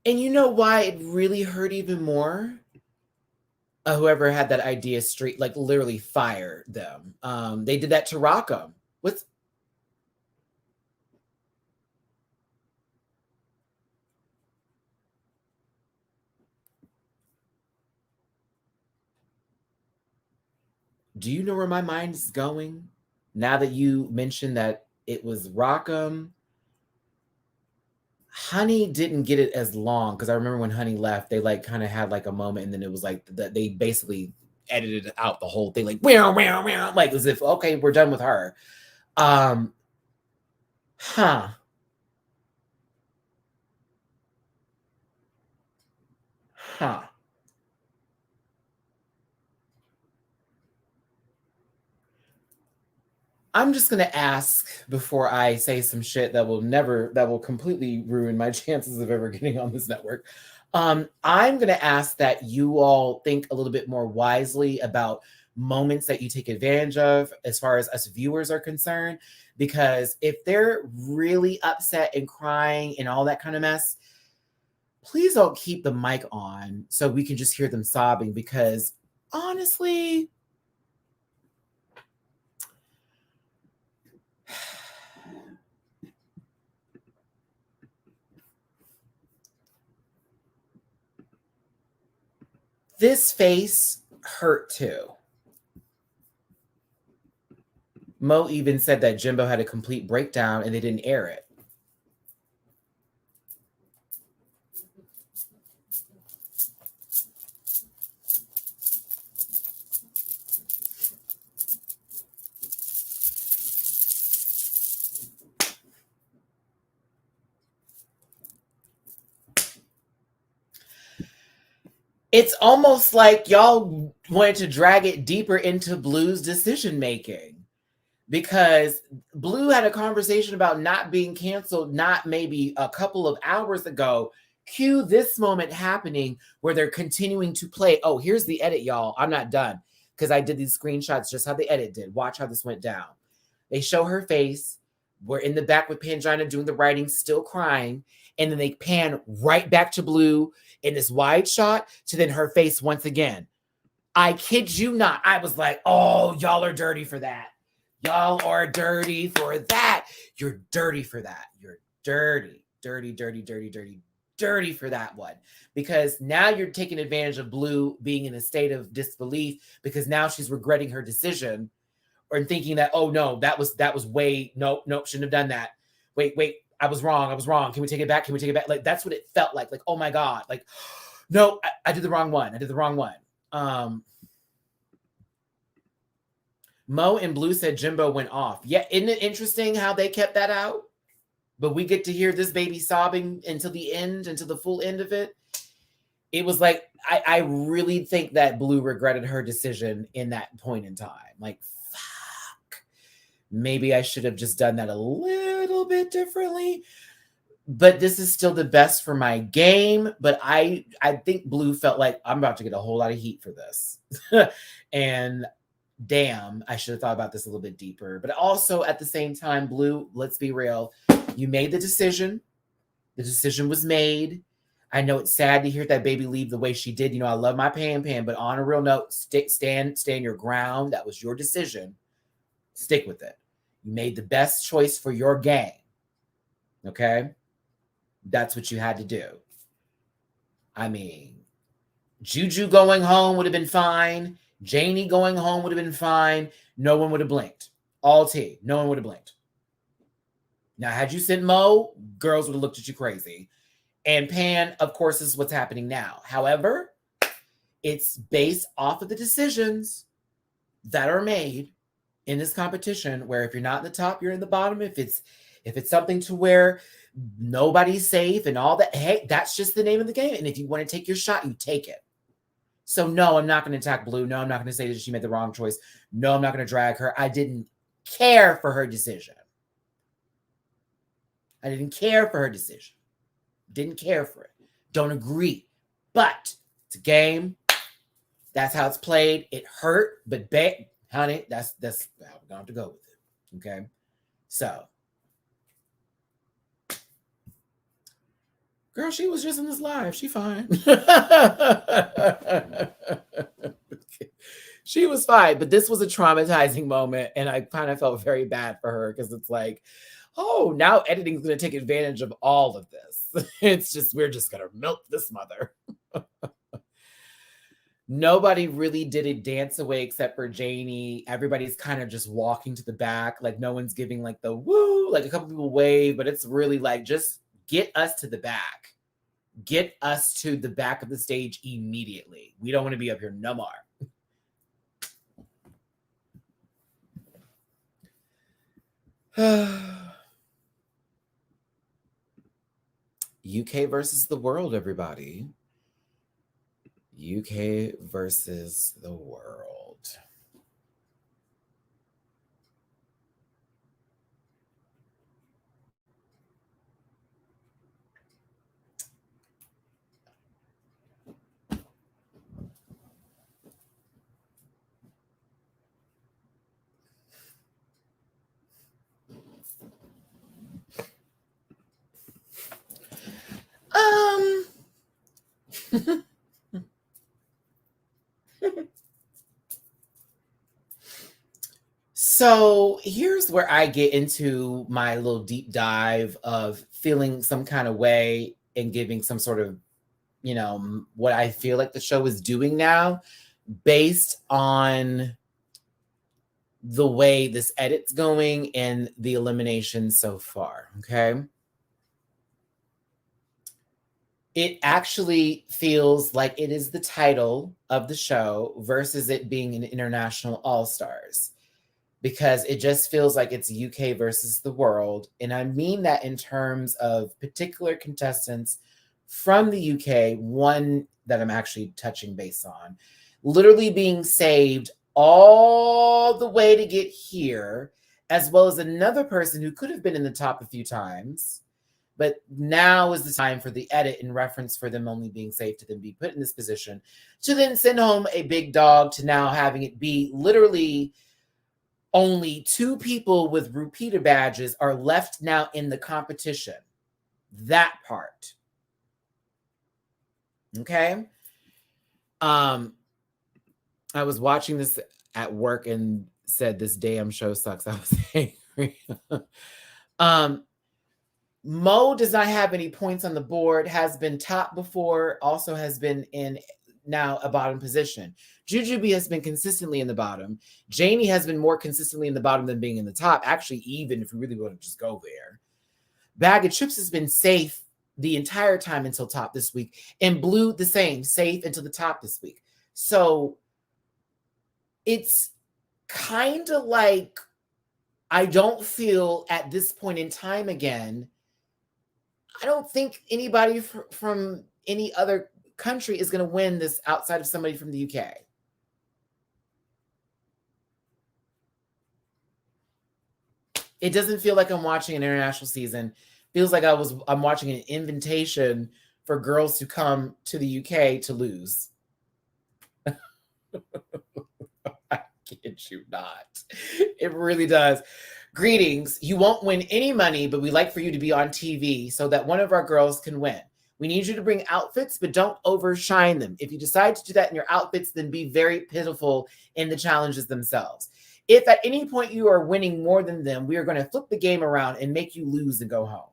And you know why it really hurt even more? Whoever had that idea straight, like literally fire them. They did that to Rockham. What's do you know where my mind is going? Now that you mentioned that it was Rockham, Honey didn't get it as long because I remember when Honey left, they like kind of had like a moment, and then it was like that they basically edited out the whole thing, like wow, wow, wow, like as if okay, we're done with her. Huh. Huh. I'm just gonna ask before I say some shit that will completely ruin my chances of ever getting on this network. I'm gonna ask that you all think a little bit more wisely about moments that you take advantage of as far as us viewers are concerned. Because if they're really upset and crying and all that kind of mess, please don't keep the mic on so we can just hear them sobbing. Because honestly, this face hurt too. Mo even said that Jimbo had a complete breakdown and they didn't air it. It's almost like y'all wanted to drag it deeper into Blue's decision making, because Blue had a conversation about not being canceled not maybe a couple of hours ago. Cue this moment happening where they're continuing to play. Oh, here's the edit, y'all. I'm not done because I did these screenshots just how the edit did. Watch how this went down. They show her face. We're in the back with Pangina doing the writing, still crying. And then they pan right back to Blue in this wide shot to then her face once again. I kid you not. I was like, oh, y'all are dirty for that. Y'all are dirty for that. You're dirty for that. You're dirty, dirty, dirty, dirty, dirty, dirty for that one. Because now you're taking advantage of Blue being in a state of disbelief because now she's regretting her decision or thinking that, oh no, that was way, nope, shouldn't have done that. Wait, I was wrong. Can we take it back? Like, that's what it felt like. Like, oh my God. Like, no, I did the wrong one. Mo and Blue said Jimbo went off. Yeah, isn't it interesting how they kept that out? But we get to hear this baby sobbing until the end, until the full end of it. It was like, I really think that Blue regretted her decision in that point in time. Like, fuck. Maybe I should have just done that a little bit differently. But this is still the best for my game. But I think Blue felt like I'm about to get a whole lot of heat for this. And damn, I should have thought about this a little bit deeper. But also at the same time, Blue, let's be real. You made the decision. The decision was made. I know it's sad to hear that baby leave the way she did. You know, I love my Pan, but on a real note, stand your ground. That was your decision. Stick with it. You made the best choice for your game. Okay? That's what you had to do. I mean, Juju going home would have been fine. Janie going home would have been fine. No one would have blinked. All tea. No one would have blinked. Now, had you sent Mo, girls would have looked at you crazy. And Pan, of course, is what's happening now. However, it's based off of the decisions that are made in this competition, where if you're not in the top, you're in the bottom. If it's something to where nobody's safe and all that, hey, that's just the name of the game. And if you want to take your shot, you take it. So no, I'm not going to attack Blue. No, I'm not going to say that she made the wrong choice. No, I'm not going to drag her. I didn't care for her decision. I didn't care for her decision. Didn't care for it. Don't agree. But it's a game. That's how it's played. It hurt, but honey, that's how we're going to go with it. Okay? So, girl, she was just in this live. She fine. She was fine, but this was a traumatizing moment, and I kind of felt very bad for her because it's like, oh, now editing's going to take advantage of all of this. It's just, we're just going to milk this mother. Nobody really did a dance away except for Janie. Everybody's kind of just walking to the back. Like, no one's giving like the woo, like a couple people wave, but it's really like, just get us to the back. Get us to the back of the stage immediately. We don't want to be up here no more. UK versus the world, everybody. UK versus the world. So here's where I get into my little deep dive of feeling some kind of way and giving some sort of, what I feel like the show is doing now based on the way this edit's going and the elimination so far, okay? It actually feels like it is the title of the show versus it being an international all-stars, because it just feels like it's UK versus the world. And I mean that in terms of particular contestants from the UK, one that I'm actually touching base on, literally being saved all the way to get here, as well as another person who could have been in the top a few times. But now is the time for the edit in reference for them only being safe to then be put in this position to then send home a big dog, to now having it be literally only 2 people with repeater badges are left now in the competition. That part. Okay. I was watching this at work and said, this damn show sucks. I was angry. Mo does not have any points on the board, has been top before, also has been in now a bottom position. Jujube has been consistently in the bottom. Janie has been more consistently in the bottom than being in the top. Actually, even if we really want to just go there. Bag of Chips has been safe the entire time until top this week. And Blue, the same, safe until the top this week. So it's kind of like, I don't feel at this point in time again, I don't think anybody from any other country is going to win this outside of somebody from the UK. It doesn't feel like I'm watching an international season. Feels like I'm watching an invitation for girls to come to the UK to lose. I kid you not. It really does. Greetings. You won't win any money, but we'd like for you to be on TV so that one of our girls can win. We need you to bring outfits, but don't overshine them. If you decide to do that in your outfits, then be very pitiful in the challenges themselves. If at any point you are winning more than them, we are going to flip the game around and make you lose and go home.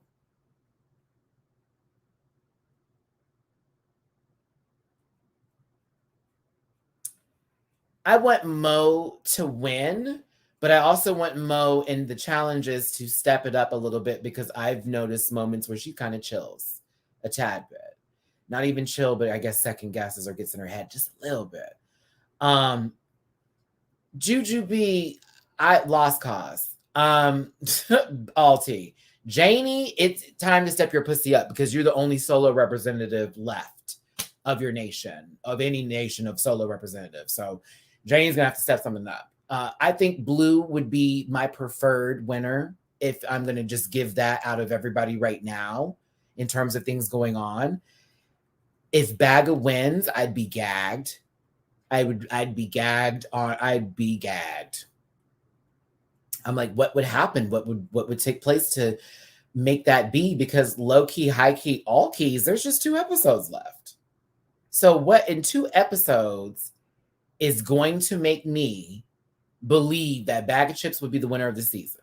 I want Mo to win, but I also want Mo in the challenges to step it up a little bit because I've noticed moments where she kind of chills a tad bit. Not even chill, but I guess second guesses or gets in her head just a little bit. Jujube, I lost cause. Alti. Janie, it's time to step your pussy up because you're the only solo representative left of your nation, of any nation of solo representatives. So Janie's gonna have to step something up. I think Blue would be my preferred winner if I'm gonna just give that out of everybody right now in terms of things going on. If Baga wins, I'd be gagged. I'd be gagged. I'm like, what would happen? What would take place to make that be? Because low key, high key, all keys, there's just 2 episodes left. So what in 2 episodes is going to make me believe that Bag of Chips would be the winner of the season?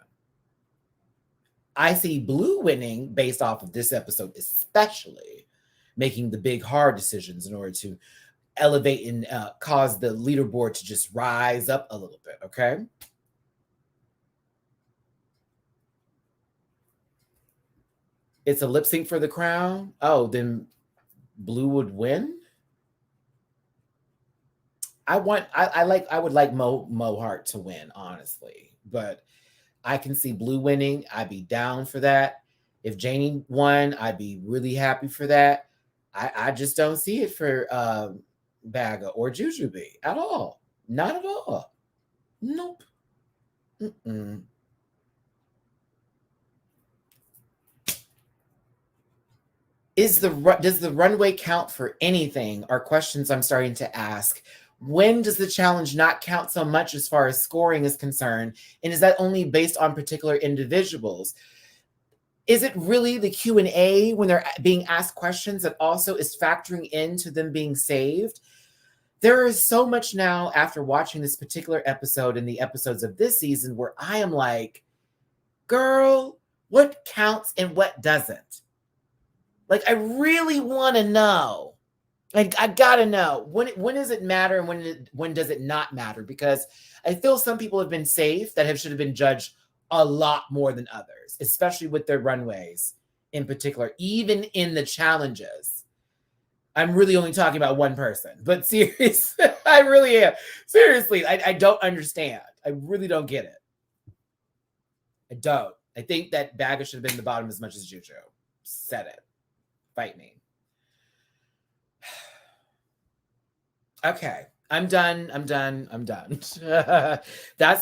I see Blue winning based off of this episode, especially making the big hard decisions in order to elevate and cause the leaderboard to just rise up a little bit, okay? It's a lip sync for the crown. Oh, then Blue would win. I would like Mo Heart to win, honestly, but I can see Blue winning. I'd be down for that. If Janie won, I'd be really happy for that. I just don't see it for Baga or Jujube at all. Not at all. Nope. Mm-mm. Does the runway count for anything? Are questions I'm starting to ask. When does the challenge not count so much as far as scoring is concerned? And is that only based on particular individuals? Is it really the Q&A when they're being asked questions that also is factoring into them being saved? There is so much now after watching this particular episode and the episodes of this season where I am like, girl, what counts and what doesn't? Like, I really want to know. Like, I gotta know when does it matter and when does it not matter? Because I feel some people have been safe that should have been judged a lot more than others, especially with their runways in particular, even in the challenges. I'm really only talking about one person, but seriously, I really am. Seriously, I don't understand. I really don't get it. I don't. I think that Baga should have been the bottom as much as Juju. Said it. Fight me. Okay. I'm done. That's the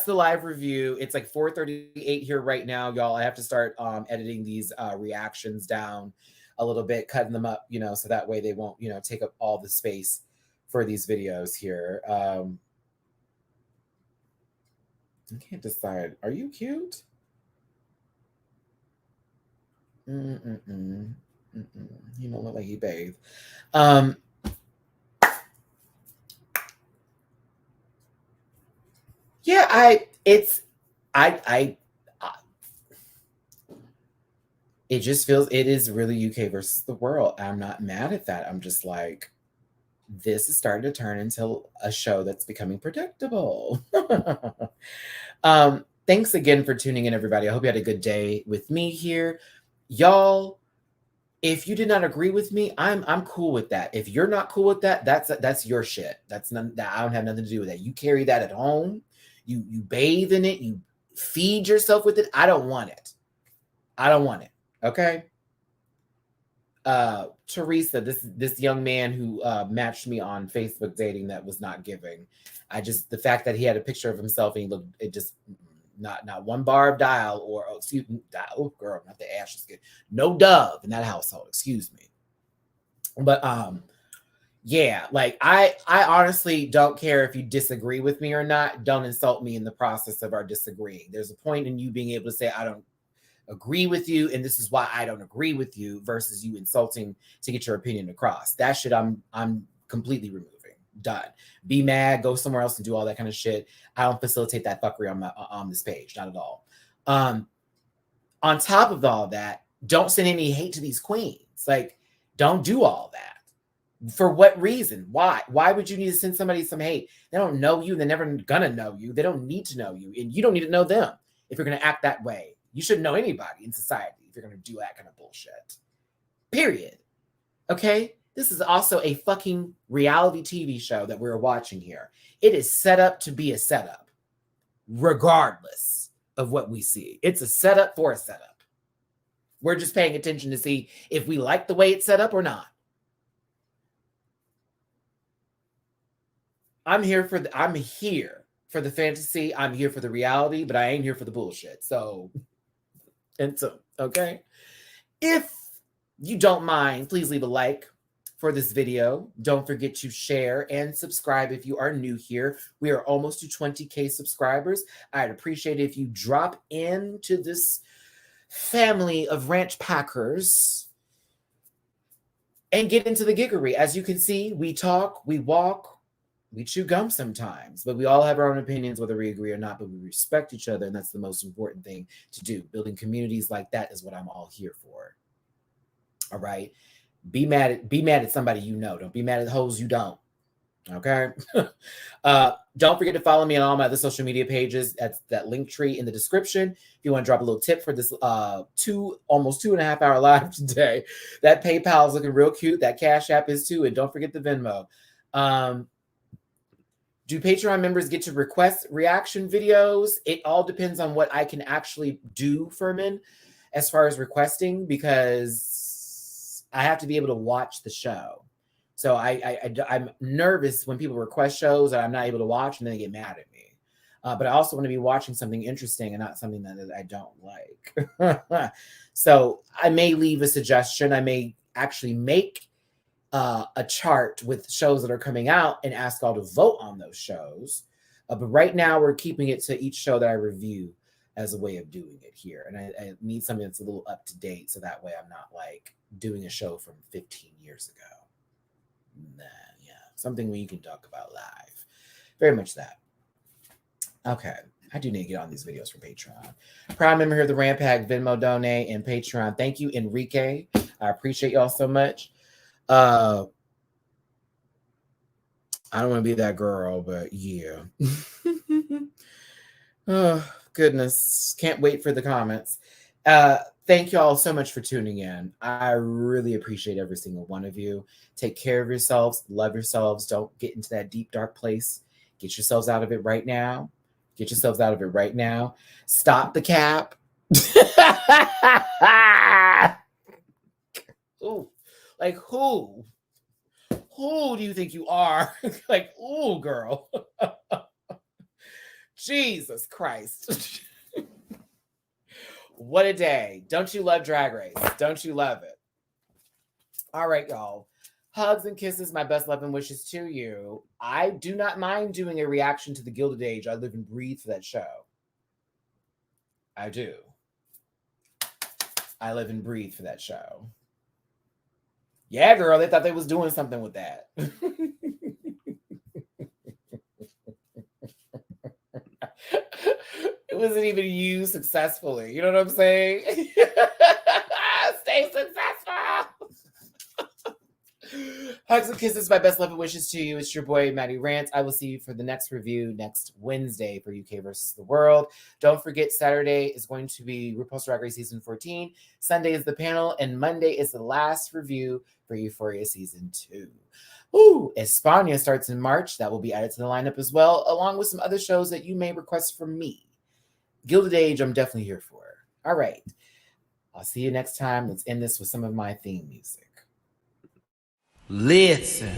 live review. It's like 4:38 here right now, y'all. I have to start editing these reactions down a little bit, cutting them up, so that way they won't, take up all the space for these videos here. I can't decide. Are you cute? He don't look like he bathed. Yeah, it just feels it is really UK versus the world. I'm not mad at that. I'm just like, this is starting to turn into a show that's becoming predictable. Thanks again for tuning in, everybody. I hope you had a good day with me here. Y'all, if you did not agree with me, I'm cool with that. If you're not cool with that, that's your shit. That's none that I don't have nothing to do with that. You carry that at home. You bathe in it. You feed yourself with it. I don't want it. Okay. Teresa, this young man who matched me on Facebook dating that was not giving. The fact that he had a picture of himself and he looked, it just not one bar of dial or excuse me, girl, not the ashes. No dove in that household, excuse me. But yeah, like I honestly don't care if you disagree with me or not. Don't insult me in the process of our disagreeing. There's a point in you being able to say, I don't agree with you, and this is why I don't agree with you, versus you insulting to get your opinion across. That shit I'm completely removing. Done. Be mad, go somewhere else and do all that kind of shit. I don't facilitate that fuckery on this page, not at all. On top of all that, don't send any hate to these queens. Like, don't do all that. For what reason? Why? Why would you need to send somebody some hate? They don't know you. They're never gonna know you. They don't need to know you. And you don't need to know them if you're gonna act that way. You shouldn't know anybody in society if you're gonna do that kind of bullshit. Period. Okay? This is also a fucking reality TV show that we're watching here. It is set up to be a setup, regardless of what we see. It's a setup for a setup. We're just paying attention to see if we like the way it's set up or not. I'm here for the fantasy. I'm here for the reality, but I ain't here for the bullshit. So, okay. If you don't mind, please leave a like for this video. Don't forget to share and subscribe if you are new here. We are almost to 20K subscribers. I'd appreciate it if you drop into this family of ranch packers and get into the giggery. As you can see, we talk, we walk, we chew gum sometimes, but we all have our own opinions, whether we agree or not, but we respect each other, and that's the most important thing to do. Building communities like that is what I'm all here for. All right? Be mad at somebody you know. Don't be mad at the hoes you don't. Okay? Don't forget to follow me on all my other social media pages. That's that link tree in the description. If you want to drop a little tip for this almost 2.5 hour live today, that PayPal is looking real cute. That Cash App is too, and don't forget the Venmo. Do Patreon members get to request reaction videos? It all depends on what I can actually do, Furman, as far as requesting, because I have to be able to watch the show. So I'm nervous when people request shows that I'm not able to watch and then they get mad at me. But I also want to be watching something interesting and not something that I don't like. So I may leave a suggestion. I may actually make a chart with shows that are coming out and ask all to vote on those shows. But right now we're keeping it to each show that I review as a way of doing it here. And I need something that's a little up to date. So that way I'm not like doing a show from 15 years ago. Yeah, something where you can talk about live. Very much that. Okay. I do need to get on these videos from Patreon. Prime member here, the Rampag, Venmo donate, and Patreon. Thank you, Enrique. I appreciate y'all so much. I don't want to be that girl, but yeah. Oh, goodness. Can't wait for the comments. Thank you all so much for tuning in. I really appreciate every single one of you. Take care of yourselves. Love yourselves. Don't get into that deep, dark place. Get yourselves out of it right now. Get yourselves out of it right now. Stop the cap. Ooh. Like, who do you think you are? Like, ooh, girl. Jesus Christ. What a day. Don't you love Drag Race? Don't you love it? All right, y'all. Hugs and kisses. My best love and wishes to you. I do not mind doing a reaction to the Gilded Age. I live and breathe for that show. I do. I live and breathe for that show. Yeah, girl, they thought they was doing something with that. It wasn't even used successfully. You know what I'm saying? Stay successful. Hugs and kisses, my best love and wishes to you. It's your boy, Matty Rants. I will see you for the next review next Wednesday for UK versus the World. Don't forget, Saturday is going to be RuPaul's Drag Race Season 14. Sunday is the panel, and Monday is the last review for Euphoria Season 2. Ooh, España starts in March. That will be added to the lineup as well, along with some other shows that you may request from me. Gilded Age, I'm definitely here for. All right. I'll see you next time. Let's end this with some of my theme music. Listen.